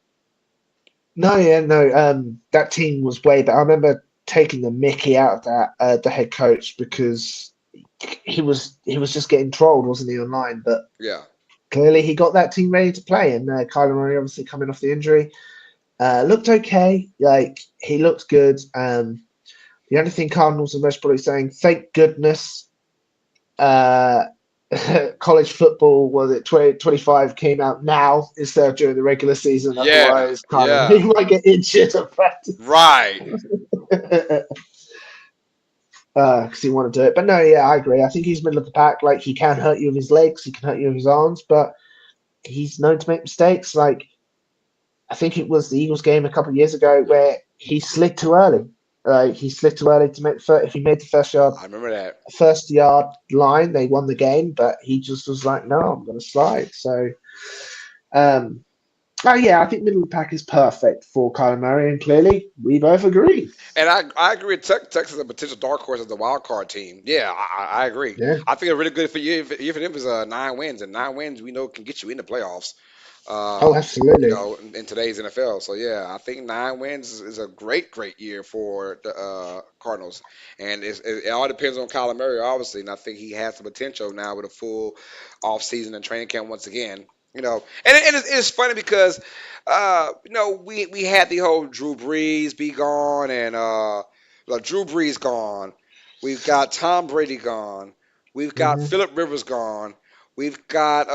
No, yeah, no. That team was way better. I remember taking the Mickey out of that the head coach because he was just getting trolled, wasn't he, online? But Yeah, clearly he got that team ready to play, and Kyler Murray obviously coming off the injury looked okay. Like he looked good. The only thing Cardinals are most probably saying, thank goodness, uh, college football was it 2025 came out now instead of during the regular season. yeah, Otherwise, kind of yeah. he might get injured at practice Right. because he want to do it. But no, yeah, I agree. I think he's middle of the pack. Like he can hurt you with his legs, he can hurt you with his arms, but he's known to make mistakes. Like I think it was the Eagles game a couple of years ago where he slid too early. He slid too early to make if he made the I remember that. first yard line, they won the game. But he just was like, "No, I'm going to slide." So, um, oh yeah, I think middle of the pack is perfect for Kyler Murray, and clearly we both agree. And I agree with Texas as a potential dark horse as the wild card team. Yeah, I agree. Yeah. I think it's really good for you. If them is 9 wins, and 9 wins we know can get you in the playoffs. Oh, Uh, absolutely. in today's NFL. So yeah, I think 9 wins is a great year for the Cardinals, and it all depends on Kyler Murray, obviously. And I think he has the potential now with a full off season and training camp once again. And it's funny because we had the whole Drew Brees be gone, and Drew Brees gone. We've got Tom Brady gone. We've got Hmm. Philip Rivers gone. We've got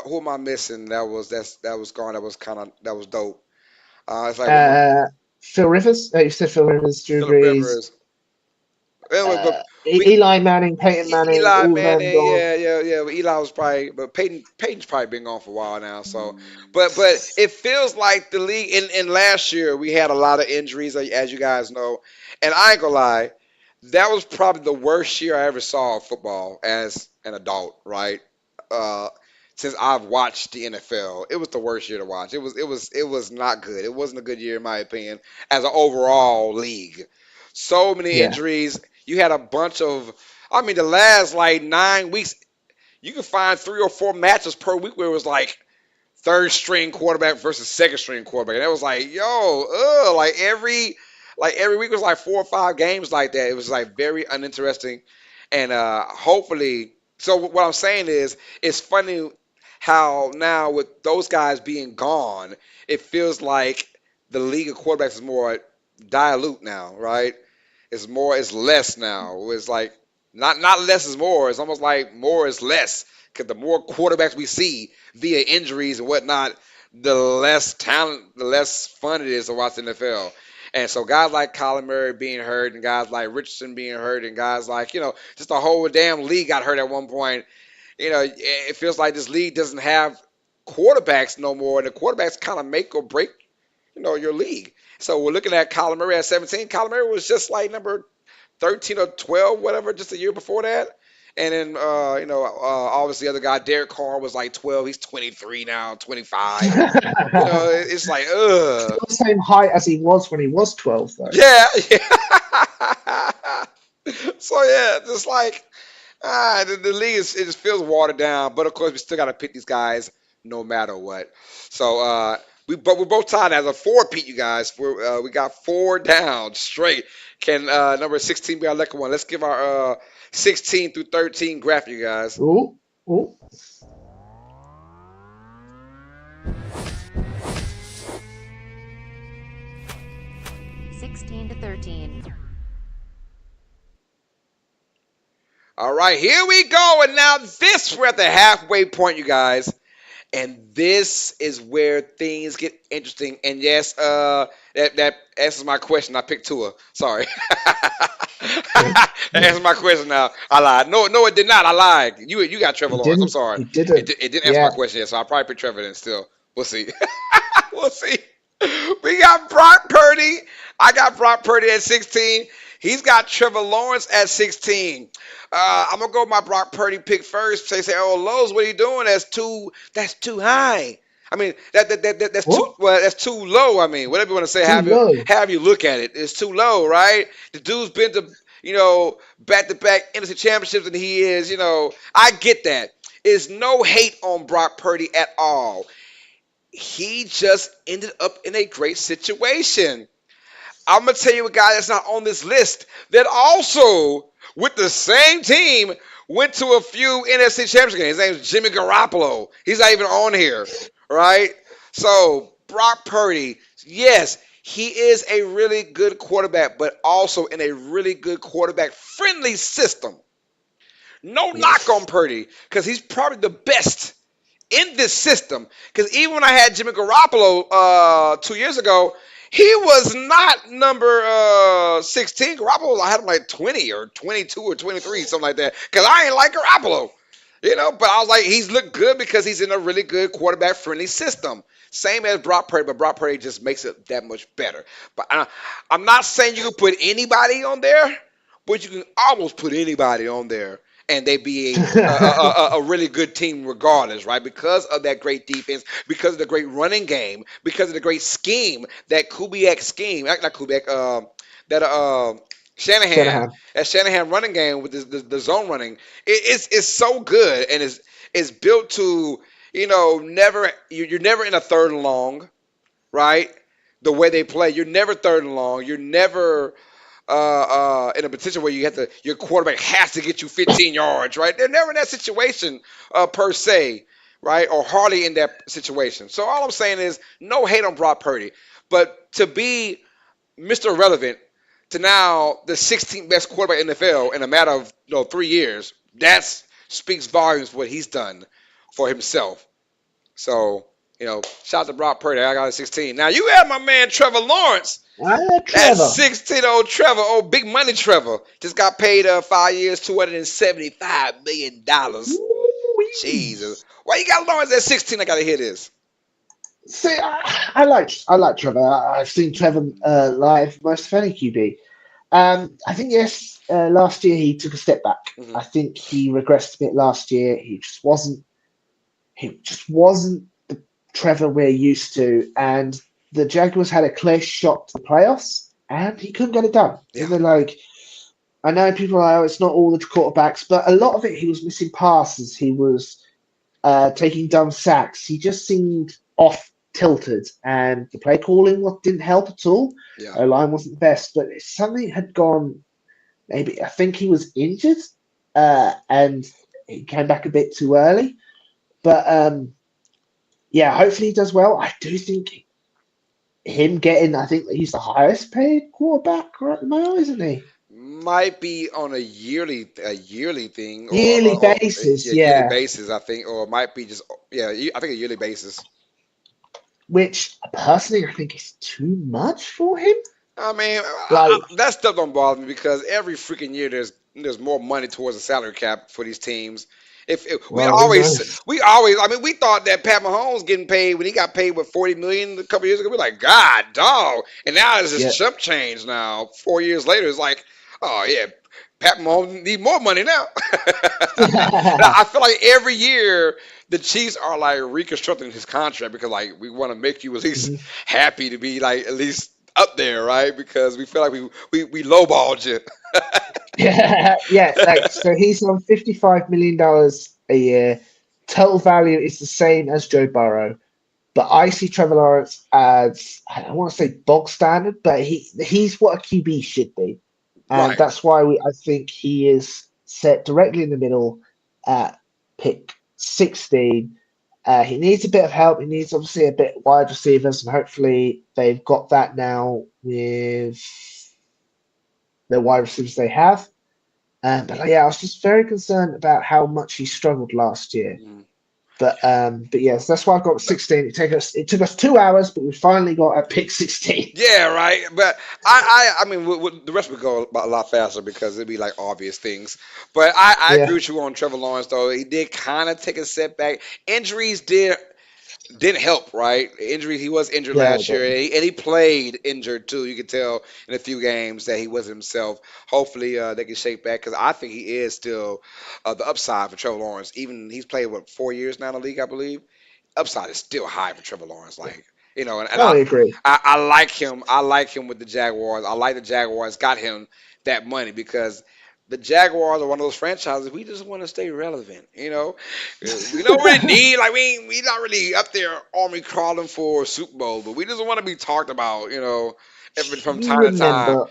who am I missing? That was gone. That was dope. It's like Uh, Phil Rivers. You said Phil Rivers, Drew Philip Brees, Rivers. Anyway, but we Eli Manning, Peyton Manning, Eli all of them Manning, gone. yeah. But Eli was probably, but Peyton's probably been gone for a while now. So, but it feels like the league in last year we had a lot of injuries, as you guys know, and I ain't gonna lie, that was probably the worst year I ever saw of football as an adult, right? Uh, since I've watched the NFL, it was the worst year to watch. It was not good. It wasn't a good year in my opinion as an overall league. So many Yeah. injuries. You had a bunch of, I mean, the last like 9 weeks, you can find 3 or 4 matches per week where it was like third string quarterback versus second string quarterback. And it was like, yo, like every week was like 4 or 5 games like that. It was like very uninteresting. And hopefully, so what I'm saying is, it's funny how now with those guys being gone, it feels like the league of quarterbacks is more dilute now, right? It's less now. It's like not less is more. It's almost like more is less. Because the more quarterbacks we see via injuries and whatnot, the less talent, the less fun it is to watch the NFL. And so guys like Colin Murray being hurt, and guys like Richardson being hurt, and guys like just the whole damn league got hurt at one point. It feels like this league doesn't have quarterbacks no more, and the quarterbacks kind of make or break. your league. So we're looking at Kyler Murray at 17. Kyler Murray was just like number 13 or 12, whatever, just a year before that. And then, obviously the other guy, Derek Carr, was like 12. He's 23 now, 25. It's like, Still the same height as he was when he was 12, though. yeah, yeah. So yeah, just like the league it just feels watered down. But of course, we still got to pick these guys no matter what. So we're both tied as a four-peat, you guys. We got four down straight. Can number 16 be our lucky one? Let's give our 16 through 13 graph, you guys. Ooh, ooh. 16 to 13. All right, here we go. And now we're at the halfway point, you guys. And this is where things get interesting. And yes, that answers my question. I picked Tua. Sorry. That answers my question now. I lied. No, it did not. I lied. You got Trevor He Lawrence. I'm didn't. sorry. He It, didn't. it didn't answer my Yeah. question yet, so I'll probably pick Trevor then still. We'll see. We'll see. We got Brock Purdy. I got Brock Purdy at 16. He's got Trevor Lawrence at 16. I'm gonna go with my Brock Purdy pick first. Say, oh Lowe's, what are you doing? That's too high. I mean, that's too What? well, that's too low. I mean, whatever you want to say, Too low. have you look at it. It's too low, right? The dude's been to back to back NFC championships, and he is, I get that. It's no hate on Brock Purdy at all. He just ended up in a great situation. I'm gonna tell you a guy that's not on this list that also, with the same team, went to a few NFC Championship games. His name's Jimmy Garoppolo. He's not even on here, right? So Brock Purdy, yes, he is a really good quarterback, but also in a really good quarterback friendly system. No knock on Yes. Purdy because he's probably the best in this system. Because even when I had Jimmy Garoppolo 2 years ago, he was not number 16. Garoppolo, I had him like 20 or 22 or 23, something like that. Because I ain't like Garoppolo. But I was like, he's looked good because he's in a really good quarterback friendly system. Same as Brock Purdy, but Brock Purdy just makes it that much better. But I'm not saying you can put anybody on there, but you can almost put anybody on there and they be a really good team regardless, right? Because of that great defense, because of the great running game, because of the great scheme, that Kubiak scheme, not Kubiak, that Shanahan, Shanahan. that Shanahan running game with the zone running, it's so good and it's built to never you're never in a third and long, right? The way they play, you're never third and long. You're never in a position where your quarterback has to get you 15 yards, right? They're never in that situation per se, right? Or hardly in that situation. So all I'm saying is no hate on Brock Purdy, but to be Mr. Relevant to now the 16th best quarterback in the NFL in a matter of 3 years, that speaks volumes what he's done for himself. So shout out to Brock Purdy. I got a 16. Now you have my man Trevor Lawrence. That's Trevor. 16, old Trevor, old big money Trevor. Just got paid 5 years, $275 million. Ooh-wee. Jesus. Why you got Lawrence at 16? I gotta hear this. See, I like Trevor. I've seen Trevor live most of any QB. I think yes. Last year he took a step back. Hmm. I think he regressed a bit last year. He just wasn't. He just wasn't the Trevor we're used to. And the Jaguars had a clear shot to the playoffs, and he couldn't get it done. Yeah. They're like, I know people are like, oh, it's not all the quarterbacks, but a lot of it he was missing passes. He was taking dumb sacks. He just seemed off tilted, and the play calling didn't help at all. Yeah. O line wasn't the best, but something had gone. Maybe I think he was injured, and he came back a bit too early. But yeah, hopefully he does well. I do think him getting. I think he's the highest paid quarterback right now, isn't he? Might be on a yearly thing Yearly or basis, yeah, yearly yeah. basis, I think, or it might be just I think a yearly basis. Which personally I think is too much for him. I mean, Like, that stuff don't bother me because every freaking year there's There's more money towards the salary cap for these teams. If we Well, who always knows? we always I mean we thought that Pat Mahomes getting paid when he got paid with 40 million a couple years ago. We're like, God dog. And now it's just Yeah. chump change now. 4 years later, it's like, oh yeah, Pat Mahomes need more money now. And I feel like every year the Chiefs are like reconstructing his contract because like we want to make you at least Mhm. happy to be like at least up there, right? Because we feel like we lowballed you. Yeah, yeah. Like so, he's on $55 million a year. Total value is the same as Joe Burrow, but I see Trevor Lawrence as I don't want to say bog standard, but he's what a QB should be, and Right. that's why I think he is set directly in the middle at pick 16. He needs a bit of help. He needs obviously a bit wide receivers, and hopefully they've got that now with the wide receivers they have. But yeah, I was just very concerned about how much he struggled last year. Mm. But yes, that's why I got 16. It took us 2 hours, but we finally got a pick 16. Yeah, right. But I mean, the rest would go a lot faster because it'd be like obvious things. But I agree Yeah, with you on Trevor Lawrence, though. He did kind of take a setback. Injuries didn't help, right? Injuries. He was injured yeah, last year, and he played injured too. You could tell in a few games that he wasn't himself. Hopefully, they can shake back because I think he is still the upside for Trevor Lawrence. Even he's played what 4 years now in the league, I believe. Upside is still high for Trevor Lawrence. yeah. Like and No, I agree. I like him. I like him with the Jaguars. I like the Jaguars got him that money because the Jaguars are one of those franchises we just want to stay relevant. We don't really need like we not really up there army crawling for Super Bowl, but we just want to be talked about. Every from You time to time. remember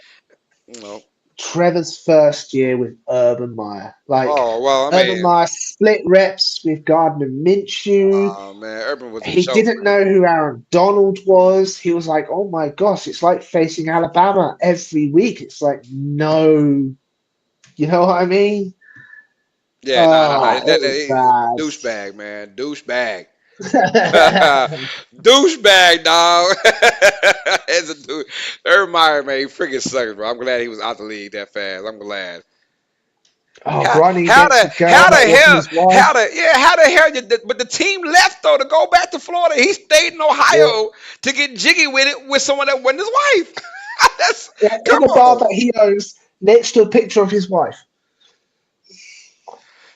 You know. Trevor's first year with Urban Meyer? Like, Oh well, I Urban mean, Meyer split reps with Gardner Minshew. oh man, Urban was a He joke, didn't man. know who Aaron Donald was. He was like, oh my gosh, it's like facing Alabama every week. It's like, no, you know what I mean? Yeah, nah. Oh, it was Douchebag, man, douchebag. bad. Douchebag, dog. As a dude, Urban Meyer, man, he freaking sucks, bro. I'm glad he was out the league that fast. I'm glad. Oh, How, running how against a the girl how the that wasn't hell his wife. how the hell but the team left though to go back to Florida. He stayed in Yeah. Ohio to get jiggy with it with someone that wasn't his wife. That's Yeah, in come the bar on, that he owns, next to a picture of his wife.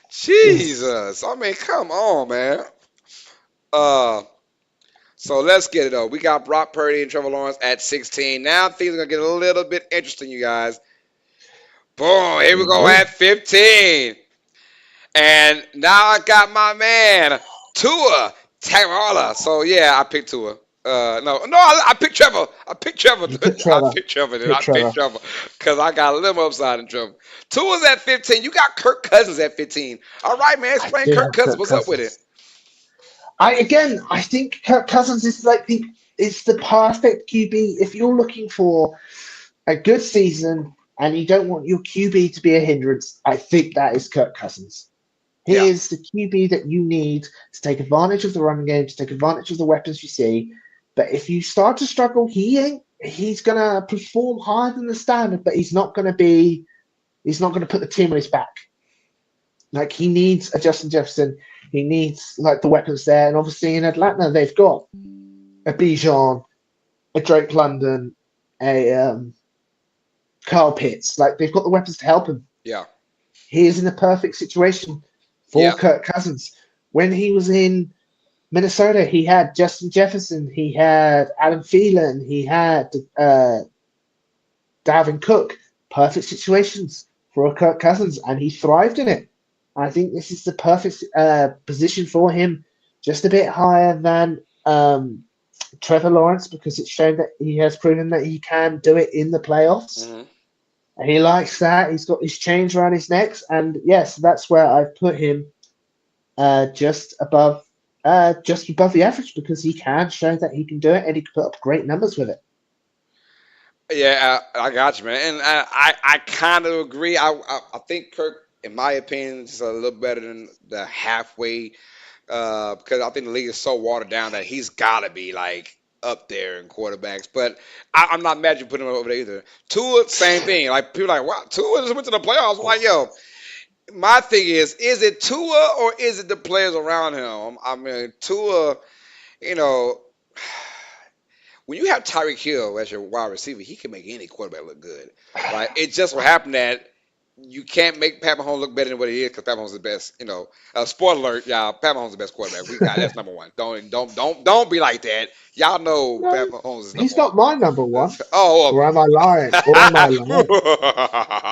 Jesus. I mean, come on, man. Uh, so let's get it though. We got Brock Purdy and Trevor Lawrence at 16. Now things are gonna get a little bit interesting, you guys. Boom, here we go Oh, at 15. And now I got my man, Tua Tagovailoa. So yeah, I picked Tua. No, I picked Trevor. I picked Trevor. you put I Trevor. picked Trevor. You Then put I picked Trevor. Trevor because I got a little upside in Trevor. Tua's at 15. You got Kirk Cousins at 15. All right, man. I Explain do Kirk have Cousins. Kirk What's up with it? Cousins. I think Kirk Cousins is like it's the perfect QB if you're looking for a good season and you don't want your QB to be a hindrance. I think that is Kirk Cousins. Yeah. He is the QB that you need to take advantage of the running game, to take advantage of the weapons you see. But if you start to struggle, he ain't. He's gonna perform higher than the standard, but he's not gonna be. He's not gonna put the team on his back. Like he needs a Justin Jefferson. He needs like the weapons there, and obviously in Atlanta they've got a Bijan, a Drake London, a Carl Pitts. Like they've got the weapons to help him. Yeah. He is in the perfect situation for Yeah. Kirk Cousins. When he was in Minnesota, he had Justin Jefferson, he had Adam Thielen, he had Dalvin Cook. Perfect situations for Kirk Cousins, and he thrived in it. I think this is the perfect position for him, just a bit higher than Trevor Lawrence because it's shown that he has proven that he can do it in the playoffs. Hmm. And he likes that. He's got his chains around his neck, and yes, that's where I've put him just above the average because he can show that he can do it and he can put up great numbers with it. Yeah, I got you, man. And I kind of agree. I think Kirk, in my opinion, is a little better than the halfway because I think the league is so watered down that he's got to be like. up there in quarterbacks. But I'm not mad you put him over there either. Tua, same thing. Like people are like, wow, Tua just went to the playoffs. I'm like, yo, my thing is it Tua or is it the players around him? I mean, Tua, you know, when you have Tyreek Hill as your wide receiver, he can make any quarterback look good, right? It just will happen that you can't make Pat Mahomes look better than what he is because Pat Mahomes is the best. Spoiler alert, y'all. Pat Mahomes is the best quarterback we got. That's number one. Don't be like that. Y'all know No, Pat Mahomes is number he's one. not my number one. Oh, Or am I lying? Or am I lying?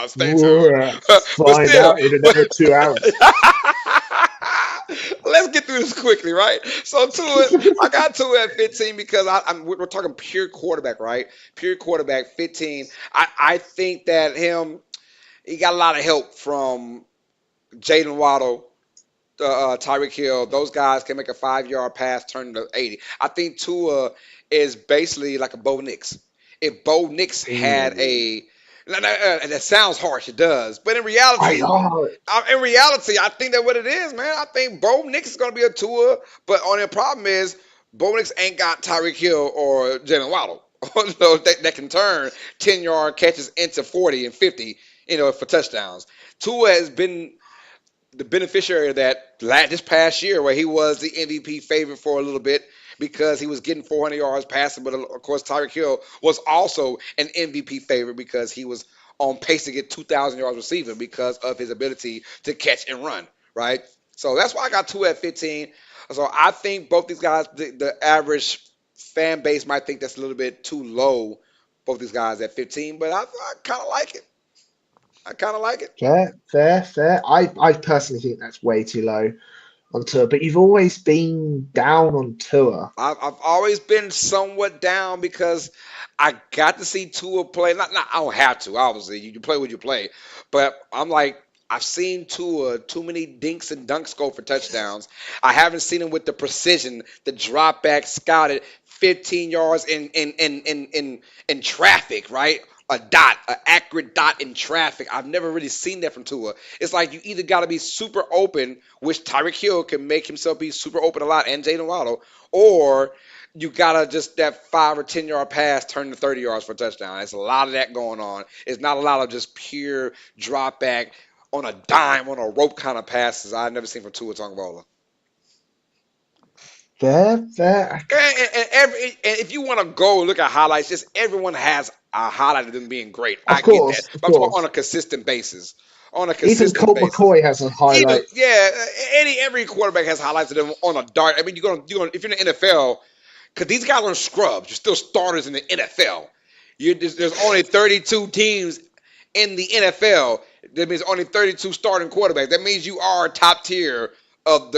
stay tuned. But Find still, out in another 2 hours. let's get through this quickly, right? So I got Tua at 15 because we're talking pure quarterback, right? Pure quarterback, 15. I think that he got a lot of help from Jaden Waddle, Tyreek Hill. Those guys can make a 5 yard pass turn to 80. I think Tua is basically like a Bo Nix. If Bo Nix had Ooh. that sounds harsh, it does, but I know. in reality, I think that what it is, man. I think Bo Nix is going to be a tour, but only problem is Bo Nix ain't got Tyreek Hill or Jalen Waddle. No, that can turn 10 yard catches into 40 and 50, for touchdowns. Tua has been the beneficiary of that this past year, where he was the MVP favorite for a little bit because he was getting 400 yards passing. But of course, Tyreek Hill was also an MVP favorite because he was on pace to get 2,000 yards receiving because of his ability to catch and run. Right. So that's why I got two at 15. So I think both these guys, the average fan base might think that's a little bit too low. Both these guys at 15, but I kind of like it. I kind of like it. Fair, fair, fair. I personally think that's way too low on tour, but you've always been down on tour. I've always been somewhat down because I got to see Tua play. Not I don't have to, obviously. You play what you play. But I'm like, I've seen Tua too many dinks and dunks go for touchdowns. I haven't seen him with the precision, the drop back scouted 15 yards in traffic, right? A dot, an accurate dot in traffic. I've never really seen that from Tua. It's like you either got to be super open, which Tyreek Hill can make himself be super open a lot, and Jaden Waddle, or you gotta just that 5 or 10 yard pass turn to 30 yards for a touchdown. There's a lot of that going on. It's not a lot of just pure drop back on a dime on a rope kind of passes I've never seen from Tua Tagovailoa. Fair, fair. And if you want to go look at highlights, just everyone has a highlight of them being great. I Of get that, course, of but I'm talking about on course. a consistent basis. On a Even consistent Colt basis. McCoy has a Even highlight. yeah, every quarterback has highlights of them on a dart. I mean, you're gonna if you're in the NFL, because these guys aren't scrubs. You're still starters in the NFL. There's only 32 teams in the NFL. That means only 32 starting quarterbacks. That means you are top tier of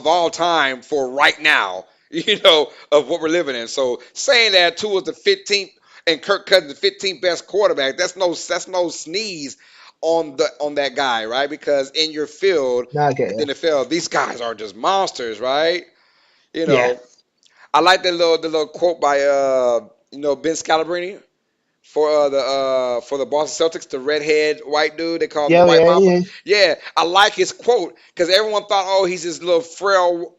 all time for right now. Of what we're living in. So saying that Tua is the 15th and Kirk Cousins the 15th best quarterback, that's no sneeze on that guy, right? Because in your field, No, I get in the you. NFL, these guys are just monsters, right? You Yeah. know, I like the little quote by Ben Scalabrine for the Boston Celtics, the redhead white dude. They call him the Yeah, White yeah, Mamba. yeah. Yeah, I like his quote because everyone thought, oh, he's this little frail,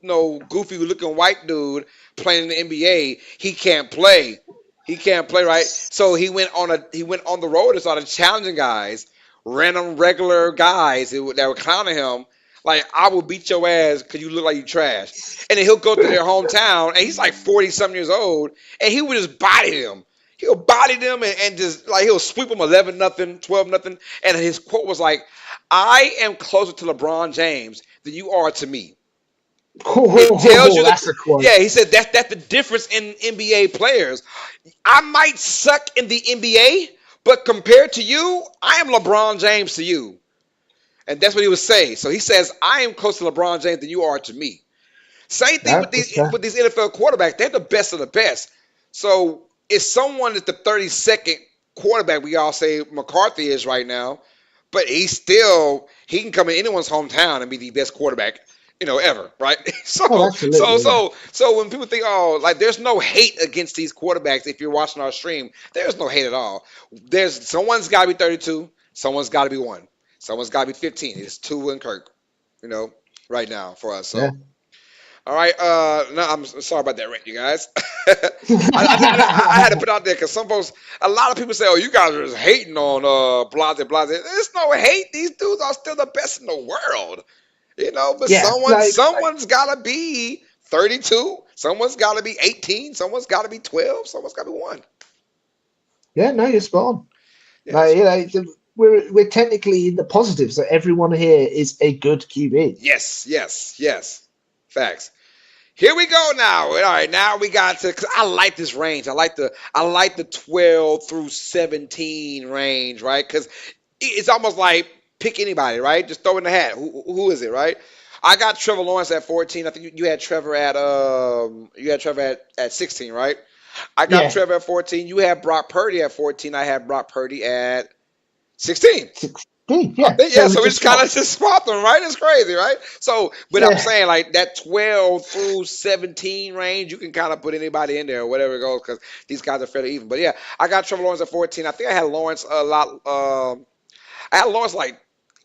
goofy looking white dude playing in the NBA. He can't play. He can't play, right? So he went on the road and started challenging guys, random regular guys that were clowning him. Like, I will beat your ass because you look like you trash. And then he'll go to their hometown, and he's like 40 something years old, and he would just body them. He'll body them and just like he'll sweep them 11 nothing, 12 nothing. And his quote was like, "I am closer to LeBron James than you are to me." It tells Oh, you that. that's a quote. Yeah, he said that's the difference in NBA players. I might suck in the NBA, but compared to you, I am LeBron James to you. And that's what he was saying. So he says, I am closer to LeBron James than you are to me. Same thing No, with that's these fair. with these NFL quarterbacks. They're the best of the best. So if someone is the 32nd quarterback, we all say McCarthy is right now, but he can come in anyone's hometown and be the best quarterback, ever, right? Oh, So so absolutely, yeah. so so when people think, oh, like there's no hate against these quarterbacks if you're watching our stream, there's no hate at all. There's someone's got to be 32, someone's got to be one, someone's got to be 15. It's two and Kirk, you know, right now for us. Yeah. So All right. No, I'm sorry about that, rant, you guys. I had to put out there because some folks, a lot of people say, "Oh, you guys are just hating on Blase Blase." There's no hate. These dudes are still the best in the world, But Yeah, like someone's got to be 32. Someone's got to be 18. Someone's got to be 12. Someone's got to be one. yeah, no, you're spot on. Like Yes. you know, we're technically in the positives. So everyone here is a good QB. Yes. Yes. Yes. Facts. Here we go now. All right, now we got to. Cause I like this range. I like the 12 through 17 range, right? Because it's almost like pick anybody, right? Just throw in the hat. Who is it, right? I got Trevor Lawrence at 14. I think you had Trevor at 16, right? I got Yeah, Trevor at 14. You had Brock Purdy at 14. I had Brock Purdy at 16. 16. I Yeah, think so yeah, we so we just just kind of swapped. just swapped them, right? It's crazy, right? So, but I'm Yeah, saying like that 12 through 17 range, you can kind of put anybody in there or whatever it goes because these guys are fairly even. But yeah, I got Trevor Lawrence at 14. I think I had Lawrence a lot. I had Lawrence like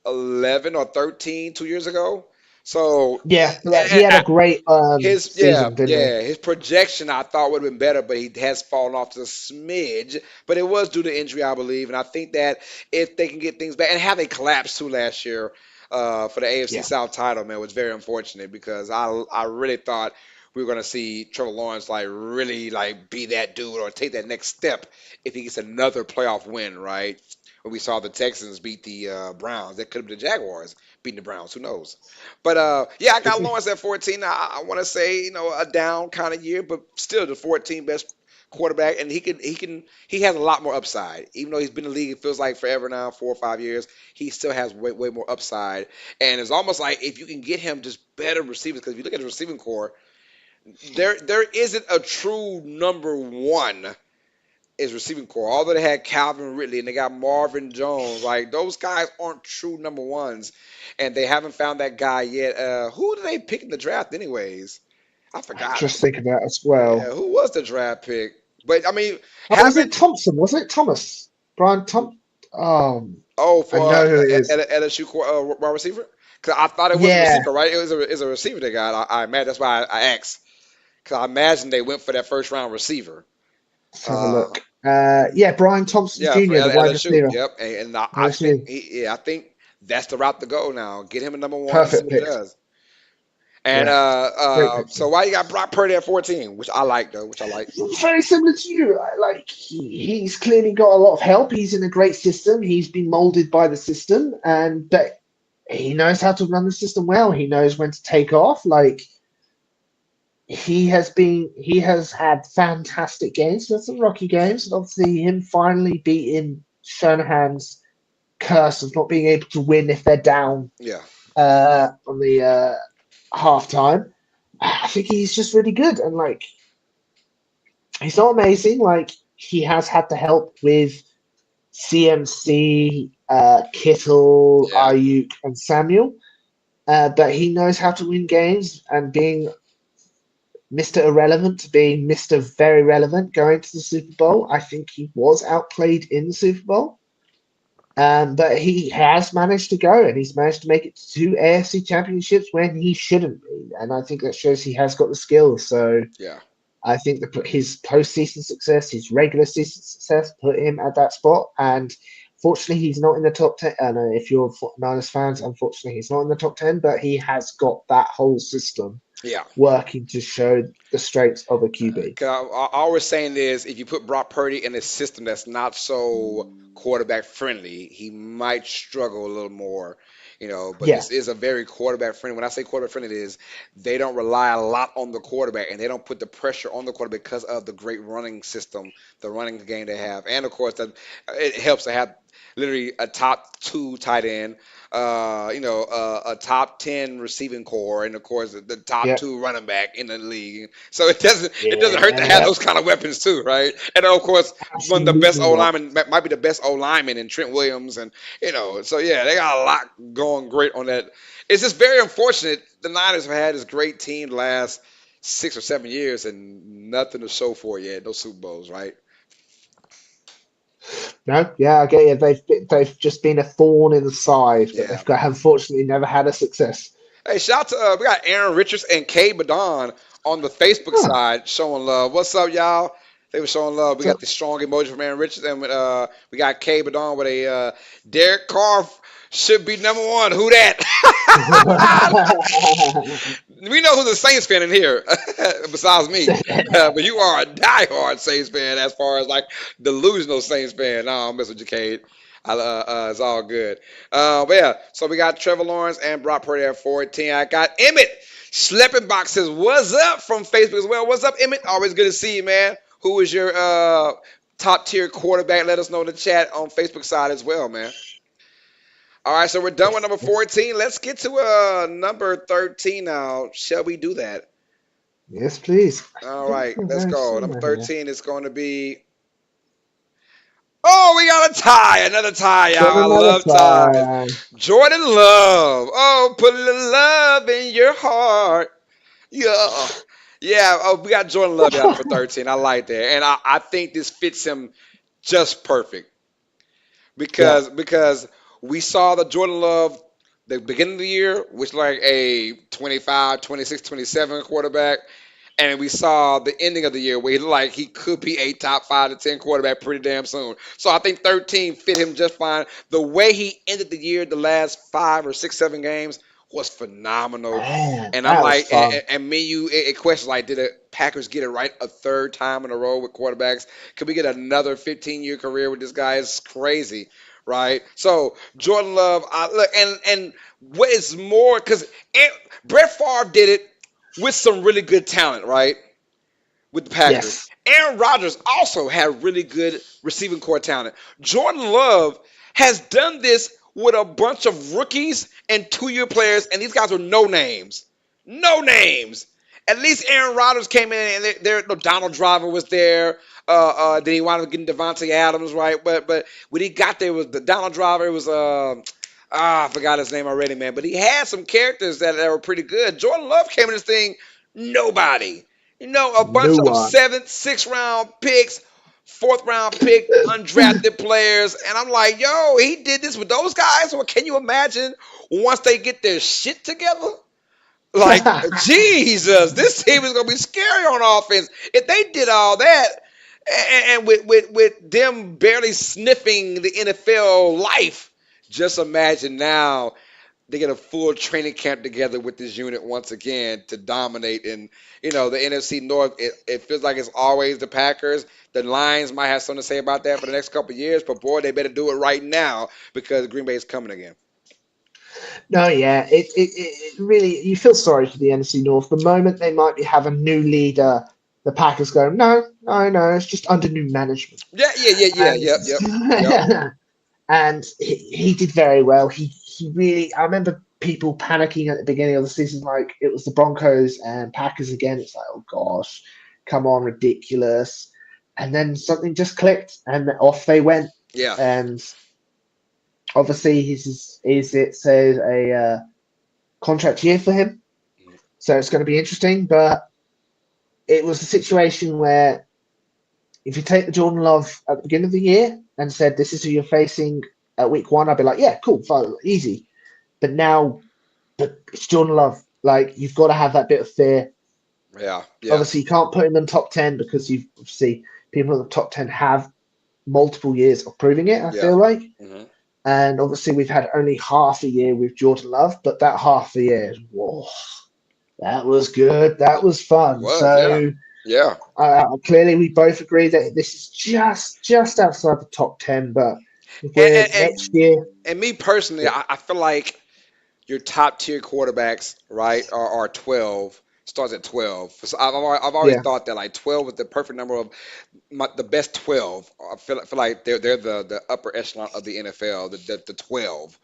11 or 13 2 years ago. So yeah. Like, he had a great his season, didn't he? his projection I thought would have been better, but he has fallen off to a smidge. But it was due to injury, I believe, and I think that if they can get things back and how they collapsed too last year for the AFC Yeah, South title, man, was very unfortunate because I really thought we were gonna see Trevor Lawrence like really like be that dude or take that next step if he gets another playoff win, right? When we saw the Texans beat the Browns, that could have been the Jaguars beating the Browns. Who knows? But yeah, I could got be. Lawrence at 14. I want to say a down kind of year, but still the 14 best quarterback, and he has a lot more upside. Even though he's been in the league, it feels like forever now, 4 or 5 years. He still has way more upside, and it's almost like if you can get him just better receivers, because if you look at the receiving core, there isn't a true number one is receiving core. Although they had Calvin Ridley and they got Marvin Jones, like those guys aren't true number ones, and they haven't found that guy yet. Who did they pick in the draft, anyways? I I'm forgot. just thinking that as Yeah, well. who was the draft pick? But I mean, Oh, was it having Thompson? Was it Thomas? Brian Tom? Um, I for know who it is. LSU wide receiver, because I thought it was a Yeah, receiver, right? It's a receiver they got. I imagine that's why I asked, because I imagine they went for that first round receiver. let's have a Uh, look. Yeah, Brian Thompson Yeah, for Jr., the wide LSU. receiver. Yep, and I think LSU. I think that's the route to go now. Get him a number one and see Perfect what he picks. does. And Yeah, great pick. so why you got Brock Purdy at 14, which I like though, which I like. Very similar to you. Like he's clearly got a lot of help. He's in a great system. He's been molded by the system, and but he knows how to run the system well. He knows when to take off. Like he has had fantastic games. There's some rocky games, and obviously him finally beating Shanahan's curse of not being able to win if they're down Yeah, on the halftime. I think he's just really good, and like he's not amazing. Like he has had the help with CMC, Kittle, yeah. Ayuk, and Samuel. But he knows how to win games, and being Mr. Irrelevant to being Mr. Very Relevant going to the Super Bowl, I think he was outplayed in the Super Bowl. But he has managed to go, and he's managed to make it to two AFC championships when he shouldn't be. And I think that shows he has got the skills. So Yeah. I think his postseason success, his regular season success, put him at that spot. And fortunately, he's not in the top 10. I know if you're Niners fans, unfortunately, he's not in the top 10, but he has got that whole system Yeah. working to show the strengths of a QB. 'Cause I was saying is if you put Brock Purdy in a system that's not so quarterback friendly, he might struggle a little more. But Yeah, this is a very quarterback friendly. When I say quarterback friendly, it is they don't rely a lot on the quarterback and they don't put the pressure on the quarterback because of the great running system, the running game they have, and of course that it helps to have literally a top two tight end, a top 10 receiving core, and of course the top yeah, two running back in the league. So it doesn't hurt to have yeah, those kind of weapons too, right? And of course, one of the best absolutely O not. linemen might be the best O lineman in Trent Williams, and so yeah, they got a lot going great on that. It's just very unfortunate the Niners have had this great team the last 6 or 7 years and nothing to show for it yet. No Super Bowls, right? No, yeah, I get you. They've just been a thorn in the side, but Yeah. they've got unfortunately never had a success. Hey, shout out to we got Aaron Richards and Kay Badon on the Facebook Huh. side showing love. What's up, y'all? They were showing love. We got So, the strong emoji from Aaron Richards, and we got Kay Badon with a Derek Carr should be number one. Who that? We know who's a Saints fan in here, besides me. But you are a diehard Saints fan as far as like delusional Saints fan. No, I'm messing with you, Cade. It's all good. But yeah, so we got Trevor Lawrence and Brock Purdy at 14. I got Emmett Schleppenbach says, "What's up?" from Facebook as well. What's up, Emmett? Always good to see you, man. Who is your top tier quarterback? Let us know in the chat on Facebook side as well, man. All right, so we're done with yes, number yes, 14. Let's get to number 13 now. Shall we do that? yes, please. I All think right, we're let's very go. Number similar here. 13 is going to be. Oh, we got a tie. Another tie, Got y'all. I another love ties. tie. Jordan Love. Oh, put a little love in your heart. Yeah. Yeah, oh, we got Jordan Love at number 13. I like that. And I think this fits him just perfect Yeah, because we saw the Jordan Love the beginning of the year, which like a 25, 26, 27 quarterback. And we saw the ending of the year where he looked like he could be a top 5 to 10 quarterback pretty damn soon. So I think 13 fit him just fine. The way he ended the year, the last 5 or 6, 7 games was phenomenal. man, And I'm that was like, fun. and me, you, it questions like, did the Packers get it right a third time in a row with quarterbacks? Could we get another 15-year career with this guy? It's crazy, right? So Jordan Love, look, and what is more because Brett Favre did it with some really good talent, right? With the Packers. Yes, Aaron Rodgers also had really good receiving core talent. Jordan Love has done this with a bunch of rookies and 2 year players, and these guys were no names. No names. At least Aaron Rodgers came in and no, Donald Driver was there. Then he wound up getting Devontae Adams, right? But when he got there was the Donald Driver. It was I forgot his name already, man. But he had some characters that were pretty good. Jordan Love came in this thing nobody. A bunch new of one. seventh, sixth round picks, fourth round pick, undrafted players. And I'm like, yo, he did this with those guys. Well, can you imagine once they get their shit together? Like, Jesus, this team is going to be scary on offense. If they did all that, and with them barely sniffing the NFL life, just imagine now they get a full training camp together with this unit once again to dominate. And the NFC North. It feels like it's always the Packers. The Lions might have something to say about that for the next couple of years, but boy, they better do it right now because Green Bay is coming again. No, yeah, it really, you feel sorry for the NFC North. The moment they might be have a new leader, the Packers go, no, no, no, it's just under new management. Yeah, yeah, yeah, yeah, And yep, yep, yep. and he did very well. He really, I remember people panicking at the beginning of the season, like it was the Broncos and Packers again. It's like, oh gosh, come on, ridiculous. And then something just clicked, and off they went. Yeah. And obviously, it's a contract year for him, so it's going to be interesting. But it was a situation where if you take the Jordan Love at the beginning of the year and said this is who you're facing at week one, I'd be like, yeah, cool, fine, easy. But now, but it's Jordan Love. Like you've got to have that bit of fear. Yeah, yeah, Obviously, you can't put him in top 10 because you've obviously people in the top 10 have multiple years of proving it. I yeah. feel like. Hmm. And obviously, we've had only half a year with Jordan Love, but that half a year, whoa, that was good. That was It fun. was, yeah, So yeah. clearly, we both agree that this is just outside the top 10. But if And we're and, and, next year, and me personally, yeah, I feel like your top tier quarterbacks, right, are 12. Starts at 12. So I've always yeah, thought that like 12 was the perfect number of the best 12. I feel like they're the upper echelon of the NFL, the 12.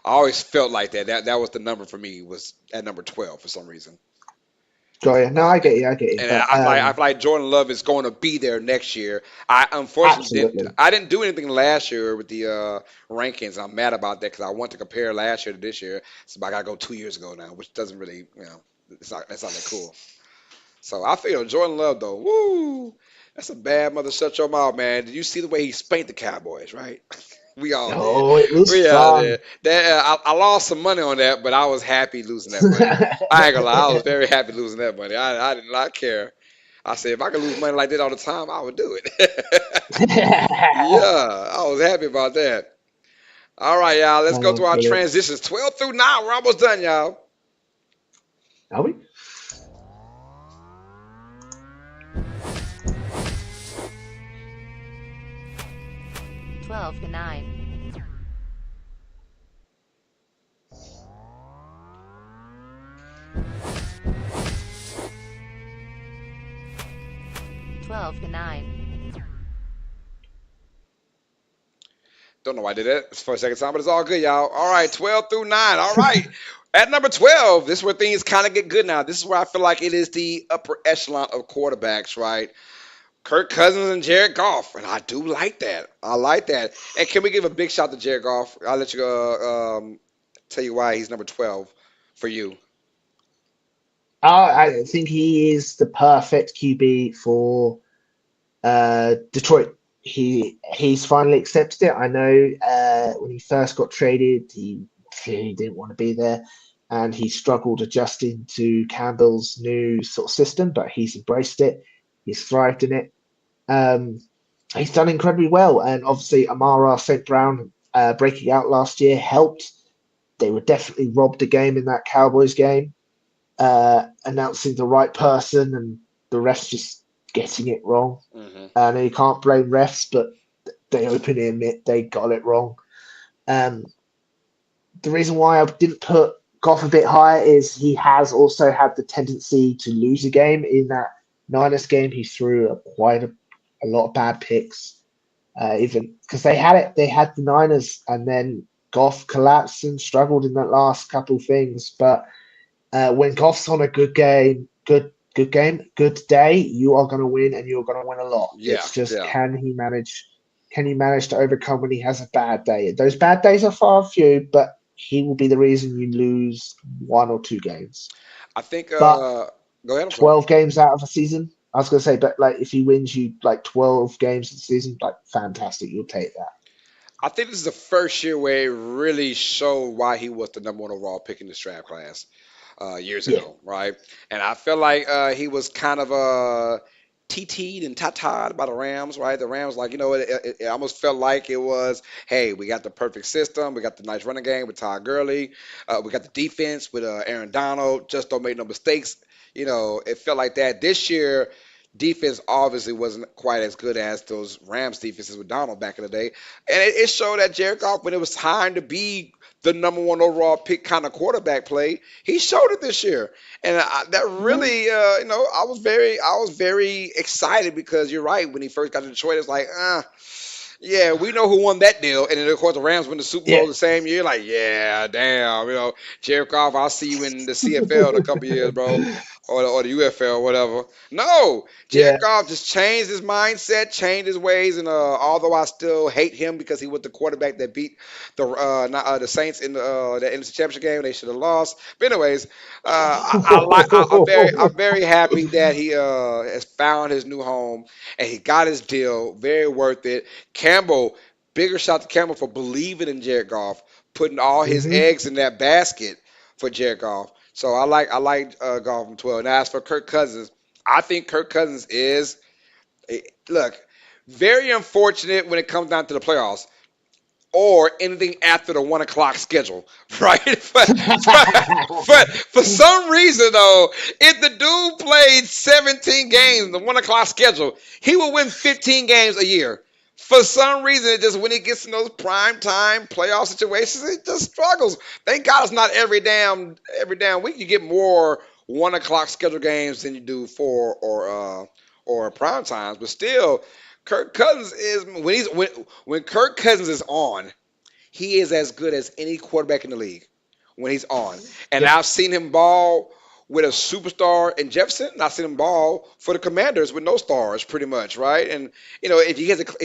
I always felt like that was the number for me was at number 12 for some reason. got you. No, Uh, I get you. and But I feel like Jordan Love is going to be there next year. I unfortunately absolutely, I didn't do anything last year with the rankings. I'm mad about that because I want to compare last year to this year. So I gotta go 2 years ago now, which doesn't really it's not that cool. So I feel Jordan Love though. Woo! That's a bad mother. Shut your mouth, man. Did you see the way he spanked the Cowboys? Right? We all did. Oh, it was We all did. fun. That I lost some money on that, but I was happy losing that money. I ain't gonna lie, I was very happy losing that money. I did not care. I said if I could lose money like that all the time, I would do it. Yeah, I was happy about that. All right, y'all. Let's go Oh, through our brilliant. transitions. 12 through 9. We're almost done, y'all. Are we? 12 to 9. 12 to 9. Don't know why I did that for a second time, but it's all good, y'all. All right, 12 through 9. All right. At number 12, this is where things kind of get good now. This is where I feel like it is the upper echelon of quarterbacks, right? Kirk Cousins and Jared Goff, and I do like that. I like that. And can we give a big shout to Jared Goff? I'll let you tell you why he's number 12 for you. I think he is the perfect QB for Detroit. He's finally accepted it. I know when he first got traded, he clearly didn't want to be there, and he struggled adjusting to Campbell's new sort of system. But he's embraced it. He's thrived in it. Um, he's done incredibly well, and obviously Amara St. Brown breaking out last year helped. They were definitely robbed a game in that Cowboys game, announcing the right person, and the refs just getting it wrong. Hmm. And you can't blame refs, but they openly admit they got it wrong. Um, the reason why I didn't put Goff a bit higher is he has also had the tendency to lose a game. In that Niners game, he threw a lot of bad picks. Even because they had the Niners, and then Goff collapsed and struggled in that last couple things. But when Goff's on a good day, you are going to win, and you're going to win a lot. Yeah, It's just yeah. can he manage to overcome when he has a bad day? Those bad days are far and few, but he will be the reason you lose one or two games. I think, But go ahead, I'm sorry. 12 games out of a season, I was going to say, but like if he wins you like 12 games of the season, like fantastic, you'll take that. I think this is the first year where it really showed why he was the number one overall pick in this draft class. Years Yeah. ago, right? And I feel like he was kind of TT'd and tata'd by the Rams, right? The Rams, like, it almost felt like it was, hey, we got the perfect system. We got the nice running game with Todd Gurley. We got the defense with Aaron Donald. Just don't make no mistakes. It felt like that. This year, defense obviously wasn't quite as good as those Rams defenses with Donald back in the day. And it showed that Jared Goff, when it was time to be the number one overall pick kind of quarterback play, he showed it this year, and that Mhm. really, I was very excited because you're right. When he first got to Detroit, it's like, yeah, we know who won that deal, and then of course the Rams win the Super Yeah. Bowl the same year. Like, yeah, damn, Jared Goff, I'll see you in the CFL in a couple years, bro, or the UFL, or whatever. No, Jared Yeah. Goff just changed his mindset, changed his ways, and although I still hate him because he was the quarterback that beat the Saints in the NFC Championship game, they should have lost. But anyways, I'm very happy that he has found his new home and he got his deal. Very worth it. Campbell, bigger shout to Campbell for believing in Jared Goff, putting all his Hmm. eggs in that basket for Jared Goff. So I like Goff from 12. And as for Kirk Cousins, I think Kirk Cousins is look very unfortunate when it comes down to the playoffs or anything after the 1 o'clock schedule, right? But for some reason though, if the dude played 17 games in the 1 o'clock schedule, he would win 15 games a year. For some reason, it just when he gets in those prime time playoff situations, it just struggles. Thank God it's not every damn week. You get more 1 o'clock schedule games than you do or prime times, but still, Kirk Cousins is when Kirk Cousins is on, he is as good as any quarterback in the league when he's on. And Yep. I've seen him ball with a superstar in Jefferson, and I've seen him ball for the Commanders with no stars, pretty much, right? And if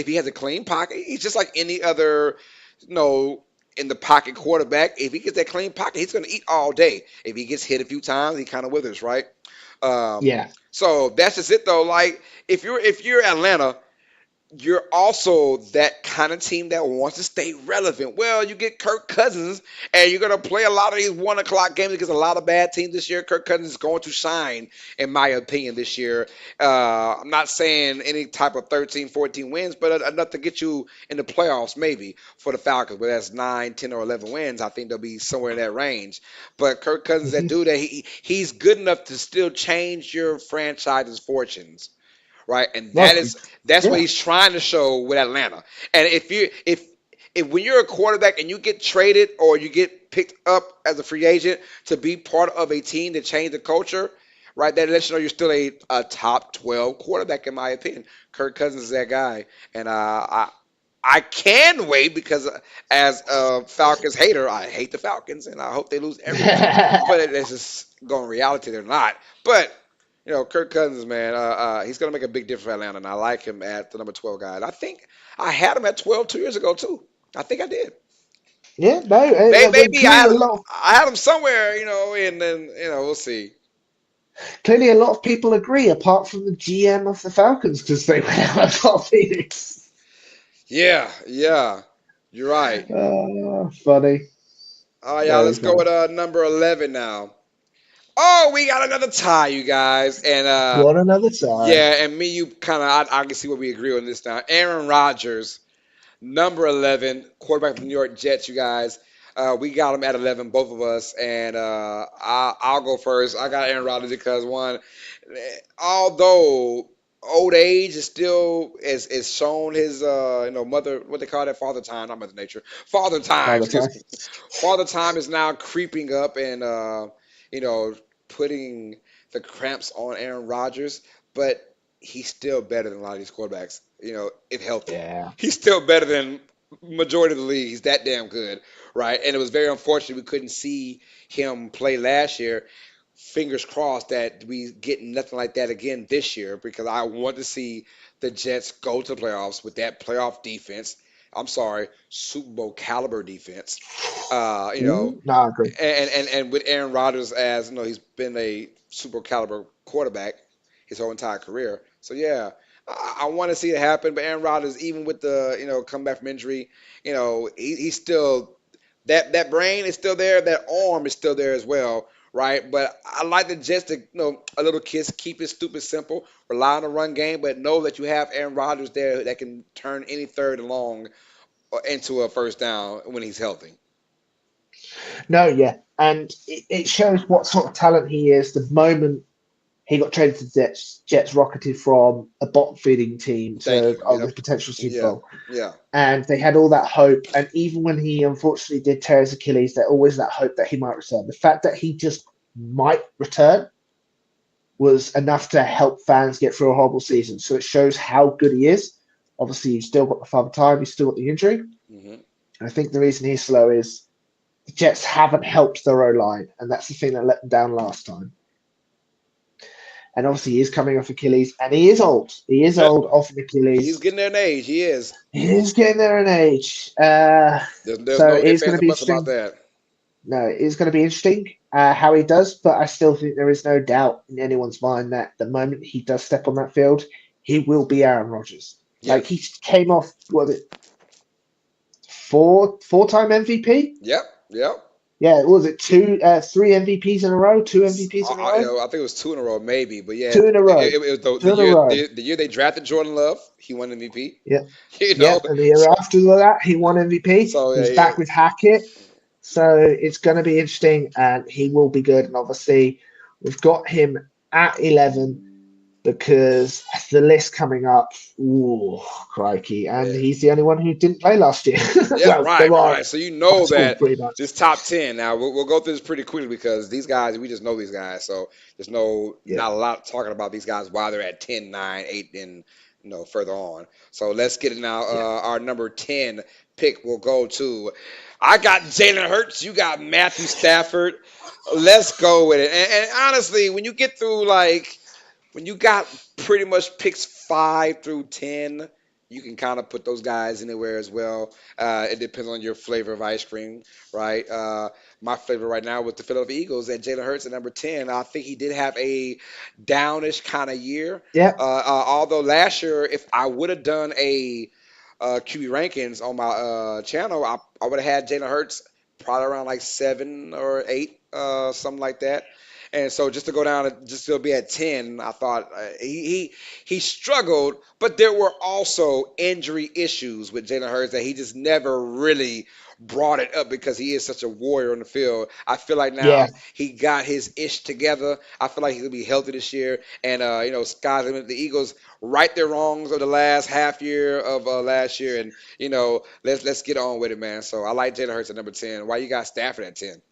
he has a clean pocket, he's just like any other, you know, in the pocket quarterback. If he gets that clean pocket, he's going to eat all day. If he gets hit a few times, he kind of withers, right? Um, Yeah. so that's just it, though. Like if you're Atlanta, you're also that kind of team that wants to stay relevant. Well, you get Kirk Cousins, and you're going to play a lot of these 1 o'clock games against a lot of bad teams this year. Kirk Cousins is going to shine, in my opinion, this year. I'm not saying any type of 13, 14 wins, but enough to get you in the playoffs, maybe, for the Falcons. But that's 9, 10, or 11 wins. I think they'll be somewhere in that range. But Kirk Cousins, that Mhm. dude, that he's good enough to still change your franchise's fortunes, right? And Well, that's what yeah, he's trying to show with Atlanta. And if when you're a quarterback and you get traded or you get picked up as a free agent to be part of a team to change the culture, right? That lets you know you're still a top 12 quarterback in my opinion. Kirk Cousins is that guy, and I can wait because as a Falcons hater, I hate the Falcons and I hope they lose every week. But it's just going reality, they're not. But Kirk Cousins, man, he's gonna make a big difference for Atlanta, and I like him at the number 12 guy. And I think I had him at 12 2 years ago too. I think I did. yeah, no, Maybe clearly a lot, I had him somewhere, and then we'll see. clearly a lot of people agree, apart from the GM of the Falcons, because they went out for Phoenix. Yeah, yeah, you're right. Funny, Oh yeah, very let's go with funny. number 11 now. Oh, we got another tie, you guys, and What another time. yeah, and me, you kind of, I can see what we agree on this now. Aaron Rodgers, number 11, quarterback of the New York Jets, you guys. We got him at 11, both of us, and I'll go first. I got Aaron Rodgers because one, although old age is still is shown his mother, what they call that, father time, not mother nature, father time, Father excuse time. me. Father time is now creeping up and you know putting the cramps on Aaron Rodgers, but he's still better than a lot of these quarterbacks. If healthy, Yeah. he's still better than majority of the league. He's that damn good, right? And it was very unfortunate we couldn't see him play last year. Fingers crossed that we get nothing like that again this year because I want to see the Jets go to the playoffs with that playoff defense. I'm sorry, Super Bowl caliber defense. Uh, you know, No, I agree. and with Aaron Rodgers, as he's been a Super Bowl caliber quarterback his whole entire career. So yeah, I want to see it happen. But Aaron Rodgers, even with the comeback from injury, he's still that brain is still there, that arm is still there as well, right? But I like the Jets to a little kiss, keep it stupid simple, rely on the run game, but know that you have Aaron Rodgers there that can turn any third and long into a first down when he's healthy. No, yeah. And it shows what sort of talent he is. The moment he got traded to the Jets, Jets rocketed from a bottom feeding team Thank to you. the Yep. potential Super Yeah. Bowl. Yeah. And they had all that hope. And even when he unfortunately did tear his Achilles, there always that hope that he might return. The fact that he just might return was enough to help fans get through a horrible season. So it shows how good he is. Obviously, he's still got the father time, he's still got the injury. Hmm. And I think the reason he's slow is the Jets haven't helped their O line, and that's the thing that let them down last time. And obviously, he is coming off Achilles, and he is old. He is Yep. old off an He's Achilles. getting there in age. He is. He is getting there in age. There's So no it is ifs, going ands, to or be buts about interesting. that. No, it is going to be interesting how he does, but I still think there is no doubt in anyone's mind that the moment he does step on that field, he will be Aaron Rodgers. Yeah. Like he came off, what was it, four-time MVP? Yep. Yep. Yeah, what was it three MVPs in a row, two MVPs in a row, I think it was two in a row, maybe. But yeah, two in a row, it was the two in a year row. the year they drafted Jordan Love. He won MVP. Yep, You know. yep. And the year after that, he won MVP. So He's yeah, back with Hackett, so it's going to be interesting, and he will be good. And obviously, we've got him at 11 because the list coming up, ooh, crikey, and yeah. he's the only one who didn't play last year. Yep, Well, right, there are right. So you know multiple, that pretty much. this top 10. Now we'll go through this pretty quickly because these guys, we just know these guys. So there's Yeah, not a lot talking about these guys while they're at 10, 9, 8, and further on. So let's get it now. yeah. Our number 10 pick will go to. I got Jalen Hurts. You got Matthew Stafford. Let's go with it. And honestly, when you get through when you got pretty much picks 5 through 10, you can kind of put those guys anywhere as well. It depends on your flavor of ice cream, right? My favorite right now with the Philadelphia Eagles at Jalen Hurts at number 10. I think he did have a downish kind of year. Yeah, Although last year, if I would have done a QB rankings on my channel, I would have had Jalen Hurts probably around like 7 or 8, something like that. And so just to go down and just to be at 10, I thought he struggled, but there were also injury issues with Jalen Hurts that he just never really brought it up because he is such a warrior on the field. I feel like now yeah. he got his ish together. I feel like he'll be healthy this year. And sky's the limit. The Eagles right their wrongs of the last half year of last year, and let's get on with it, man. So I like Jalen Hurts at number 10. Why you got Stafford at 10?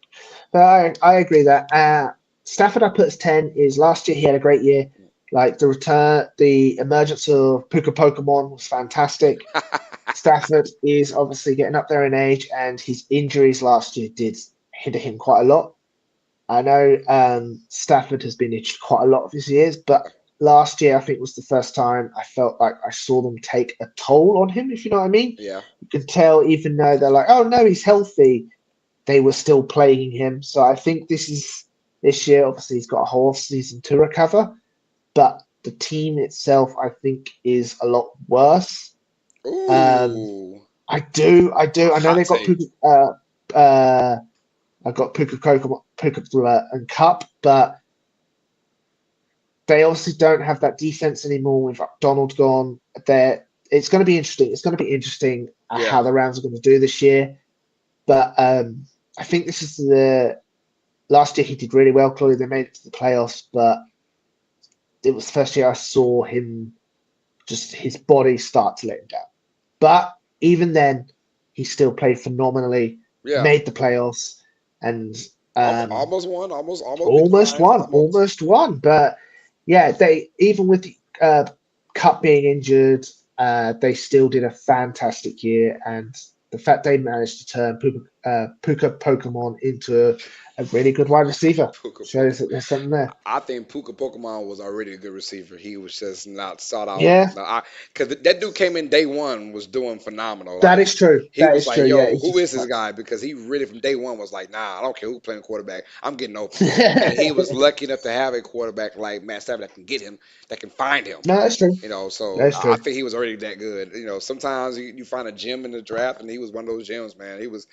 But I agree that Stafford I put as 10 is last year he had a great year. Like the return, the emergence of Puka Pokemon was fantastic. Stafford is obviously getting up there in age, and his injuries last year did hinder him quite a lot. I know Stafford has been injured quite a lot of his years, but last year I think was the first time I felt like I saw them take a toll on him, if you know what I mean. Yeah, You can tell, even though they're like, oh no, he's healthy, they were still plaguing him. So I think this year, obviously, he's got a whole season to recover, but the team itself, I think, is a lot worse. Um, ooh, I do. I know hot they've got take. Puka, I got Puka Coca, Puka and Cup, but they obviously don't have that defense anymore with Donald gone. There, it's going to be interesting. It's going to be interesting Yeah, how the Rams are going to do this year. But I think this is the last year he did really well. Clearly, they made it to the playoffs, but it was the first year I saw him just his body start to let him down. But even then, he still played phenomenally, yeah. made the playoffs, and Almost won. Almost beat the almost Lions. won, Almost. almost won. But yeah, they even with the Cup being injured, they still did a fantastic year, and the fact they managed to turn Puka Pokemon into a really good wide receiver Puka shows Pokemon. that there's something there. I think Puka Pokemon was already a good receiver. He was just not sought out. Yeah, Because that dude came in day one was doing phenomenal. that Like is true. he That was is like, true. Yeah, "Yo, he who just is this like guy?" Because he really from day one was like, "Nah, I don't care who playing quarterback. I'm getting open." And he was lucky enough to have a quarterback like Matt Stafford that can get him, that can find him. no, that's true. So That's I true. think he was already that good. Sometimes you find a gem in the draft, and he was one of those gems, man. He was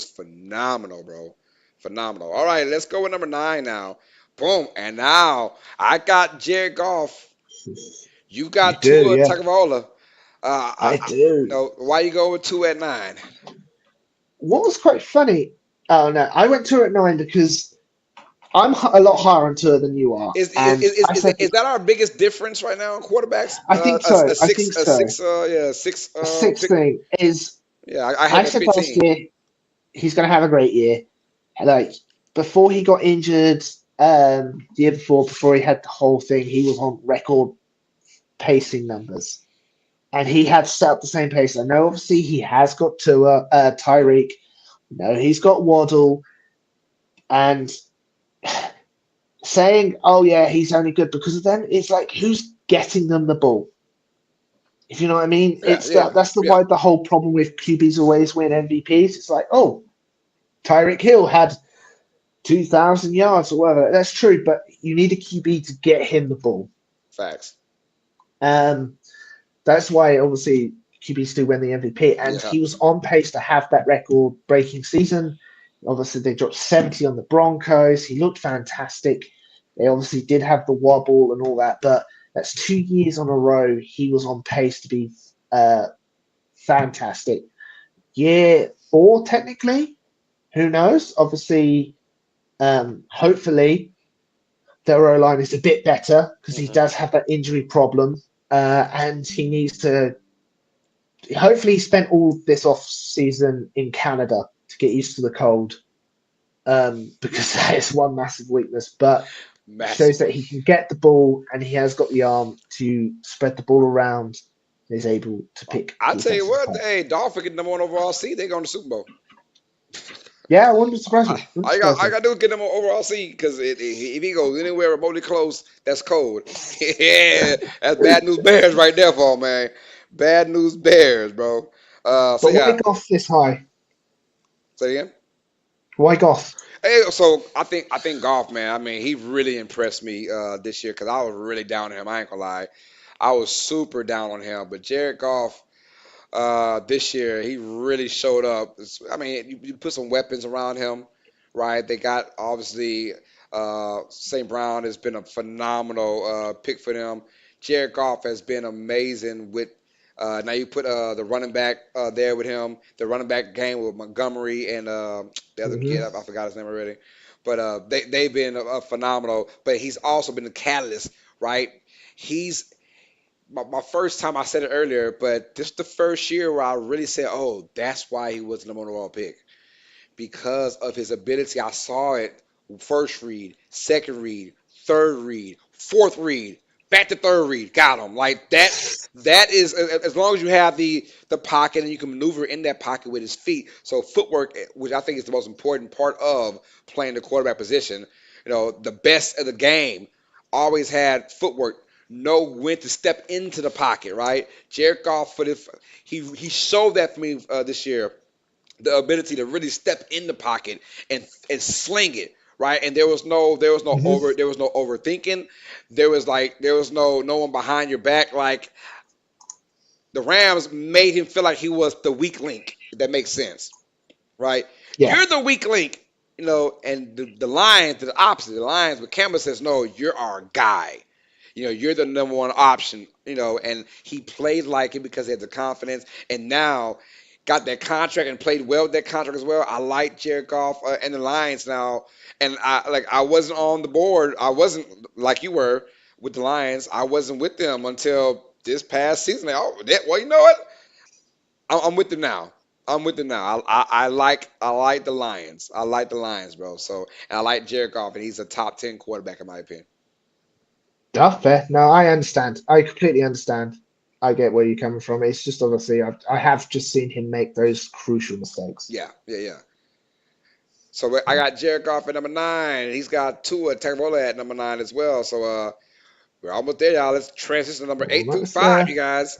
phenomenal, bro. Phenomenal. All right, let's go with number 9 now. Boom. And now I got Jared Goff. You You got do, Tua yeah. Tagovailoa. I do. Why you go with two at 9? What was quite funny? Oh no, I went to it at 9 because a lot higher on tour than you are, Is is, and is, I is said is that our biggest difference right now in quarterbacks? I think so. A I six think a so. six yeah six A sixth pick. thing is Yeah, I had I him at said last 15. year he's going to have a great year. Like before he got injured, the year before he had the whole thing, he was on record pacing numbers, and he had set up the same pace. I know, obviously, he has got Tua, Tyreek. No, he's got Waddle, and saying, "Oh yeah, he's only good because of them," it's like who's getting them the ball? If you know what I mean, Yeah, yeah, that's the yeah. why the whole problem with QBs always win MVPs. It's like, oh, Tyreek Hill had 2,000 yards or whatever. That's true, but you need a QB to get him the ball. Facts. Um, that's why obviously QBs do win the MVP, and Yeah. he was on pace to have that record-breaking season. Obviously, they dropped 70 on the Broncos. He looked fantastic. They obviously did have the wobble and all that, but that's 2 years on a row. He was on pace to be uh, fantastic. Year four, technically, who knows? Obviously, hopefully, their O line is a bit better because he Hmm. does have that injury problem, and he needs to. Hopefully, he spent all this off season in Canada to get used to the cold, because that is one massive weakness. But shows Massive. that he can get the ball and he has got the arm to spread the ball around and is able to pick I tell you defenses what, apart. hey, Dolphins get number 1 overall seed. They going to Super Bowl. Yeah, it wouldn't surprise I, me. Wouldn't I surprise me. got to do is get them an overall seed because if he goes anywhere remotely close, that's cold. Yeah, that's bad news bears right there for him, man. Bad news bears, bro. So But why yeah, golf this high? say it again. Why Goff? Hey, so I think golf, man. I mean, he really impressed me this year because I was really down on him. I ain't gonna lie, I was super down on him. But Jared Goff, this year he really showed up. I mean, you put some weapons around him, right? They got obviously St. Brown has been a phenomenal pick for them. Jared Goff has been amazing with. Now you put the running back there with him, the running back game with Montgomery and the other kid, Hmm. I forgot his name already, but they've been phenomenal. But he's also been the catalyst, right? He's my first time I said it earlier, but this is the first year where I really said, "Oh, that's why he was the number one overall pick." Because of his ability. I saw it first read, second read, third read, fourth read, back to third read. Got him. Like that. That is as long as you have the pocket and you can maneuver in that pocket with his feet. So footwork, which I think is the most important part of playing the quarterback position. The best of the game always had footwork. Know when to step into the pocket, right? Jared Goff for this, he showed that for me this year, the ability to really step in the pocket and sling it, right? And Hmm. there was no overthinking. There was no one behind your back. Like the Rams made him feel like he was the weak link. If that makes sense, right? Yeah, You're the weak link, and the Lions, the opposite. The Lions, but Campbell says, no, you're our guy. You're the number one option, and he played like it because he had the confidence, and now got that contract and played well with that contract as well. I like Jared Goff and the Lions now, and I wasn't on the board. I wasn't like you were with the Lions. I wasn't with them until this past season. Well, you know what? I'm with them now. I'm with them now. I like the Lions. I like the Lions, bro. So and I like Jared Goff, and he's a top 10 quarterback in my opinion. that's fair. No, I understand. I completely understand. I get where you're coming from. It's just obviously I have just seen him make those crucial mistakes. Yeah, yeah, yeah. So I got Jared Goff at number 9. He's got Tua Tagovailoa at number 9 as well. So we're almost there, y'all. Let's transition to number 8 through Almost 5, there. you guys.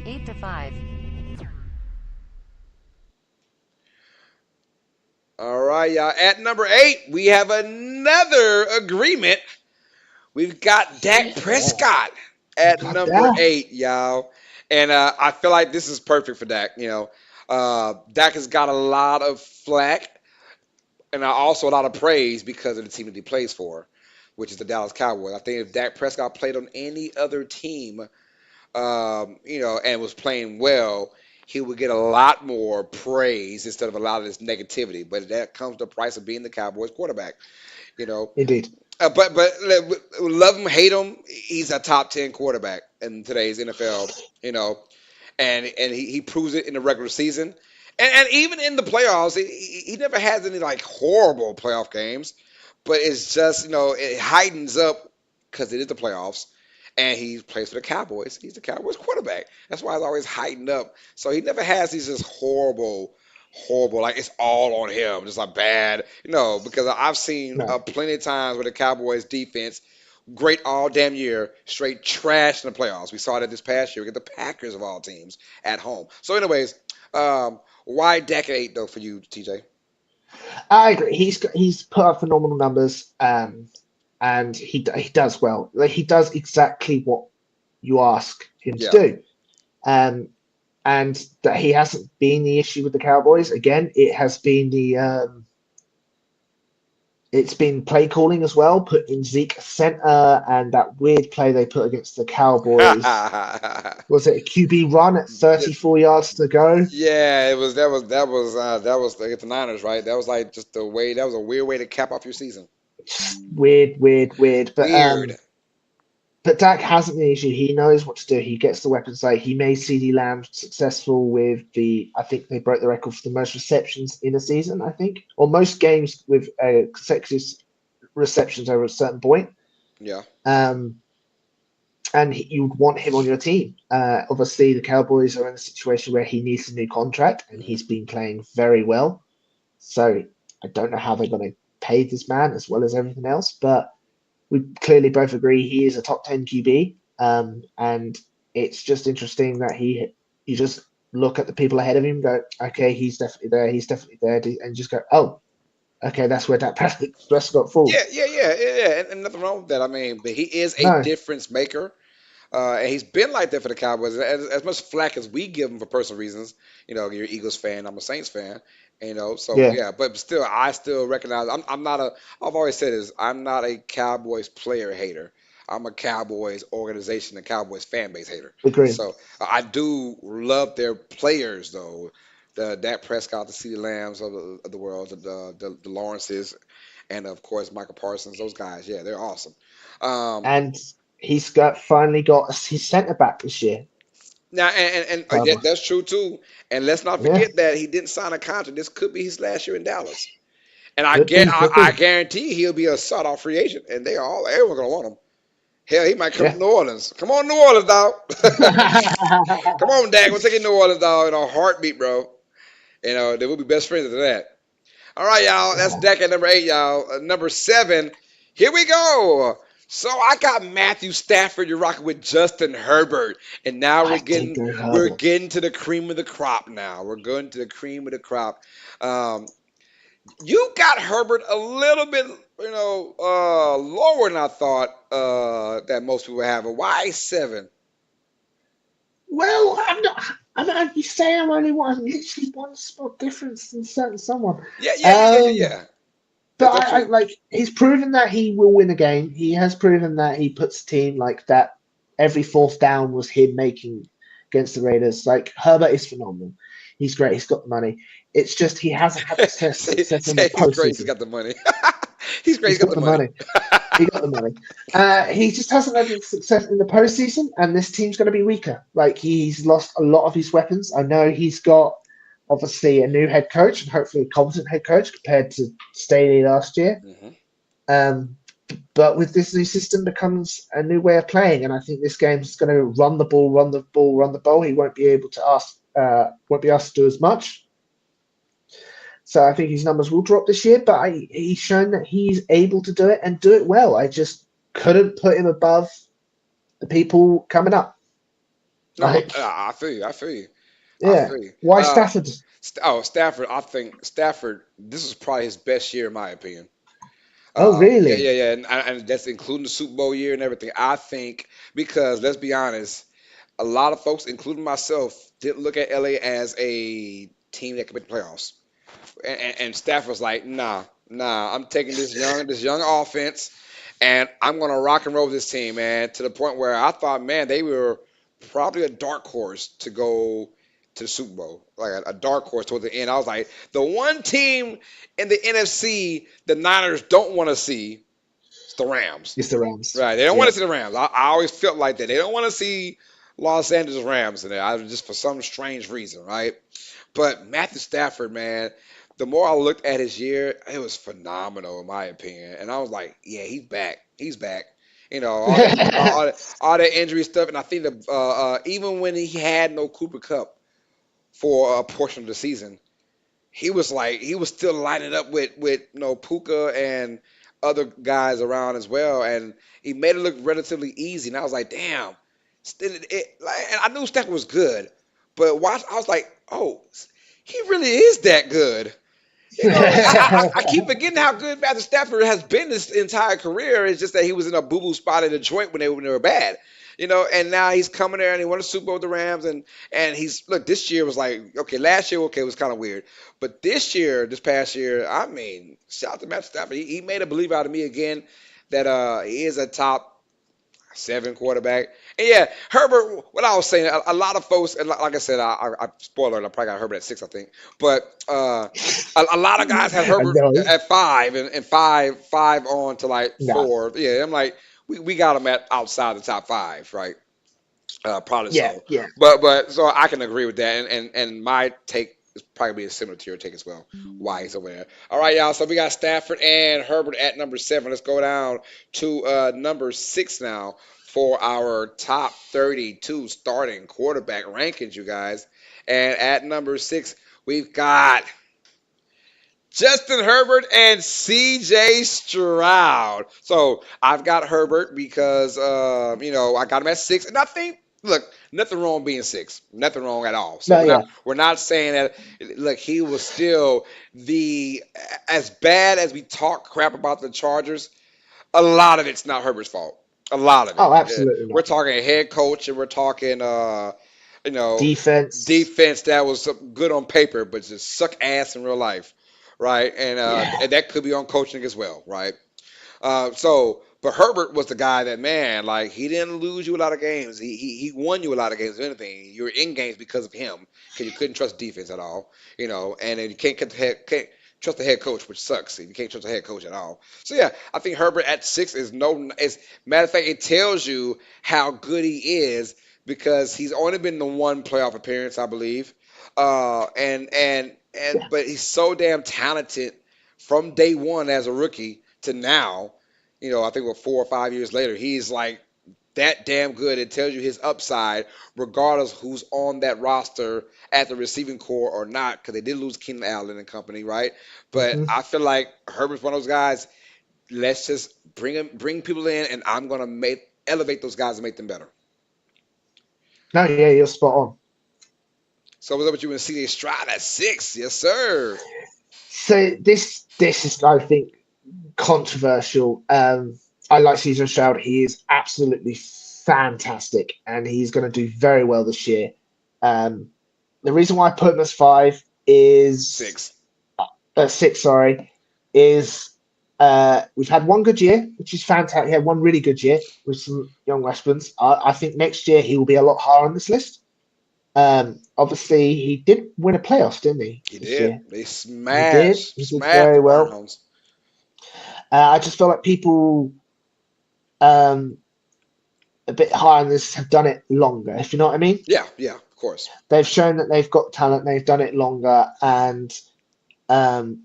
8 to 5. All right, y'all. At number 8, we have another agreement. We've got Dak Yeah, Prescott at got number that. 8, y'all. And I feel like this is perfect for Dak. Dak has got a lot of flack and also a lot of praise because of the team that he plays for, which is the Dallas Cowboys. I think if Dak Prescott played on any other team, and was playing well, he would get a lot more praise instead of a lot of this negativity. But that comes the price of being the Cowboys quarterback. You know, Indeed. but love him, hate him, he's a top 10 quarterback in today's NFL. You know, and he proves it in the regular season, and even in the playoffs, he never has any like horrible playoff games, but it's just it heightens up because it is the playoffs, and he plays for the Cowboys. He's the Cowboys quarterback. That's why it's always heightened up. So he never has these just horrible, like it's all on him, just like bad, because I've seen No. plenty of times where the Cowboys defense great all damn year, straight trash in the playoffs. We saw that this past year. We get the Packers of all teams at home. So, anyways, why Dak at 8 though for you, TJ? I agree. He's put up phenomenal numbers, and he does well. Like he does exactly what you ask him to Yeah, do. Um, and that he hasn't been the issue with the Cowboys. Again, it's been play calling as well, putting Zeke center and that weird play they put against the Cowboys. Was it a QB run at 34 yards to go? yeah. It was that was against the Niners, right? That was like just the way. That was a weird way to cap off your season. Weird, weird, weird. But Weird. Dak hasn't the issue. He knows what to do. He gets the weapons. Like he made CD Lamb successful with I think they broke the record for the most receptions in a season. I think, or most games with consecutive receptions over a certain point. Yeah. Um, and you would want him on your team. Obviously, the Cowboys are in a situation where he needs a new contract, and Hmm. he's been playing very well. So I don't know how they're going to pay this man as well as everything else, but we clearly both agree he is a top 10 QB. And it's just interesting that you just look at the people ahead of him, go, okay, he's definitely there, and just go, oh, okay, that's where that Prescott Yeah, falls. yeah, yeah, yeah, yeah. And nothing wrong with that. I mean, but he is a No, difference maker. And he's been like that for the Cowboys. As much flack as we give him for personal reasons, you're an Eagles fan, I'm a Saints fan, so yeah, yeah, but still, I still recognize I'm not a. I've always said this. I'm not a Cowboys player hater. I'm a Cowboys organization, a Cowboys fan base hater. agree. So I do love their players though. The Dak Prescott, the CeeDee Lambs of the world, the Lawrences, and of course Michael Parsons. Those guys, yeah, they're awesome. Um, And he's got finally got his centre back this year. Now, and Cowboys. that's true too. And let's not Yeah, forget that he didn't sign a contract. This could be his last year in Dallas. And could I be. guarantee he'll be a sought off free agent, and everyone gonna want him. Hell, he might come to Yeah. New Orleans. Come on, New Orleans, dog. Come on, Dak. We'll take you to New Orleans, dog, in a heartbeat, bro. They will be best friends after that. All right, y'all. That's Dak at number 8, y'all. Number 7. Here we go. So I got Matthew Stafford. You're rocking with Justin Herbert, and now I did go we're Herbert. getting to the cream of the crop. Now we're going to the cream of the crop. Um, you got Herbert a little bit, lower than I thought that most people have. Why 7? Well, I'm not. I'm not. You say I'm only one, literally one spot difference than certain someone. Yeah, yeah, yeah, yeah, yeah, Um, yeah. but That's I true. like. He's proven that he will win a game. He has proven that he puts a team like that. Every fourth down was him making against the Raiders. Like Herbert is phenomenal. He's great. He's got the money. It's just he hasn't had the success in the Say he's great. He's postseason. got the money. He's great. He's He's got got the the money. money. He got the money. He just hasn't had the success in the postseason, and this team's going to be weaker. Like he's lost a lot of his weapons. I know he's got obviously a new head coach and hopefully a competent head coach compared to Staley last year. Hmm. Um, but with this new system becomes a new way of playing, and I think this game's going to run the ball, run the ball, run the ball. He won't be able to won't be asked to do as much. So I think his numbers will drop this year, but he's shown that he's able to do it and do it well. I just couldn't put him above the people coming up. No, Like, I feel you. I feel you. I yeah, feel you. why Stafford? Stafford. I think Stafford. This is probably his best year, in my opinion. Oh, Yeah, really? yeah, yeah, and that's including the Super Bowl year and everything. I think because let's be honest, a lot of folks, including myself, didn't look at LA as a team that could make the playoffs. And Stafford was like, nah, nah, I'm taking this young offense, and I'm gonna rock and roll with this team, man. To the point where I thought, man, they were probably a dark horse to go to the Super Bowl, like a dark horse toward the end. I was like, the one team in the NFC the Niners don't want to see is the Rams. It's the Rams. Right? They don't want Yeah. to see the Rams. I always felt like that. They don't want to see Los Angeles Rams in there. Just for some strange reason, right? But Matthew Stafford, man, the more I looked at his year, it was phenomenal in my opinion. And I was like, yeah, he's back. He's back. All that injury stuff, and I think that even when he had no Cooper Cup for a portion of the season, he was still lining up with Puka and other guys around as well, and he made it look relatively easy. And I was like, damn, and I knew Stafford was good, but watch, I was like, oh, he really is that good. I keep forgetting how good Matthew Stafford has been his entire career. It's just that he was in a boo boo spot in Detroit when they were bad. And now he's coming there and he won a Super Bowl with the Rams and he's look. This year was like okay. Last year okay was kind of weird, but this past year, I mean, shout out to Matthew Stafford. He made a believer out of me again that he is a top 7 quarterback. And yeah, Herbert. What I was saying, a lot of folks, and like I said, I spoiler, alert, I probably got Herbert at 6, I think. But a lot of guys had I Herbert know. at 5, and five on to like Nah. 4. Yeah, I'm like, we got him at outside the top 5, right? Probably Yeah, so. yeah. But so I can agree with that, and my take is probably similar to your take as well. Why he's over there. All right, y'all. So we got Stafford and Herbert at number 7. Let's go down to number 6 now for our top 32 starting quarterback rankings, you guys. And at number 6, we've got Justin Herbert and CJ Stroud. So I've got Herbert because I got him at 6, and I think look, nothing wrong being six. Nothing wrong at all. So No, yeah. we're not saying that. Look, he was still the as bad as we talk crap about the Chargers. A lot of it's not Herbert's fault. A lot of it. Oh, absolutely We're not. talking a head coach, and we're talking, you know, Defense. defense that was good on paper, but just suck ass in real life, right? Yeah. And that could be on coaching as well, right? But Herbert was the guy that, man, like, he didn't lose you a lot of games. He won you a lot of games. If anything, you were in games because of him, because you couldn't trust defense at all, and then you can't trust the head coach, which sucks. You can't trust the head coach at all. So yeah, I think Herbert at six is no. Is matter of fact, it tells you how good he is because he's only been the one playoff appearance, I believe, Yeah. but he's so damn talented from day one as a rookie to now. I think what 4 or 5 years later, he's like that damn good. It tells you his upside, regardless who's on that roster at the receiving core or not, because they did lose Keenan Allen and company, right? But Hmm. I feel like Herbert's one of those guys. Let's just bring people in, and I'm gonna make elevate those guys and make them better. No, yeah, you're spot on. So what's up with you and CJ Stroud at six? Yes, sir. So this is, I think, controversial. I like Caesar Stroud. He is absolutely fantastic, and he's going to do very well this year. Um, the reason why I put him as five is Six. six. Sorry, is we've had one good year, which is fantastic. He had one really good year with some young weapons. I think next year he will be a lot higher on this list. Obviously, he did win a playoff, didn't he, He this did. year? They He did. smashed He did smashed the very well. Browns. I just feel like people um, a bit higher on this have done it longer, if you know what I mean. Yeah, yeah, of course. They've shown that they've got talent, they've done it longer, and um,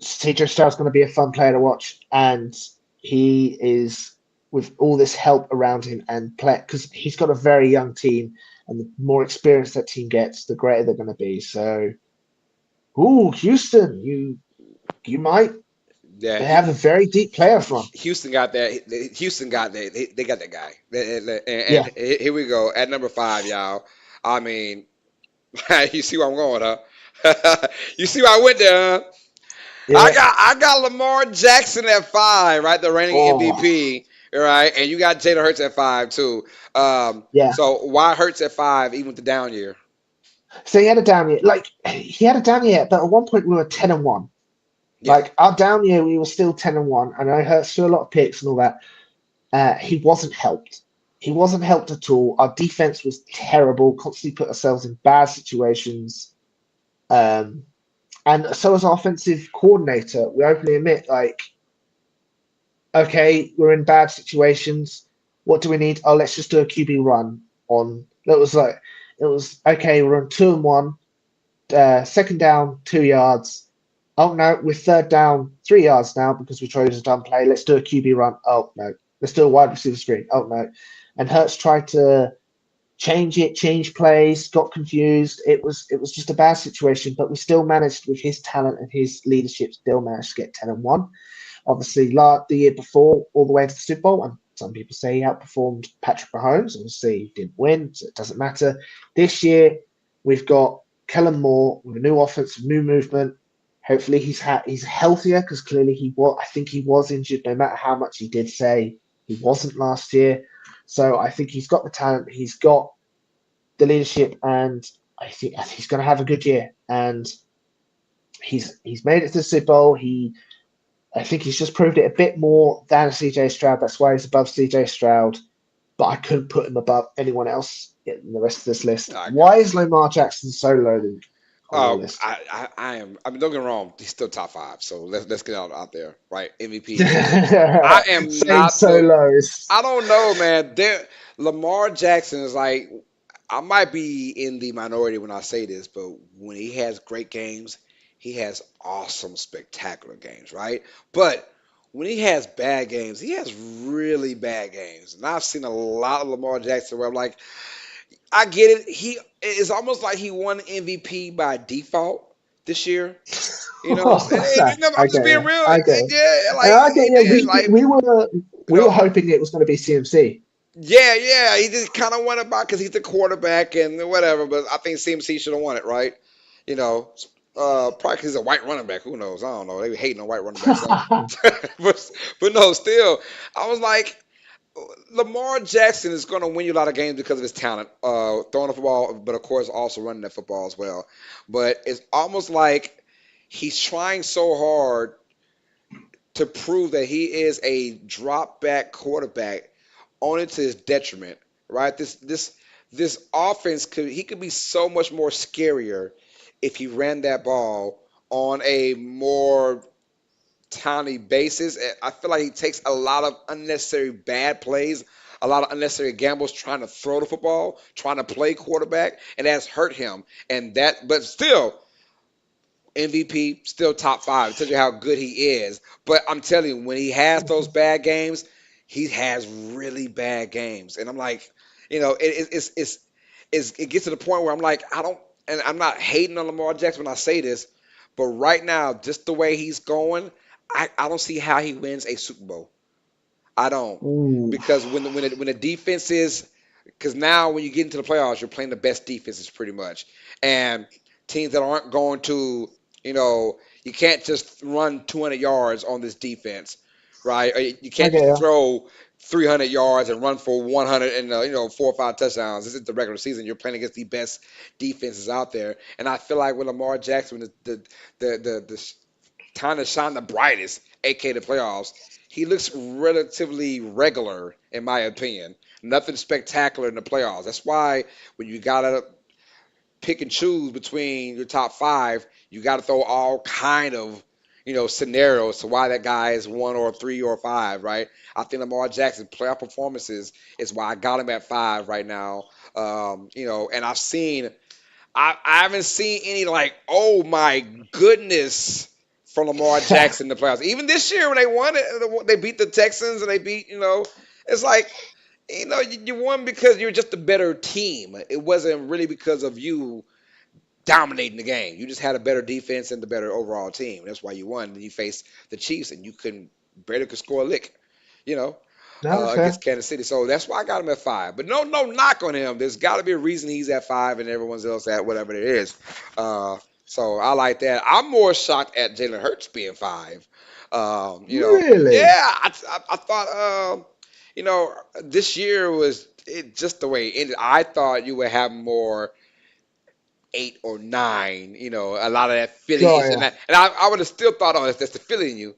CJ Stroud's going to be a fun player to watch. And he is, with all this help around him and play, because he's got a very young team, and the more experience that team gets, the greater they're going to be. So, ooh, Houston, you might Yeah, they have a very deep playoff run. Houston got that. Houston got that. They got that guy. Yeah, And here we go at number five, y'all. I mean, you see where I'm going, huh? You see where I went there, huh? I yeah. got I got Lamar Jackson at five, right? The reigning Oh, MVP, right? And you got Jalen Hurts at five too. yeah. So why Hurts at five, even with the down year? So he had a down year. Like he had a down year, but at one point we were 10-1. Yeah, Like our down year, we were still 10-1, and I heard still a lot of picks and all that. He wasn't helped. He wasn't helped at all. Our defense was terrible. Constantly put ourselves in bad situations. Um, and so as our offensive coordinator, we openly admit, like, okay, we're in bad situations. What do we need? Oh, let's just do a QB run on. It was okay. We're on 2-1. Second down, 2 yards. Oh no, we're third down, 3 yards now because we chose a dumb play. Let's do a QB run. Oh no, let's do a wide receiver screen. Oh no, and Hertz tried to change plays, got confused. It was just a bad situation, but we still managed with his talent and his leadership, still managed to get 10-1. Obviously, the year before, all the way to the Super Bowl, and some people say he outperformed Patrick Mahomes. Obviously, he didn't win, so it doesn't matter. This year, we've got Kellen Moore with a new offense, new movement. Hopefully, he's healthier because clearly he was. I think he was injured. No matter how much he did say he wasn't last year, so I think he's got the talent, he's got the leadership, and I think he's going to have a good year. And he's made it to the Super Bowl. I think he's just proved it a bit more than CJ Stroud. That's why he's above CJ Stroud. But I couldn't put him above anyone else in the rest of this list. I Why got you. is Lamar Jackson so low on your list? I am. I mean, don't get me wrong. He's still top five. So let's get out there, right? MVP. I am Saying not so the. low is I don't know, man. Lamar Jackson is like. I might be in the minority when I say this, but when he has great games, he has awesome, spectacular games, right? But when he has bad games, he has really bad games. And I've seen a lot of Lamar Jackson where I'm like, I get it. He it's almost like he won MVP by default this year. You know what I'm saying? no, I'm I just get being you. real. I get you. Yeah, And like I get he you. did. Like We you were know, hoping it was going to be CMC. Yeah, yeah, he just kind of won it by because he's the quarterback and whatever. But I think CMC should have won it, right? You know, probably because he's a white running back. Who knows? I don't know. They be hating on white running backs. So, but no, still, I was like, Lamar Jackson is going to win you a lot of games because of his talent, throwing the football, but of course also running the football as well. But it's almost like he's trying so hard to prove that he is a drop back quarterback, only to his detriment, right? This offense could be so much more scarier if he ran that ball on a more tiny basis. I feel like he takes a lot of unnecessary bad plays, a lot of unnecessary gambles trying to throw the football, trying to play quarterback, and that's hurt him. But still, MVP, still top five. It tells you how good he is. But I'm telling you, when he has those bad games, he has really bad games. And I'm like, it gets to the point where I'm like, I don't, and I'm not hating on Lamar Jackson when I say this, but right now, just the way he's going, I don't see how he wins a Super Bowl. I don't, Ooh. because when the defense is, because now when you get into the playoffs, you're playing the best defenses pretty much, and teams that aren't going to, you can't just run 200 yards on this defense, right? Or you can't Okay, just yeah. throw 300 yards and run for 100 and 4 or 5 touchdowns. This is the regular season. You're playing against the best defenses out there, and I feel like with Lamar Jackson, the time to shine the brightest, aka the playoffs, he looks relatively regular in my opinion. Nothing spectacular in the playoffs. That's why when you gotta pick and choose between your top five, you gotta throw all kind of scenarios to why that guy is one or three or five, right? I think Lamar Jackson's playoff performances is why I got him at five right now. And I haven't seen any like, oh my goodness, from Lamar Jackson in the playoffs. Even this year when they won it, they beat the Texans and they beat, it's like, you won because you're just a better team. It wasn't really because of you dominating the game. You just had a better defense and the better overall team. That's why you won. Then you faced the Chiefs and you couldn't barely could score a lick, you know, No, that's fair. against Kansas City. So that's why I got him at five. But no knock on him. There's got to be a reason he's at five and everyone's else at whatever it is. So I like that. I'm more shocked at Jalen Hurts being five. Really? Yeah, I thought, this year was just the way it ended. I thought you would have more 8 or 9. A lot of that Philly Got is, ya. and I would have still thought, oh, that's the Philly in you,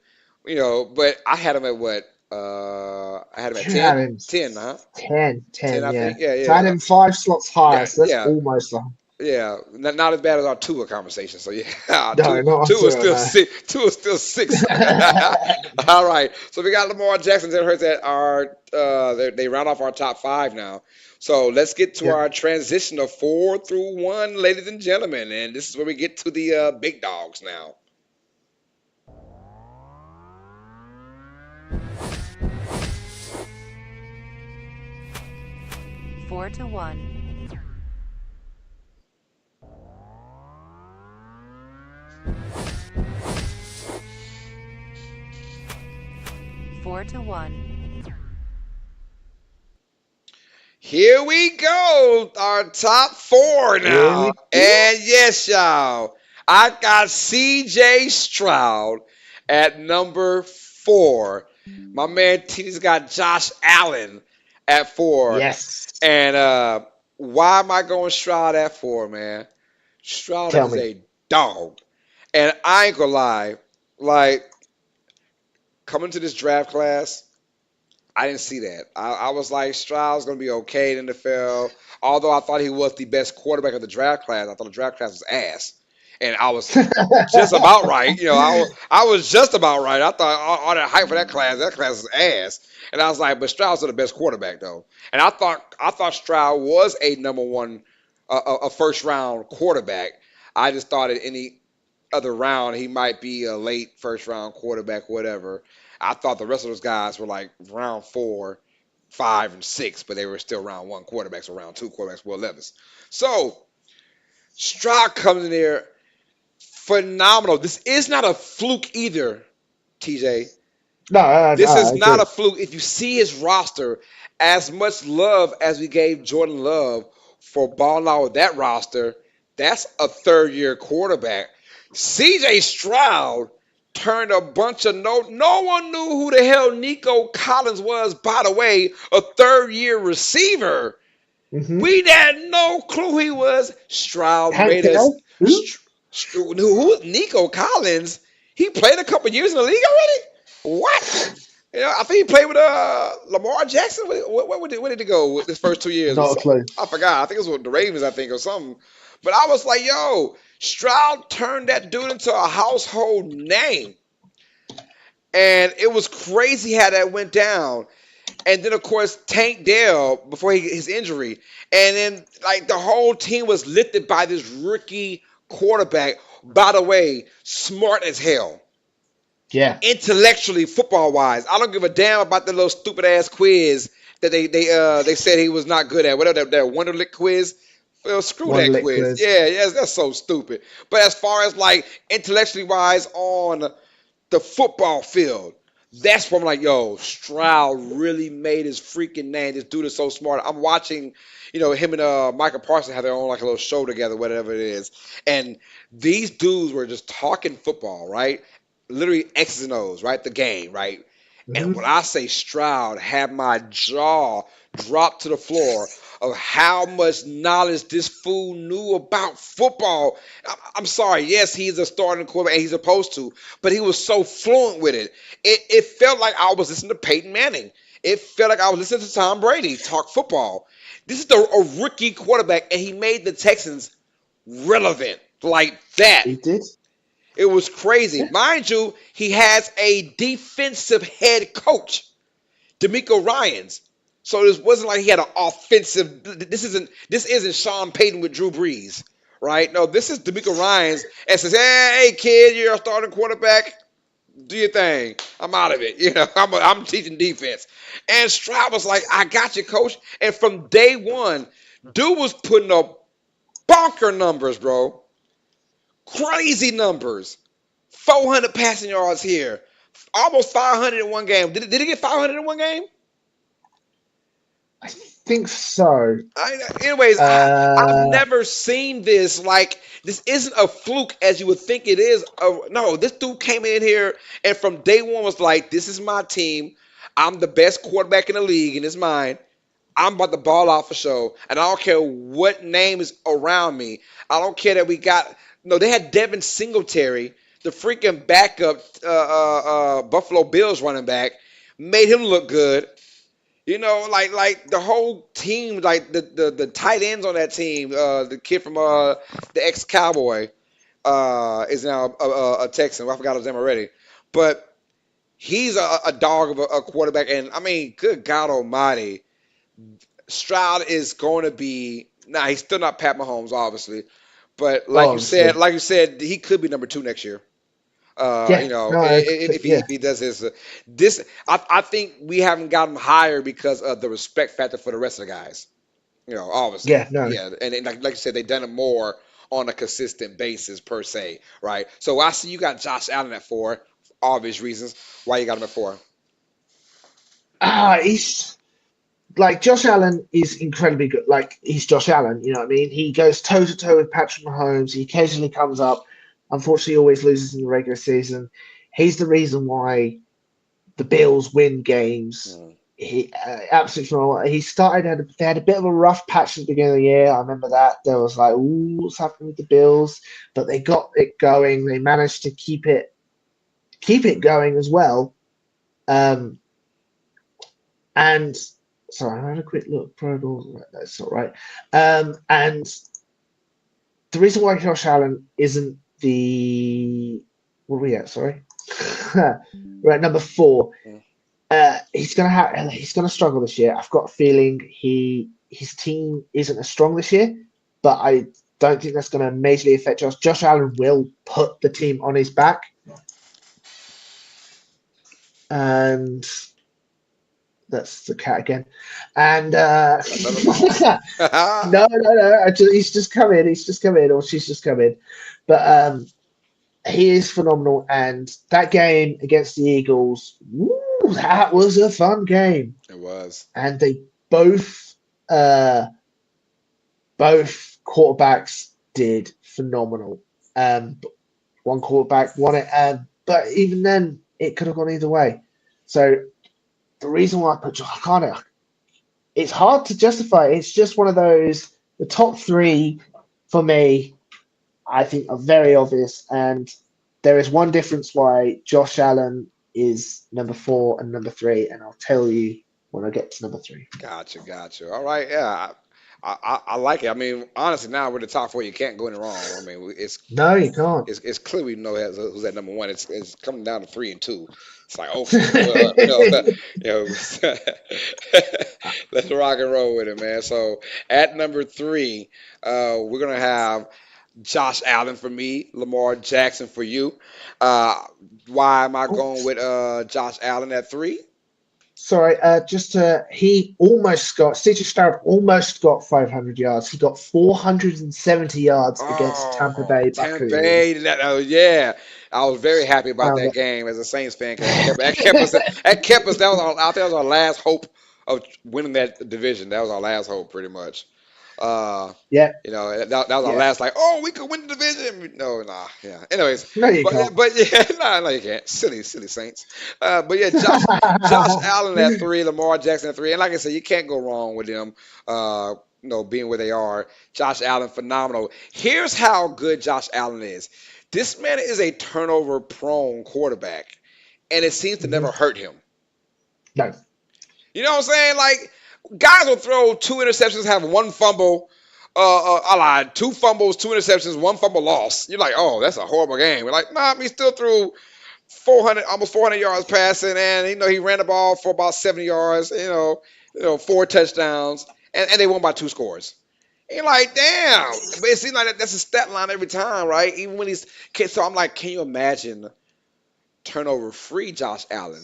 But I had him at what? I had him at You had 10, him 10, huh? 10, 10, 10, I yeah. think. Yeah, So I had yeah, him 5 slots higher, yeah, so that's yeah. almost like. Yeah, not as bad as our Tua conversation. So yeah, No, two not two at is all, still no. 6. Two is still 6. All right. So we got Lamar Jackson and Hurts that are they round off our top five now. So let's get to Yep. our transition of 4 through 1, ladies and gentlemen, and this is where we get to the big dogs now. 4 to 1. 4 to 1. Here we go, our top four Here now. we And yes, y'all, I got CJ Stroud at number 4. My man T's got Josh Allen at 4. Yes. And why am I going Stroud at 4, man? Stroud Tell is me. a dog. And I ain't gonna lie, like coming to this draft class, I didn't see that. I was like, Stroud's going to be okay in the NFL. Although I thought he was the best quarterback of the draft class, I thought the draft class was ass. And I was just about right. I was just about right. I thought all that hype for that class is ass. And I was like, but Stroud's the best quarterback though. And I thought Stroud was a number one, a first round quarterback. I just thought in any other round he might be a late first round quarterback, whatever. I thought the rest of those guys were like round 4, 5, and 6, but they were still round 1 quarterbacks or round 2 quarterbacks, Will Levis. So Stroud comes in there phenomenal. This is not a fluke either, TJ. No, This I is not agree. a fluke. If you see his roster, as much love as we gave Jordan Love for balling out with that roster, that's a third year quarterback. CJ Stroud turned a bunch of no one knew who the hell Nico Collins was, by the way, a third year receiver. Hmm. We had no clue he was. Stroud Tank made us. Dell? Who? Who is Nico Collins? He played a couple years in the league already. What? You know, I think he played with Lamar Jackson. Where did he go with his first 2 years? Not a clue. I forgot. I think it was with the Ravens, I think, or something. But I was like, yo, Stroud turned that dude into a household name. And it was crazy how that went down. And then, of course, Tank Dell before his injury. And then, like, the whole team was lifted by this rookie quarterback. By the way, smart as hell. Yeah, Intellectually, football wise, I don't give a damn about the little stupid ass quiz that they said he was not good at. Whatever that Wonderlic quiz. Well, screw one that lick quiz. quiz. Yeah, yes, that's so stupid. But as far as like intellectually wise on the football field. That's where I'm like, yo, Stroud really made his freaking name. This dude is so smart. I'm watching, him and Michael Parsons have their own like a little show together, whatever it is. And these dudes were just talking football, right? Literally X's and O's, right? The game, right? And when Hmm. I say Stroud had my jaw drop to the floor of how much knowledge this fool knew about football. I'm sorry, yes, he's a starting quarterback and he's supposed to, but he was so fluent with it. It felt like I was listening to Peyton Manning. It felt like I was listening to Tom Brady talk football. This is a rookie quarterback, and he made the Texans relevant like that. He did. It was crazy. Yeah. Mind you, he has a defensive head coach, D'Amico Ryans. So this wasn't like he had an offensive. This isn't Sean Payton with Drew Brees, right? No, this is D'Amico Ryans and says, "Hey, kid, you're a starting quarterback. Do your thing. I'm out of it. I'm teaching defense." And Stroud was like, "I got you, coach." And from day one, dude was putting up bonker numbers, bro. Crazy numbers. 400 passing yards here. Almost 500 in one game. Did he get 500 in one game? I think so. Anyways, I've Uh, never seen this. Like, this isn't a fluke as you would think it is. No, this dude came in here and from day one was like, "This is my team. I'm the best quarterback in the league, and it's mine. I'm about to ball out for show. And I don't care what name is around me. I don't care that we got." No, they had Devin Singletary, the freaking backup Buffalo Bills running back, made him look good. Like the whole team, like the tight ends on that team, the kid from the ex Cowboy is now a Texan. I forgot his name already, but he's a dog of a quarterback. And I mean, good God Almighty, Stroud is going to be. Nah, he's still not Pat Mahomes, obviously, but obviously. like you said, he could be number two next year. Yeah. No, If he does his this, I think we haven't got him higher because of the respect factor for the rest of the guys. Obviously, yeah. No. yeah, and like you said, they've done it more on a consistent basis per se, right? So I see you got Josh Allen at four, obvious reasons why you got him at four. He's like Josh Allen is incredibly good. Like he's Josh Allen, you know what I mean? He goes toe to toe with Patrick Mahomes. He occasionally comes up. Unfortunately, he always loses in the regular season. He's the reason why the Bills win games. Mm. He absolutely phenomenal. He started they had a bit of a rough patch at the beginning of the year. I remember that there was like, ooh, what's happening with the Bills? But they got it going. They managed to keep it going as well. Um, and sorry, I had a quick look. Pro Bowl. That's not right. And the reason why Josh Allen isn't the what are we at? Sorry, right, number four. Mm. He's gonna struggle this year. I've got a feeling his team isn't as strong this year, but I don't think that's going to majorly affect Josh. Josh Allen will put the team on his back, and that's the cat again. And Another one. no, no, no. He's just come in. He's just come in, or she's just come in. But he is phenomenal, and that game against the Eagles. Woo, that was a fun game, It was. and they both uh, both quarterbacks did phenomenal. One quarterback won it, but even then, it could have gone either way. So the reason why I put Josh Carter, it's hard to justify. It's just one of those. The top three for me, I think, are very obvious, and there is one difference why Josh Allen is number 4 and number 3, and I'll tell you when I get to number 3. Gotcha, gotcha. All right, yeah, I like it. I mean, honestly, now we're the top four. You can't go any wrong. I mean, No, you can't. it's clear we know who's at number one. It's coming down to three and two. It's like okay, well, you know, let's rock and roll with it, man. So at number three, we're gonna have Josh Allen for me, Lamar Jackson for you. Uh, why am I Oh, going with Josh Allen at three? sorry, he almost got CJ Stroud almost got 500 yards. He got 470 yards against Tampa Oh, Bay Tampa Bay. Buccaneers. Oh, yeah. I was very happy about Um, that game as a Saints fan because that kept us. That was I think that was our last hope of winning that division. That was our last hope, pretty much. Uh, yeah, that was our yeah. last like, oh, we could win the division. No, nah, yeah. Anyways, No, you but can't. but yeah, no, you can't. Silly Saints. But yeah, Josh Allen at three, Lamar Jackson at three, and like I said, you can't go wrong with them. Being where they are. Josh Allen, phenomenal. Here's how good Josh Allen is. This man is a turnover prone quarterback, and it seems to never Mhm. hurt him. No. You know what I'm saying? Like guys will throw two interceptions, have one fumble. I lied. Two fumbles, two interceptions, one fumble loss. You're like, oh, that's a horrible game. We're like, nah, he still threw 400, almost 400 yards passing, and he ran the ball for about 70 yards. Four touchdowns, and they won by two scores. And you're like, damn. But it seems like that's a stat line every time, right? Even when he's so I'm like, can you imagine turnover free Josh Allen?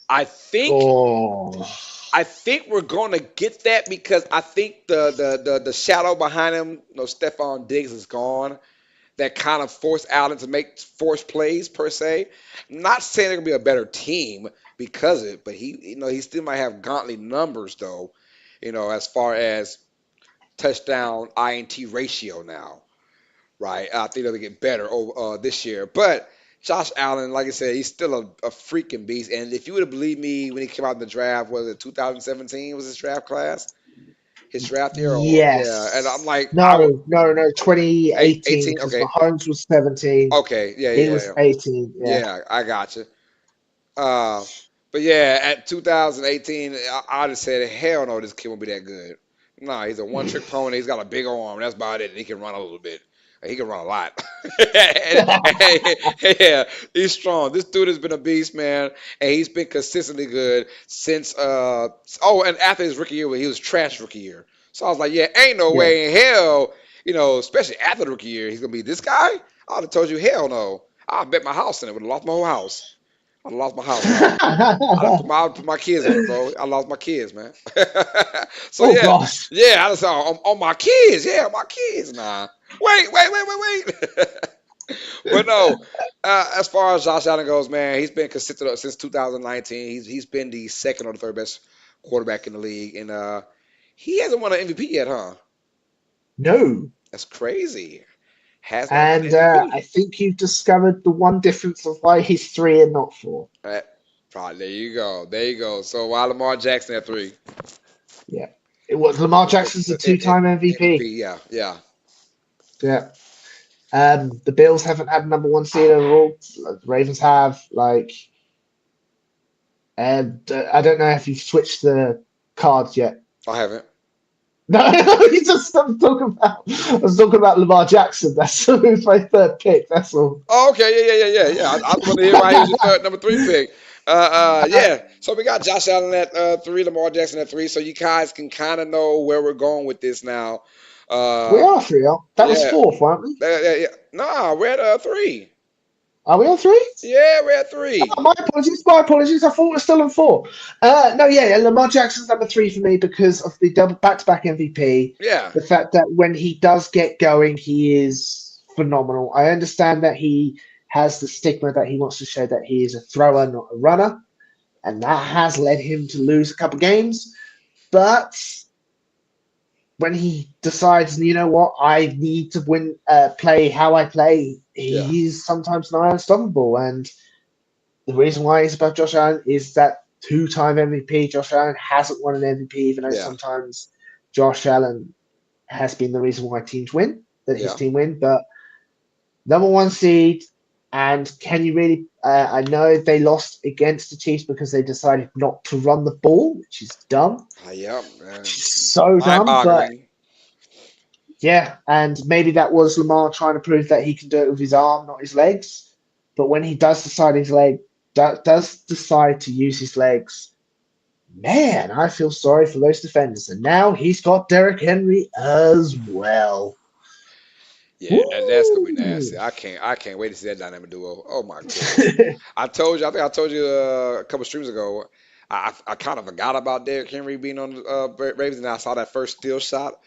I think Oh, I think we're going to get that because I think the shadow behind him, Stephon Diggs is gone. That kind of forced Allen to make forced plays per se. Not saying they're gonna be a better team because of it, but he still might have gauntlet numbers though. As far as touchdown INT ratio now, right? I think they'll get better over this year, but. Josh Allen, like I said, he's still a freaking beast. And if you would have believed me when he came out in the draft, was it 2017 was his draft class? His draft year? Or yeah. And I'm yes. like, No. 2018 18, because okay. Mahomes was 17. Okay. Yeah, He yeah, was yeah. 18. Yeah. Yeah, I got you. Uh, but yeah, at 2018, I just said, hell no, this kid won't be that good. Nah, he's a one-trick pony. He's got a big arm. That's about it. And he can run a little bit. He can run a lot. Yeah, he's strong. This dude has been a beast, man, and he's been consistently good since. And after his rookie year, he was trash rookie year. So I was like, yeah, ain't no Yeah. way in hell, especially after the rookie year, he's gonna be this guy. I would have told you, hell no. I bet my house in it. Would have lost my whole house. I lost my house. I put my kids on it, bro. I lost my kids, man. So Oh yeah, gosh. yeah. I just on my kids. Yeah, my kids. Nah. Wait. But no. As far as Josh Allen goes, man, he's been consistent since 2019. He's been the second or the third best quarterback in the league, and he hasn't won an MVP yet, huh? No. That's crazy. Has not won an And MVP. I think you've discovered the one difference of why he's 3 and not 4. Uh, Right, there you go. There you go. So why Lamar Jackson at three? Yeah. It was Lamar Jackson's a two-time MVP. MVP, yeah, yeah. Yeah. The Bills haven't had a number one seed overall. The Ravens have. And I don't know if you've switched the cards yet. I haven't. No, you just I'm talking about. I was talking about Lamar Jackson. That's who's my third pick. That's all. Oh, okay, yeah. I was wondering why he was your third, number three pick. Yeah. So we got Josh Allen at three, Lamar Jackson at three. So you guys can kind of know where we're going with this now. We Uh, are three. That was yeah, fourth, weren't we? yeah. Nah, we're at three. Are we on three? Yeah, we're at three. Oh, my apologies. My apologies. I thought we were still on four. No, yeah. Lamar Jackson's number three for me because of the double back-to-back MVP. Yeah, The fact that when he does get going, he is phenomenal. I understand that he has the stigma that he wants to show that he is a thrower, not a runner. and that has led him to lose a couple games. But when he decides, you know what, I need to win, play how I play, Yeah, he's sometimes nigh unstoppable. And the reason why he's above Josh Allen is that two-time MVP Josh Allen hasn't won an MVP, even though yeah, sometimes Josh Allen has been the reason why teams win, that his yeah. team win. But number one seed, and can you really? I know they lost against the Chiefs because they decided not to run the ball, which is dumb, Yeah, which is so dumb. But mind-boggling. yeah, and maybe that was Lamar trying to prove that he can do it with his arm, not his legs. But when he does decide his leg, does decide to use his legs, man, I feel sorry for those defenders. And now he's got Derrick Henry as well. Yeah, that's gonna be Woo! nasty. I can't wait to see that dynamic duo. Oh my goodness. I think I told you a couple streams ago. I kind of forgot about Derrick Henry being on the Ravens, and I saw that first steal shot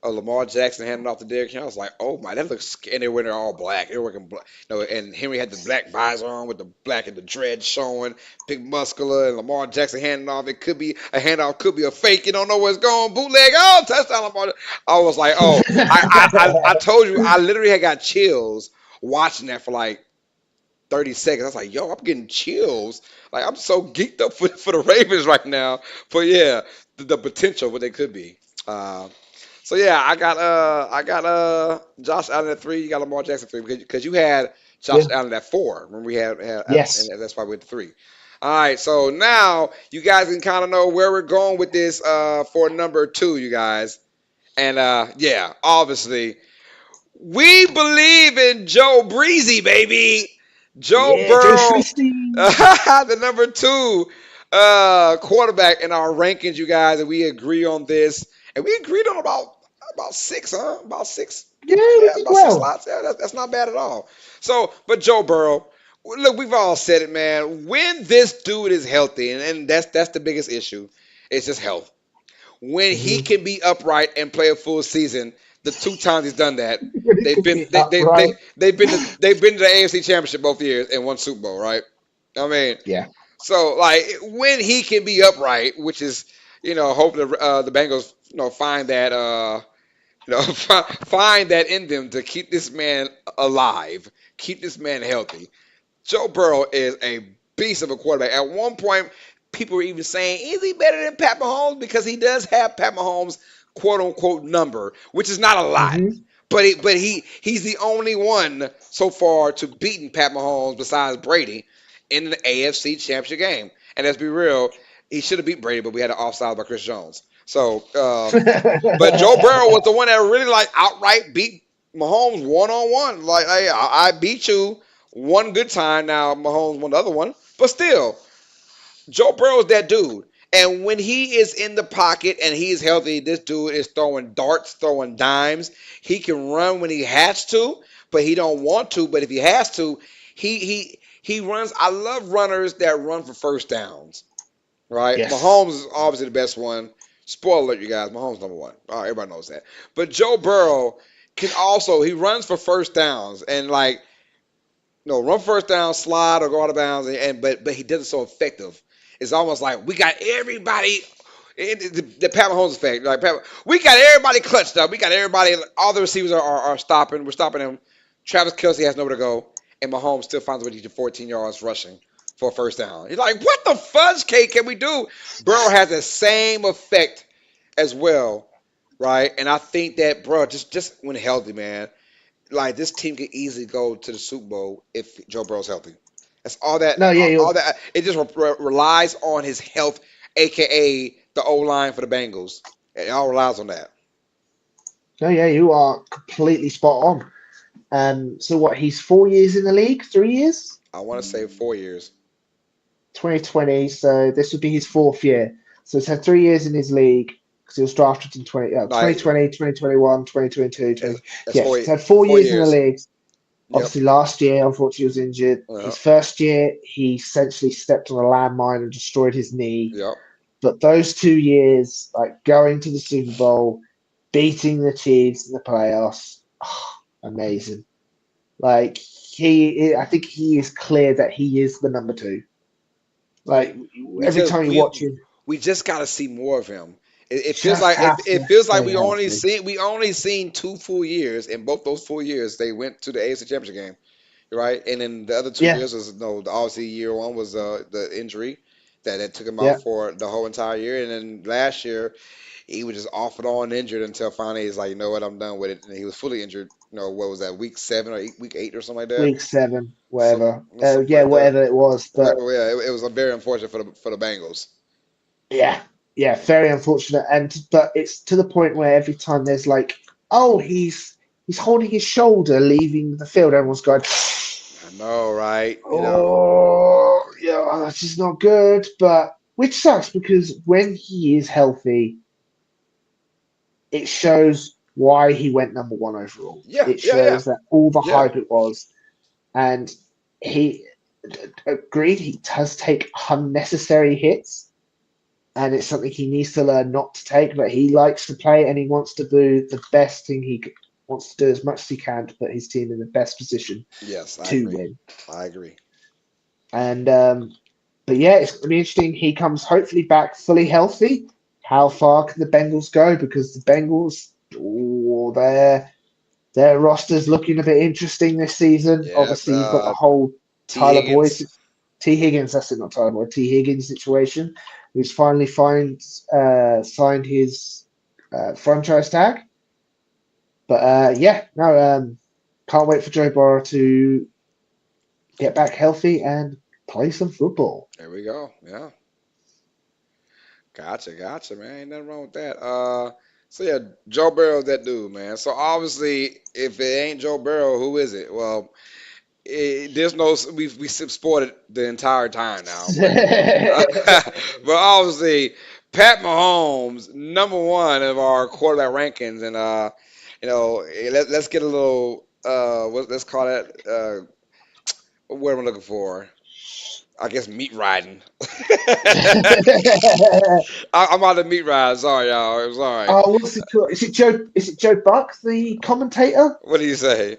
of Lamar Jackson handing off to Derrick Henry. I was like, oh my, that looks. And they were all black. They were working black. And Henry had the black visor on with the black and the dread showing, big muscular, and Lamar Jackson handing off. It could be a handoff, could be a fake. You don't know where it's going. Bootleg. Oh, touchdown, Lamar. I was like, oh, I told you, I literally had got chills watching that for like 30 seconds. I was like, yo, I'm getting chills. Like, I'm so geeked up for the Ravens right now. But yeah, the potential, what they could be. Uh, so yeah, I got Josh Allen at 3. You got Lamar Jackson at 3 because you had Josh Yeah. Allen at 4 when we had Yes. and that's why we went to 3. All right, so now you guys can kind of know where we're going with this for number 2, you guys. And yeah, obviously we believe in Joe Breezy, baby. Joe Yeah, Joe Burrow, Tristy. the number 2 quarterback in our rankings, you guys, and we agree on this. And we agreed on about 6, huh? About 6. Yeah, we Yeah, did about 6 well. slots. Yeah, that's not bad at all. So, but Joe Burrow, look, we've all said it, man. When this dude is healthy, and that's the biggest issue, it's just health. When he Hmm. can be upright and play a full season, the 2 times he's done that, But it they've could been be upright. they've been to the AFC Championship both years and won Super Bowl, right? I mean, Yeah. so like when he can be upright, which is hope the Bengals find that find that in them to keep this man alive, keep this man healthy. Joe Burrow is a beast of a quarterback. At one point, people were even saying, is he better than Pat Mahomes? Because he does have Pat Mahomes' quote unquote number, which is not a lot. Hmm. But he's the only one so far to beaten Pat Mahomes besides Brady in the AFC Championship game. And let's be real, he should have beat Brady, but we had an offside by Chris Jones. So, but Joe Burrow was the one that really like outright beat Mahomes one on one. Like, hey, I beat you one good time. Now Mahomes won the other one, but still, Joe Burrow is that dude. And when he is in the pocket and he's healthy, this dude is throwing darts, throwing dimes. He can run when he has to, but he don't want to. But if he has to, he runs. I love runners that run for first downs. Right? Yes. Mahomes is obviously the best one. Spoiler alert, you guys. Mahomes number one. All right, everybody knows that. But Joe Burrow can also he runs for first downs and like run first down, slide or go out of bounds, but he does it so effective. It's almost like we got everybody. The Pat Mahomes effect, like we got everybody clutched up. We got everybody. All the receivers are stopping. We're stopping him. Travis Kelsey has nowhere to go, and Mahomes still finds a way to get you 14 yards rushing for a first down. He's like, what the fudge cake can we do? Burrow has the same effect as well, right? And I think that, bro, just when healthy, man, like this team could easily go to the Super Bowl if Joe Burrow's healthy. That's all that. No, yeah, All that. It just relies on his health, aka the O line for the Bengals. It all relies on that. no, yeah, you are completely spot on. So what? He's 4 years in the league, 3 years, I want to say 4 years. 2020. So this would be his fourth year. So he's had 3 years in his league because he was drafted in Like 2020, 2021, 2022. that's, 20, that's yes, four he's had four four years in the years. league. Yep. Obviously, last year, unfortunately, he was injured. Uh, His first year, he essentially stepped on a landmine and destroyed his knee. yep. But those 2 years, like going to the Super Bowl, beating the Chiefs in the playoffs, amazing. Like I think he is clear that he is the number two. Like We every just time you watch him, we just got to see more of him. It feels just like have it to feels like stay healthy. we only seen 2 full years. In both those 4 years, they went to the AFC Championship game, right? And then the other two Yeah, years was no. Obviously, year one was the injury that took him yeah. out for the whole entire year, and then last year he was just off and on injured until finally he's like, you know what, I'm done with it. And he was fully injured. What was that? Week 7 or week 8 or something like that. Week 7, Some whatever. something Yeah, like that. whatever it was. But Whatever. Yeah, it was a very unfortunate for the Bengals. yeah, yeah, very unfortunate. And but it's to the point where every time there's like, oh, he's holding his shoulder leaving the field, everyone's going, I know, right? oh, yeah, that's just not good. But which sucks because when he is healthy, it shows why he went number one overall. Yeah, It yeah, yeah, shows that all the yeah. hype it was, and he agreed he does take unnecessary hits, and it's something he needs to learn not to take. But he likes to play, and he wants to do the best thing wants to do as much as he can to put his team in the best position Yes, I to agree. win. I agree. And but yeah, it's gonna be interesting. He comes hopefully back fully healthy. How far can the Bengals go? Because the Bengals, oh, their roster's looking a bit interesting this season. Yeah, Obviously, you've got the whole T. Tyler Boyd, Higgins. T. Higgins. That's it, not Tyler Boyd. T. Higgins situation, who's finally signed his franchise tag. But yeah, no, can't wait for Joe Burrow to get back healthy and play some football. There we go. Yeah, gotcha, gotcha, man. Ain't nothing wrong with that. So yeah, Joe Burrow's that dude, man. So obviously, if it ain't Joe Burrow, who is it? Well, there's no we supported the entire time now, but but obviously Pat Mahomes, number one of our quarterback rankings, and let's get a little let's call that what am I looking for? I guess meat riding. I'm out of meat ride. Sorry, y'all. I'm sorry. Oh, what's it called? Is it Joe? Is it Joe Buck, the commentator? What do you say?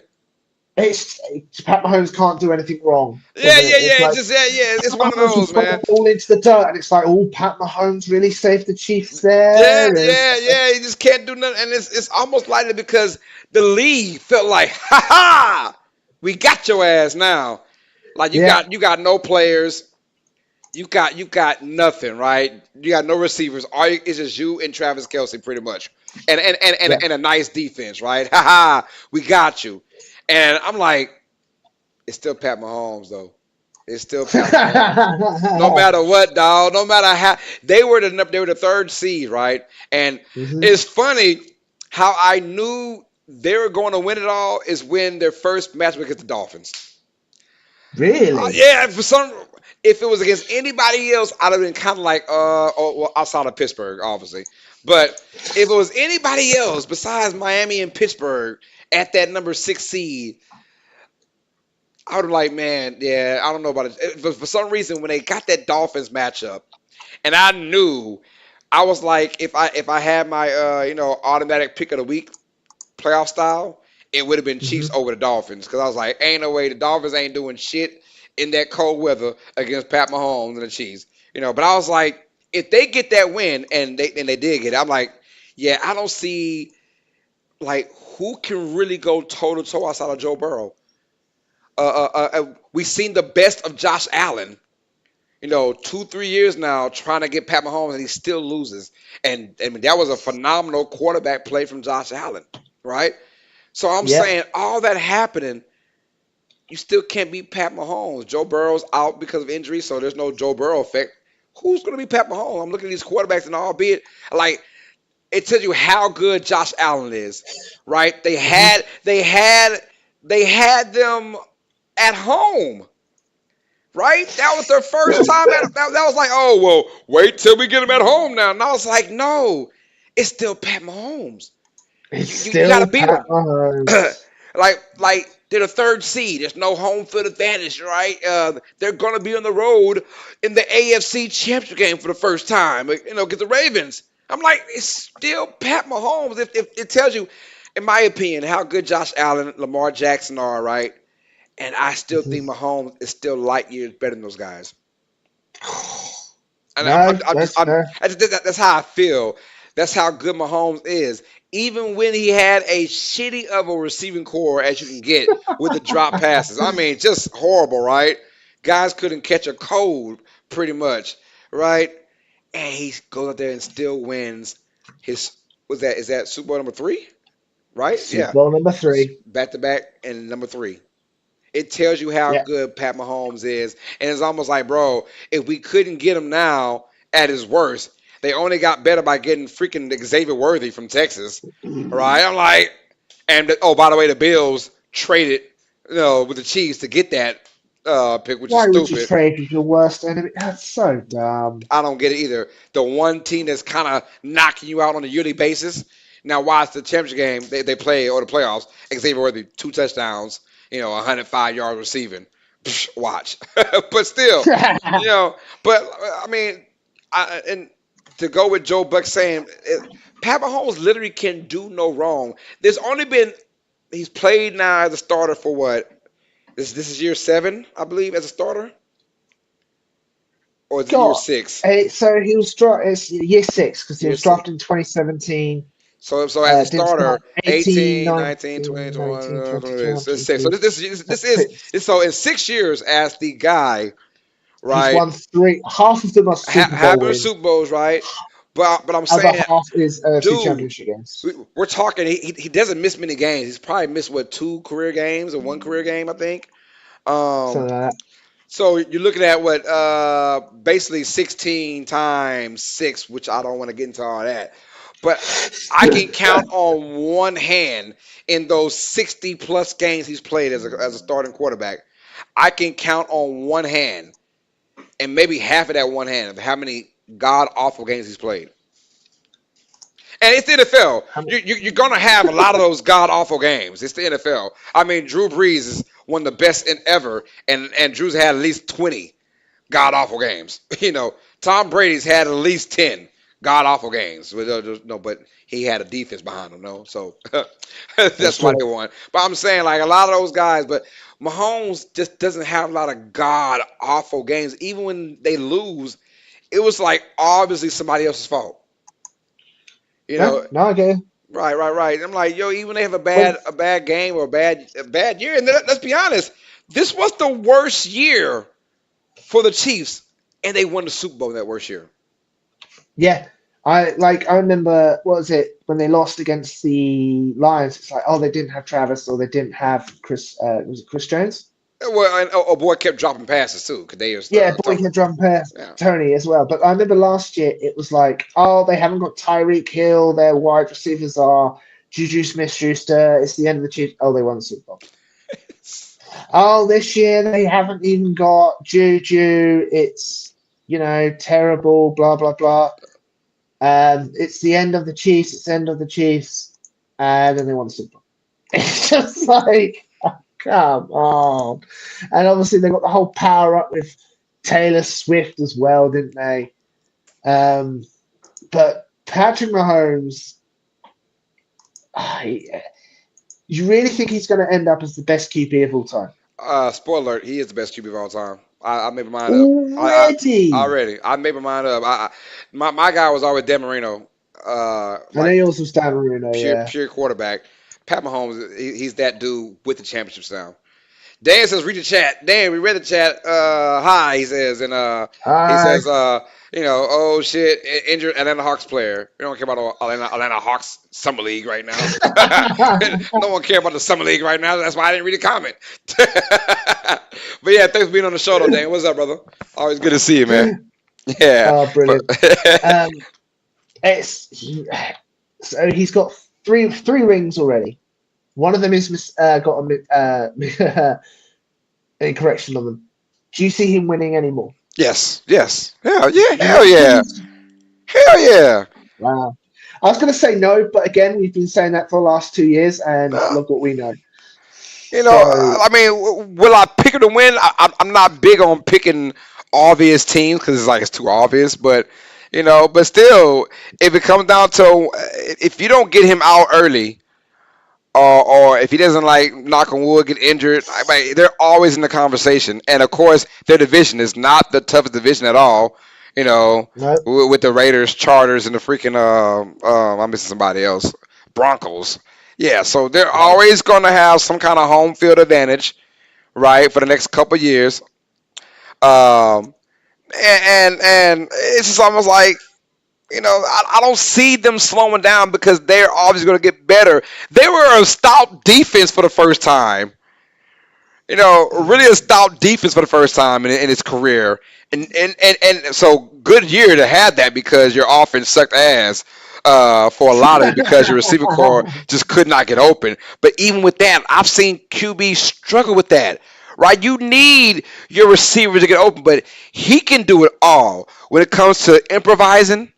It's Pat Mahomes can't do anything wrong, Yeah, wasn't it? yeah, It's yeah. like Just yeah. It's Pat one of Mahomes will those, throw man. the ball into the dirt, and it's like, oh, Pat Mahomes really saved the Chiefs Yeah, there, and yeah, yeah. You just can't do nothing, and it's almost like it because the league felt like, ha ha, we got your ass now. Like yeah, you got no players. You got nothing, right? You got no receivers. It's just you and Travis Kelsey pretty much, yeah. and a nice defense, right? Ha ha, we got you. And I'm like, it's still Pat Mahomes though. It's still Pat Mahomes. No matter what, dog. No matter how they were the third seed, right? And hmm it's funny how I knew they were going to win it all is when their first match against the Dolphins. Really? Yeah, for some, if it was against anybody else, I'd have been kind of like, well, outside of Pittsburgh, obviously. But if it was anybody else besides Miami and Pittsburgh at that number 6 seed, I would have like, man, yeah, I don't know about it. But for some reason, when they got that Dolphins matchup, and I knew, I was like, if I had my automatic pick of the week playoff style, it would have been Chiefs hmm over the Dolphins because I was like, ain't no way the Dolphins ain't doing shit in that cold weather against Pat Mahomes and the Chiefs. But I was like, if they get that win and they did get it, I'm like, yeah, I don't see like who can really go toe to toe outside of Joe Burrow. We've seen the best of Josh Allen. 2, 3 years now trying to get Pat Mahomes and he still loses. And I mean that was a phenomenal quarterback play from Josh Allen, right? So I'm Yeah. saying all that happening, you still can't beat Pat Mahomes. Joe Burrow's out because of injury, so there's no Joe Burrow effect. Who's going to be Pat Mahomes? I'm looking at these quarterbacks, and albeit like it tells you how good Josh Allen is, right? hmm They had them at home, right? That was their first time that was like, oh well, wait till we get them at home now. And I was like, no, it's still Pat Mahomes. It's You got to still beat Pat him. Mahomes. like they're the third seed. There's no home field advantage, right? They're gonna be on the road in the AFC Championship game for the first time. Get the Ravens. I'm like, it's still Pat Mahomes. If it tells you, in my opinion, how good Josh Allen, Lamar Jackson are, right? And I still think Mahomes is still light years better than those guys. And No, that's fair. that's how I feel. That's how good Mahomes is. Even when he had a shitty of a receiving core as you can get with the drop passes. I mean, just horrible, right? Guys couldn't catch a cold, pretty much, right? And he goes out there and still wins his. Was that is that Super Bowl number three? Right? Super Yeah, Bowl number 3. back to back and number three. It tells you how Yeah. good Pat Mahomes is. And it's almost like, bro, if we couldn't get him now at his worst, they only got better by getting freaking Xavier Worthy from Texas. Right? I'm like, oh, by the way, the Bills traded, with the Chiefs to get that pick, which is Why would you stupid. trade with your worst enemy? That's so dumb. I don't get it either. The one team that's kind of knocking you out on a yearly basis. Now, watch the championship game they play or the playoffs. Xavier Worthy 2 touchdowns, 105 yards receiving. Psh, watch, but still, you know. But I mean, and to go with Joe Buck saying, Pat Mahomes literally can do no wrong. There's only been he's played now as a starter for what? This is year 7, I believe, as a starter, or is it year God. 6? So he was it's year 6 because he Year was 6. drafted in 2017. So as a Didn't start starter, 18, 18, 19, 20, 19, 21, 19, 20, 22, 21, this is six. So 22. this That's six. is so in 6 years as the guy, He's right? won 3. Half of them are Super Bowl Having wins. Super Bowls, right? But I'm Other saying, half is AFC dude, Championship games. we're talking. He doesn't miss many games. He's probably missed what 2 career games or 1 career game, I think. Um, Something like so you're looking at what basically 16 times 6, which I don't want to get into all that. But I can count that. on one hand in those 60 plus games he's played as a starting quarterback. I can count on one hand and maybe half of that one hand of how many god awful games he's played. And it's the NFL. You're going to have a lot of those god awful games. It's the NFL. I mean, Drew Brees is one of the best in ever, and Drew's had at least 20 god awful games. Tom Brady's had at least 10 god awful games. No, but he had a defense behind him, no. So That's that's why true. they won. But I'm saying like a lot of those guys, but Mahomes just doesn't have a lot of god awful games. Even when they lose, it was like obviously somebody else's fault. You No, know, no, I get it. right. I'm like, yo, even they have a When, bad game or a bad year, and let's be honest, this was the worst year for the Chiefs, and they won the Super Bowl that worst year. yeah, I remember what was it when they lost against the Lions? It's like, oh, they didn't have Travis or they didn't have Chris. Was it Chris Jones? Well, and boy kept dropping passes too. Kadarius Yeah, Tony. Boykin drum pair, Yeah. Tony as well. But I remember last year it was like, oh, they haven't got Tyreek Hill. Their wide receivers are Juju Smith-Schuster. It's the end of the Chiefs. Oh, they won the Super Bowl. Oh, this year they haven't even got Juju. It's terrible. Blah blah blah. It's the end of the Chiefs. It's the end of the Chiefs, and then they won the Super Bowl. It's just like, come on. And obviously they got the whole power up with Taylor Swift as well, didn't they? But Patrick Mahomes, I, you really think he's going to end up as the best QB of all time? Spoiler alert: he is the best QB of all time. I made my mind up. Already? I made my mind up. My guy was always Dan Marino. I know Like yours was Dan Marino, yeah. pure quarterback. Pat Mahomes, he's that dude with the championship sound. Dan says, read the chat. Dan, we read the chat. Hi, he says, and he Hi. says, oh shit, injured Atlanta Hawks player. We don't care about the Atlanta Hawks summer league right now. No one care about the summer league right now. That's why I didn't read a comment. But yeah, thanks for being on the show, though, Dan. What's up, brother? Always good to see you, man. Yeah, Oh, but brilliant. Um, so he's got three rings already. One of them is got a correction on them. Do you see him winning anymore? yes, hell yeah, You don't think he's hell yeah. wow. I was going to say no, but again, we've been saying that for the last 2 years, and Uh, look what we know. So I mean, will I pick her to win? I'm not big on picking obvious teams because it's too obvious. But but still, if it comes down to if you don't get him out early, or if he doesn't knock on wood get injured, I mean, they're always in the conversation. And of course, their division is not the toughest division at all. You know, No. with the Raiders, Chargers, and the freaking I'm missing somebody else, Broncos. Yeah, so they're Right. always going to have some kind of home field advantage, right, for the next couple of years. Um, and it's just almost like, I don't see them slowing down because they're obviously going to get better. They were a stout defense for the first time. Really a stout defense for the first time in his career. And so good year to have that because your offense sucked ass for a lot of it because your receiver core just could not get open. But even with that, I've seen QB struggle with that. Right, you need your receivers to get open, but he can do it all when it comes to improvising,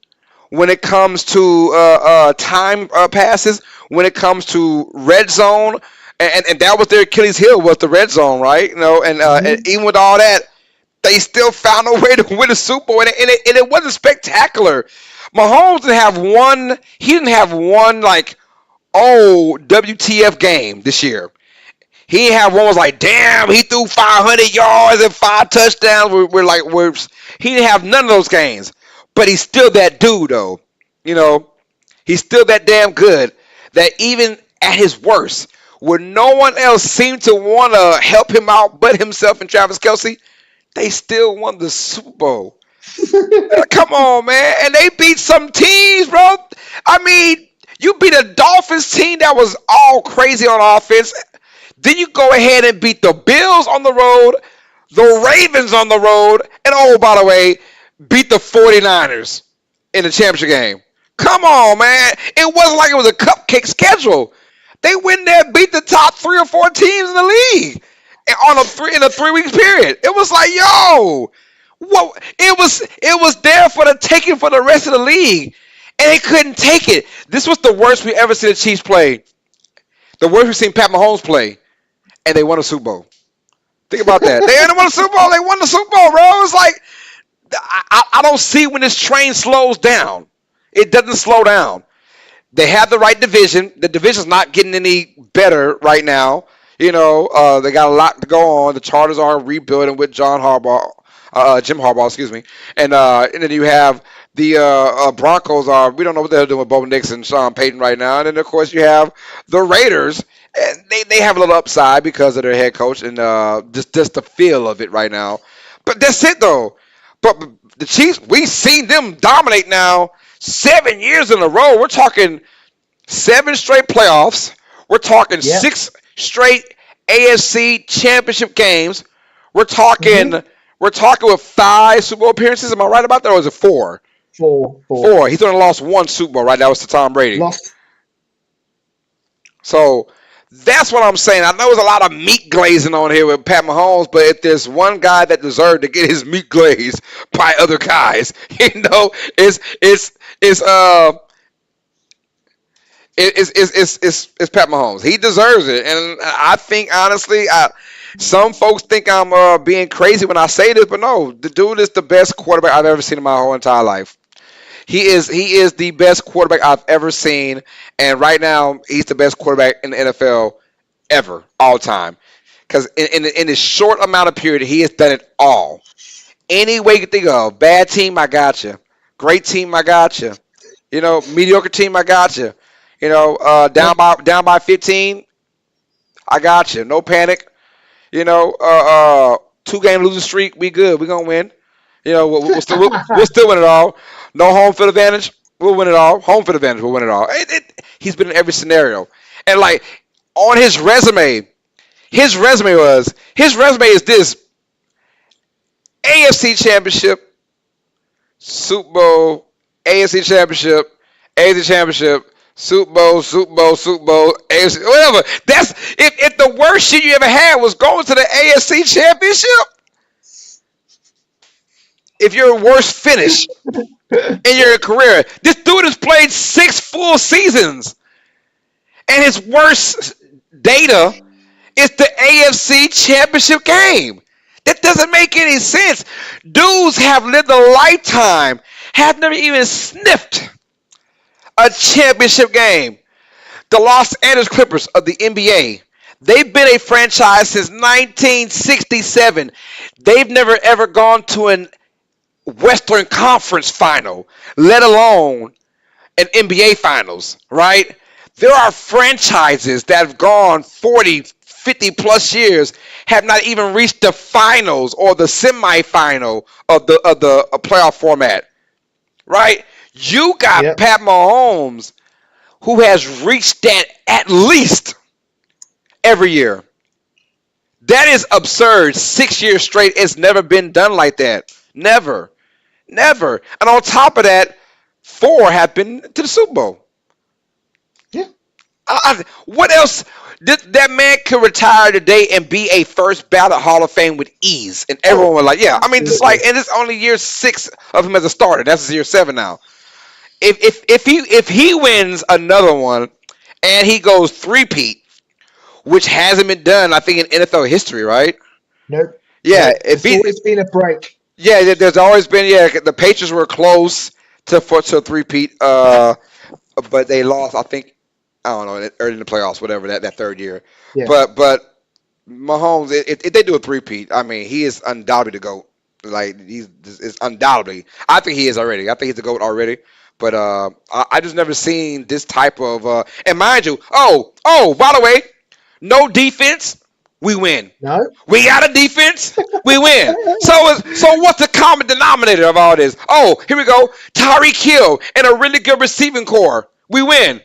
when it comes to time passes, when it comes to red zone, and that was their Achilles heel was the red zone, right? And Hmm. even with all that, they still found a way to win a Super Bowl, and it wasn't spectacular. Mahomes didn't have one. He didn't have one like WTF game this year. He didn't have one was like, damn, he threw 500 yards and 5 touchdowns. He didn't have none of those games, but he's still that dude though. You know, he's still that damn good that even at his worst, when no one else seemed to want to help him out but himself and Travis Kelsey, they still won the Super Bowl. Come on, man. And they beat some teams, bro. I mean, you beat a Dolphins team that was all crazy on offense. Then you go ahead and beat the Bills on the road, the Ravens on the road, and oh, by the way, beat the 49ers in the championship game. Come on, man. It wasn't like it was a cupcake schedule. They went there, beat the top 3 or 4 teams in the league in a 3 weeks period. It was like, yo, what? It was there for the taking for the rest of the league, and they couldn't take it. This was the worst we ever seen the Chiefs play. The worst we've seen Pat Mahomes play, and they won a Super Bowl. Think about that. They hadn't won a Super Bowl. They won the Super Bowl, bro. It's like I don't see when this train slows down. It doesn't slow down. They have the right division. The division's not getting any better right now. They got a lot to go on. The Chargers are rebuilding with Jim Harbaugh, excuse me, and then you have the Broncos. We don't know what they're doing with Bo Nix and Sean Payton right now, and then of course you have the Raiders. And they have a little upside because of their head coach and just the feel of it right now. But that's it though. But the Chiefs, we've seen them dominate now 7 years in a row. We're talking 7 straight playoffs. We're talking Yeah. 6 straight AFC championship games. We're talking Hmm. we're talking with 5 Super Bowl appearances. Am I right about that, or is it 4? Four. Four. 4. He's only lost 1 Super Bowl, right? That was to Tom Brady. Lost. So that's what I'm saying. I know there's a lot of meat glazing on here with Pat Mahomes, but if there's one guy that deserved to get his meat glazed by other guys, it's it's Pat Mahomes. He deserves it, and I think honestly, some folks think I'm being crazy when I say this, but no, the dude is the best quarterback I've ever seen in my whole entire life. He is the best quarterback I've ever seen, and right now he's the best quarterback in the NFL ever, all time. Because in this short amount of period, he has done it all. Any way you can think of, bad team, I got you. Great team, I got you. Mediocre team, I got you. Down Yep. by 15, I got you. No panic. 2 game losing streak, we good. We gonna win. We'll still win it all. No home field advantage, we'll win it all. Home field advantage, we'll win it all. He's been in every scenario, and like on his resume is this: AFC Championship, Super Bowl, AFC Championship, AFC Championship, Super Bowl, Super Bowl, Super Bowl, AFC, whatever. That's if the worst shit you ever had was going to the AFC Championship. If your worst finish in your career, this dude has played 6 full seasons, and his worst data is the AFC Championship game. That doesn't make any sense. Dudes have lived a lifetime, have never even sniffed a championship game. The Los Angeles Clippers of the NBA. They've been a franchise since 1967. They've never ever gone to an Western Conference final, let alone an NBA finals, right? There are franchises that have gone 40, 50 plus years, have not even reached the finals or the semifinal of the playoff format, right? You got Yep. Pat Mahomes who has reached that at least every year. That is absurd. 6 years straight, it's never been done like that. Never. Never. And on top of that, four have been to the Super Bowl. Yeah. What else? That man could retire today and be a first ballot Hall of Fame with ease, and everyone Oh, was like, "Yeah." I mean, just like, absolutely. and it's only year 6 of him as a starter. That's year 7 now. If he wins another one and he goes three-peat, which hasn't been done, I think in NFL history, right? Nope. Yeah, Nope. it There's beat. always been a break. Yeah, there's always been. Yeah, the Patriots were close to a three-peat, but they lost. I think I don't know early in the playoffs, whatever that third year. Yeah. But Mahomes, if they do a three-peat, I mean, he is undoubtedly the GOAT. Like he's is undoubtedly. I think he is already. I think he's the GOAT already. But I just never seen this type of. And mind you, by the way, no defense, we win. No. We got a defense, we win. So what's the common denominator of all this? Oh, here we go. Tyreek Hill and a really good receiving core, we win.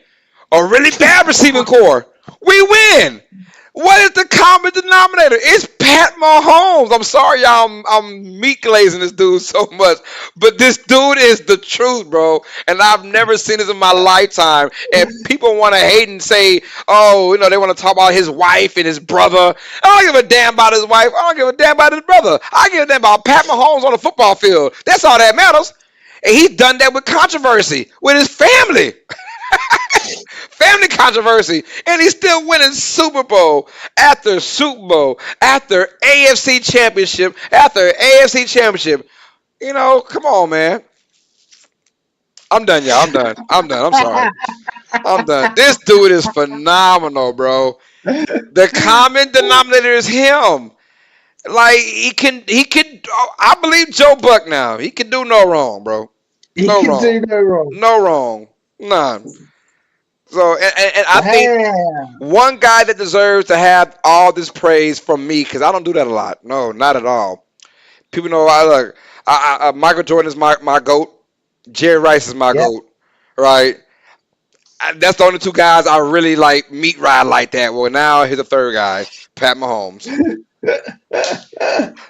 A really bad receiving core, we win. What is the common denominator? It's Pat Mahomes. I'm sorry, y'all. I'm meat glazing this dude so much, but this dude is the truth, bro. And I've never seen this in my lifetime. And people want to hate and say, "Oh, they want to talk about his wife and his brother." I don't give a damn about his wife. I don't give a damn about his brother. I give a damn about Pat Mahomes on the football field. That's all that matters. And he's done that with controversy with his family. Family controversy, and he's still winning Super Bowl after Super Bowl after AFC Championship after AFC Championship. Come on, man. I'm done, y'all. I'm done. I'm done. I'm sorry. I'm done. This dude is phenomenal, bro. The common denominator is him. Like he can. I believe Joe Buck now. He can do no wrong, bro. He No can do wrong. no wrong. No wrong. None. So, and I think Damn. one guy that deserves to have all this praise from me, because I don't do that a lot. No, not at all. People know I look. Michael Jordan is my goat. Jerry Rice is my Yep. goat. Right. That's the only two guys I really like meat ride like that. Well, now here's the third guy, Pat Mahomes.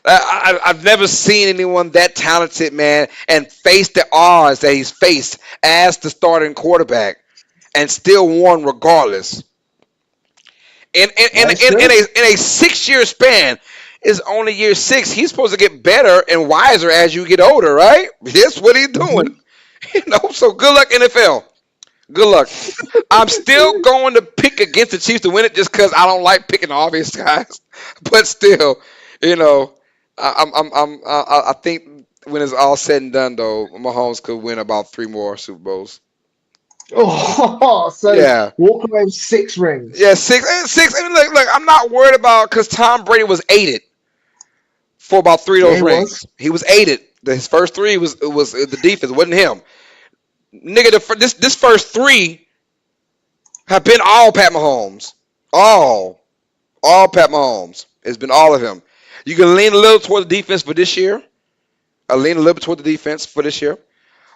I've never seen anyone that talented, man, and face the odds that he's faced as the starting quarterback and still won regardless. In, That is in, in, true. a, in a 6 year span, is only year 6. He's supposed to get better and wiser as you get older, right? That's what he's doing. Hmm. So good luck, NFL. Good luck. I'm still going to pick against the Chiefs to win it just because I don't like picking the obvious guys. But still, you know, I think when it's all said and done, though, Mahomes could win about 3 more Super Bowls. Oh, so Yeah. walk away with 6 rings. Yeah, six. I mean, look, I'm not worried about because Tom Brady was aided for about 3 of Yeah, those he was. rings. He was aided. His first three was the defense. It wasn't him. Nigga, this first three have been all Pat Mahomes. All Pat Mahomes. It's been all of him. You can lean a little toward the defense for this year. I lean a little bit toward the defense for this year.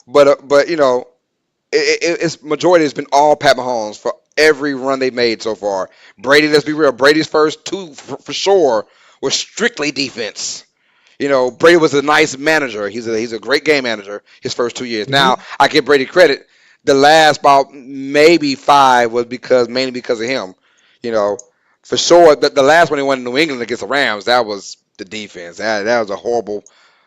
But it's majority has been all Pat Mahomes for every run they made so far. Brady, let's be real. Brady's first two for sure was strictly defense. Brady was a nice manager. He's a great game manager his first 2 years. Now, Hmm. I give Brady credit. The last about maybe 5 was mainly because of him. You know, for sure. The last one he won in New England against the Rams, that was the defense. That was a horrible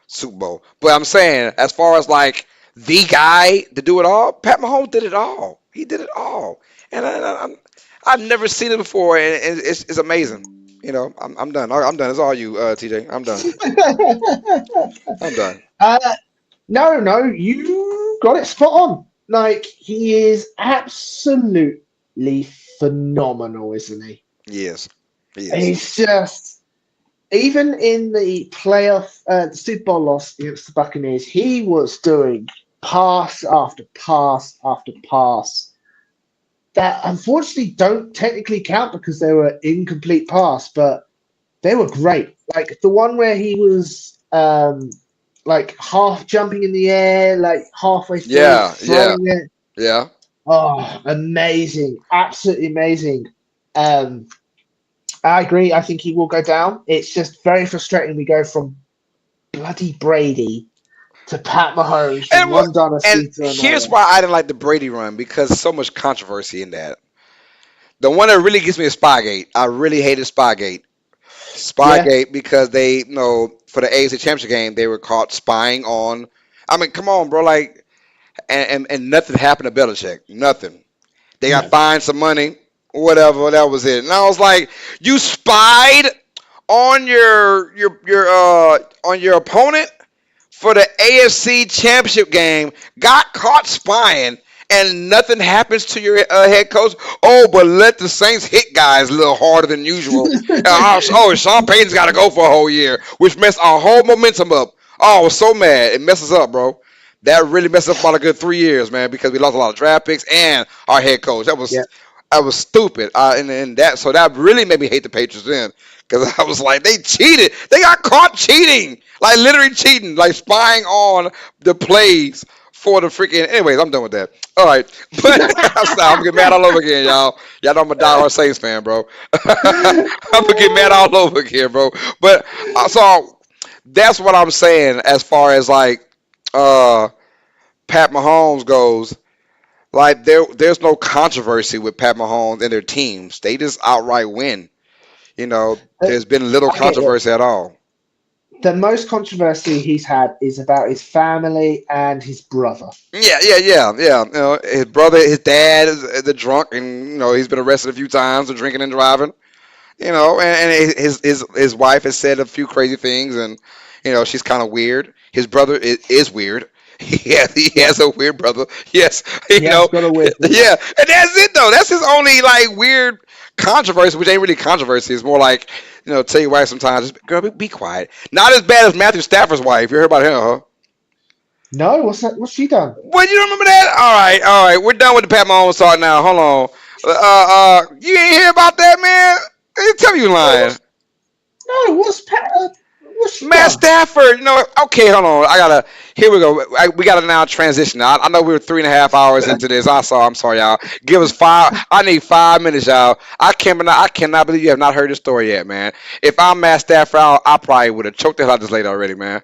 Super Bowl. But I'm saying, as far as like the guy to do it all, Pat Mahomes did it all. He did it all, and I've never seen it before, and it's amazing. I'm done. I'm done. It's all you, TJ. I'm done. I'm done. uh, no, no, you got it spot on. Like, he is absolutely phenomenal, isn't he? Yes, he is. He's just. even in the playoff, the Super Bowl loss against the Buccaneers, he was doing pass after pass after pass that unfortunately don't technically count because they were incomplete pass, but they were great. Like the one where he was like half jumping in the air, like halfway through it, Yeah, yeah, throwing it. yeah. Oh, amazing. Absolutely amazing. Um, I agree. I think he will go down. It's just very frustrating. We go from bloody Brady to Pat Mahomes from And one and dynasty to here's another. why I didn't like the Brady run because so much controversy in that. The one that really gets me is Spygate. I really hated Spygate. Yeah, Spygate because they, for the AFC Championship game, they were caught spying on. I mean, come on, bro. Like, and nothing happened to Belichick. Nothing. They got no. fined some money, whatever. That was it. And I was like, you spied on your opponent for the AFC Championship game, got caught spying, and nothing happens to your head coach. Oh, but let the Saints hit guys a little harder than usual. Sean Payton's got to go for a whole year, which messed our whole momentum up. Oh, I was so mad. It messes up, bro. That really messed up about a good 3 years, man, because we lost a lot of draft picks and our head coach. Yeah. That was stupid. And that really made me hate the Patriots then. Because I was like, they cheated. They got caught cheating. Like, literally cheating. Like, spying on the plays for the freaking. Anyways, I'm done with that. All right. But I'm getting mad all over again, y'all. Y'all know I'm a diehard Saints fan, bro. I'm going to get mad all over again, bro. But, so, that's what I'm saying as far as, like, uh, Pat Mahomes goes. Like, there's no controversy with Pat Mahomes and their teams. They just outright win. Uh, There's been little I get you. controversy at all. The most controversy he's had is about his family and his brother. Yeah, yeah, yeah, yeah. His brother, his dad is the drunk, and he's been arrested a few times for drinking and driving. And his wife has said a few crazy things, and she's kind of weird. His brother is weird. He Yeah, has a weird brother. Yes, he has got a weird brother. yeah, and that's it though. That's his only like weird controversy, which ain't really controversy. It's more like tell your wife sometimes, girl, be quiet. Not as bad as Matthew Stafford's wife. You heard about him, huh? No, what's that? What's she done? What, you don't remember that? All right. We're done with the Pat Mahomes talk now. Hold on. You ain't hear about that, man? Tell me you No, lying. what's no? What's she Matt done? Stafford, okay, hold on. Here we go. We gotta now transition. I know we were 3.5 hours into this. I'm sorry, y'all. Give us five. I need 5 minutes, y'all. I cannot believe you have not heard this story yet, man. If I'm Matt Stafford, I probably would have choked the hell out of this lady already, man.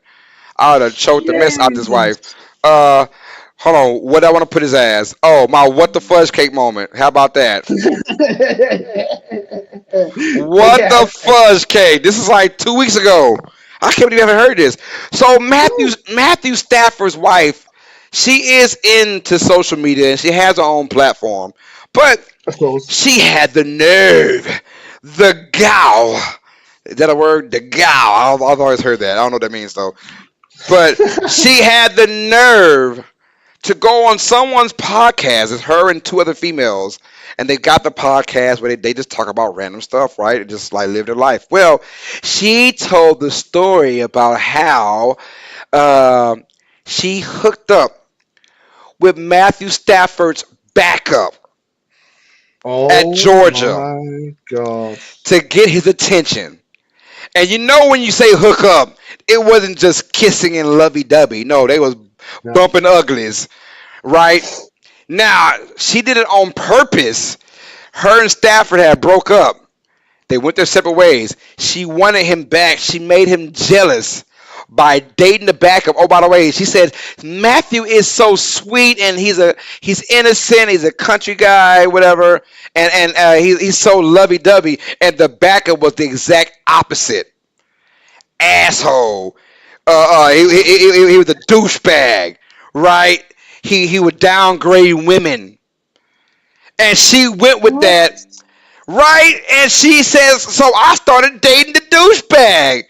I would have choked the mess out of this wife. Yes. Uh, Hold on. What I want to put his ass? Oh, my what the fudge cake moment. How about that? What the Yeah. fudge cake? This is like 2 weeks ago. I can't believe you haven't heard this. So Matthew Stafford's wife, she is into social media and she has her own platform, but Of course. she had the nerve, the gall. Is that a word? The gall. I've always heard that. I don't know what that means though. But she had the nerve to go on someone's podcast. It's her and two other females. And they got the podcast where they just talk about random stuff, right? And just like live their life. Well, she told the story about how uh, she hooked up with Matthew Stafford's backup at Oh Georgia my God. to get his attention. And when you say hook up, it wasn't just kissing and lovey dovey. No, they was No. bumping uglies, right? Now, she did it on purpose. Her and Stafford had broke up. They went their separate ways. She wanted him back. She made him jealous by dating the backup. Oh, by the way, she said Matthew is so sweet and he's innocent. He's a country guy, whatever, and he's so lovey dovey. And the backup was the exact opposite. Asshole. He was a douchebag, right? He would downgrade women, and she went with What? that. Right? And she says, so I started dating the douchebag.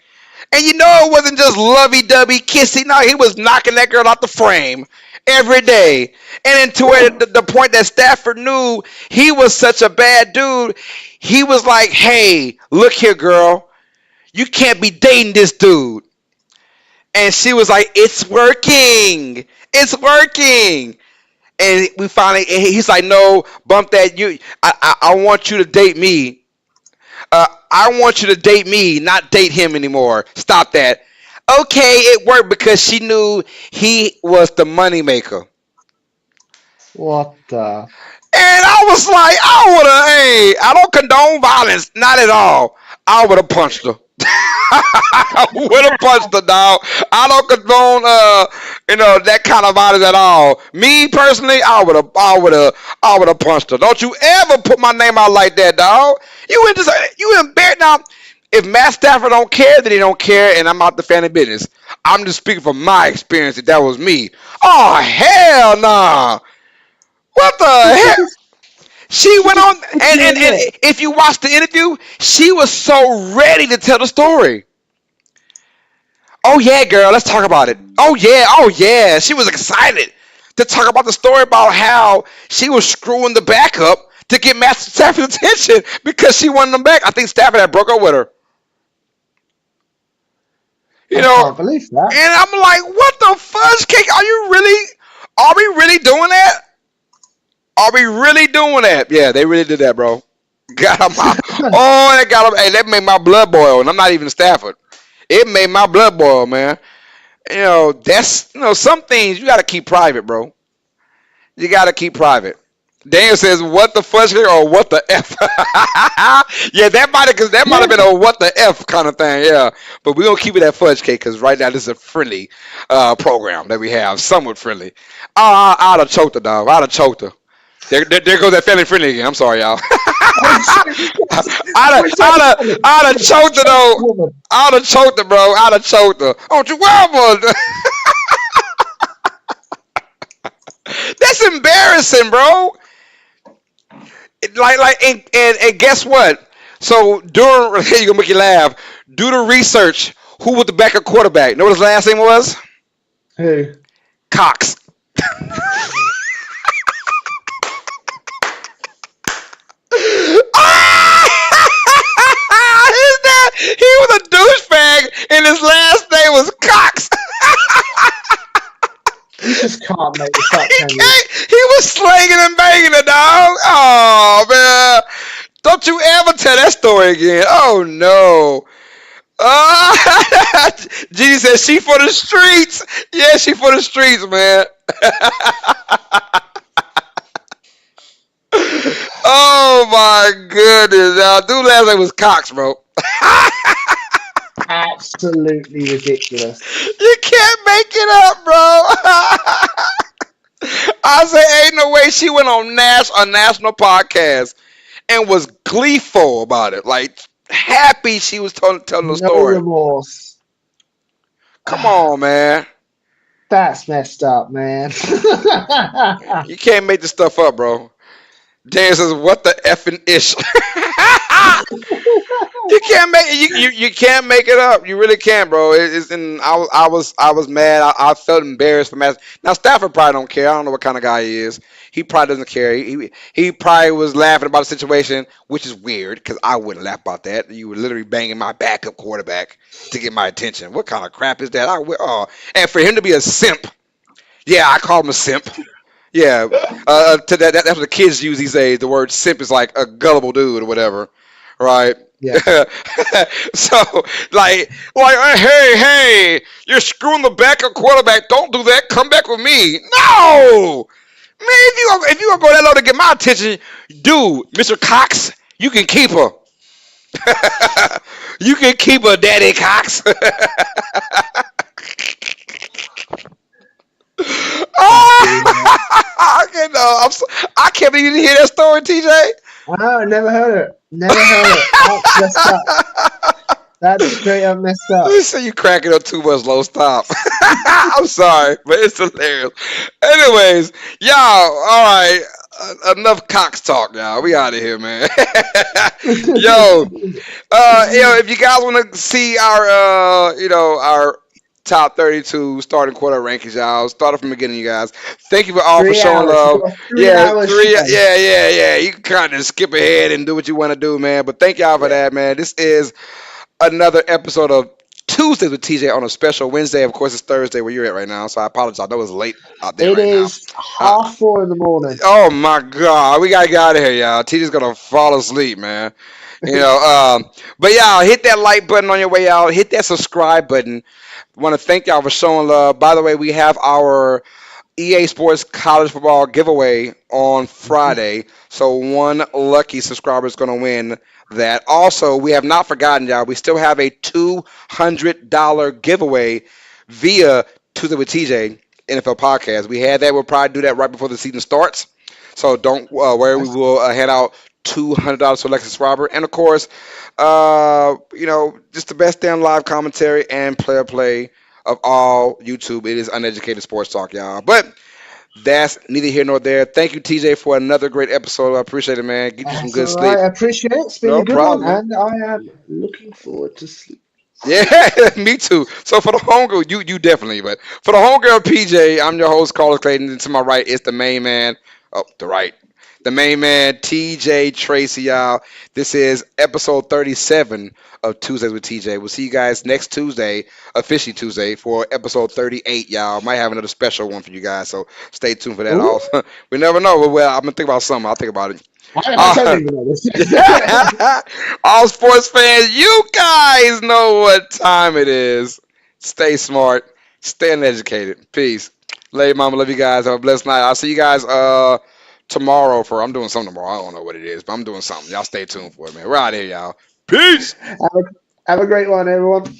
And it wasn't just lovey dovey kissy. No, he was knocking that girl out the frame every day. And into it, the point that Stafford knew he was such a bad dude, he was like, hey, look here, girl. You can't be dating this dude. And she was like, it's working. It's working. And we finally, and he's like, no, bump that. I want you to date me. I want you to date me, not date him anymore. Stop that. Okay, it worked because she knew he was the moneymaker. What the? And I was like, I would have, hey, I don't condone violence, not at all. I would have punched her. I would have punched her, dog. I don't condone, that kind of violence at all. Me personally, I would have punched her. Don't you ever put my name out like that, dog. You embarrassed now. If Matt Stafford don't care, then he don't care, and I'm out the family business. I'm just speaking from my experience. That was me. Oh hell nah. What the She heck? just She she went just on, put and, you and, in and it. if you watch the interview, she was so ready to tell the story. Oh yeah, girl, let's talk about it. Oh yeah. She was excited to talk about the story about how she was screwing the back up to get Matt Stafford's attention because she wanted him back. I think Stafford had broke up with her. You I know, can't believe that. and I'm like, what the fudge cake? Are we really doing that? Are we really doing that? Yeah, they really did that, bro. Got him out. Oh, that got him. Hey, that made my blood boil, and I'm not even Stafford. It made my blood boil, man. That's some things you got to keep private, bro. You got to keep private. Daniel says, "What the fudge or what the f?" Yeah, that might have Yeah, been a what the f kind of thing. Yeah, but we're gonna keep it at fudge cake because right now this is a friendly program that we have, somewhat friendly. I'd have choked her, dog. I'd have choked her. There goes that family friendly again. I'm sorry, y'all. I'm sorry. Yes. I'd have choked her Choke though. woman. I'd have choked her, bro. I'd have choked her. Don't you ever? That's embarrassing, bro. And guess what? So during here you gonna make you laugh. Do the research. Who was the backup quarterback? Know what his last name was? Who? Cox. He was a douchebag, and his last name was Cox. You just can't make this up, He can you? can't. He was slinging and banging the dog. Oh man! Don't you ever tell that story again. Oh no. Gigi says she for the streets. Yeah, she for the streets, man. Oh my goodness. Dude last name was Cox, bro. Absolutely ridiculous. You can't make it up, bro. I say ain't no way she went on a national podcast and was gleeful about it. Like happy she was telling the No story. remorse. Come on, man. That's messed up, man. You can't make this stuff up, bro. James says, "What the effing ish?" You can't make you can't make it up. You really can't, bro. It's and I was mad. I felt embarrassed for Matt. Now Stafford probably don't care. I don't know what kind of guy he is. He probably doesn't care. He probably was laughing about the situation, which is weird because I wouldn't laugh about that. You were literally banging my backup quarterback to get my attention. What kind of crap is that? And for him to be a simp, yeah, I call him a simp. Yeah, that's what the kids use these days. The word simp is like a gullible dude or whatever, right? Yeah. So hey, you're screwing the backup quarterback. Don't do that. Come back with me. No, man. If you gonna go that low to get my attention, dude, Mr. Cox, you can keep her. You can keep her, Daddy Cox. Indeed. I can't, I can't believe you didn't hear that story, TJ. Oh, never heard it. Never heard it. That's messed up. That's straight up messed up. So you cracking up too much, low stop. I'm sorry, but it's hilarious. Anyways, y'all, all right, enough Cox talk, y'all. We out of here, man. Yo, if you guys want to see our top 32 starting quarter rankings, y'all. Start from the beginning, you guys. Thank you for all for Three showing hours. We love. got a Yeah, 3 hour three. show. Yeah. You can kind of skip ahead and do what you want to do, man. But thank y'all for Yeah. that, man. This is another episode of Tuesdays with TJ on a special Wednesday. Of course, it's Thursday where you're at right now, so I apologize. I know it's late out there It right now. is Uh, 4:30 in the morning. oh my God, we gotta get out of here, y'all. TJ's gonna fall asleep, man. But y'all hit that like button on your way out. Hit that subscribe button. Want to thank y'all for showing love. By the way, we have our EA Sports College Football giveaway on Friday. So one lucky subscriber is going to win that. Also, we have not forgotten, y'all. We still have a $200 giveaway via Tuesday with TJ NFL podcast. We had that. We'll probably do that right before the season starts. So don't worry. We Nice. will hand out $200 to Alexis Robert. And of course, just the best damn live commentary and player play of all YouTube. It is Uneducated Sports Talk, y'all. But that's neither here nor there. Thank you, TJ, for another great episode. I appreciate it, man. Get you some That's good all right. sleep. I appreciate it. It's been a No good one, problem, man. and I am looking forward to sleep. Yeah, me too. So for the homegirl, you definitely, but for the homegirl PJ, I'm your host, Carlos Clayton. And to my right is the main man. Oh, the right. The main man, TJ Tracy, y'all. This is episode 37 of Tuesdays with TJ. We'll see you guys next Tuesday, officially Tuesday, for episode 38, y'all. Might have another special one for you guys, so stay tuned for that. Ooh, Also, we never know. Well, I'm gonna think about something. I'll think about it. I don't Uh, even know this. All sports fans, you guys know what time it is. Stay smart, stay uneducated. Peace. Lady Mama, love you guys. Have a blessed night. I'll see you guys tomorrow for I'm doing something tomorrow. I don't know what it is, but I'm doing something. Y'all stay tuned for it, man. We're out here, y'all. Peace. have, a, have a great one, everyone.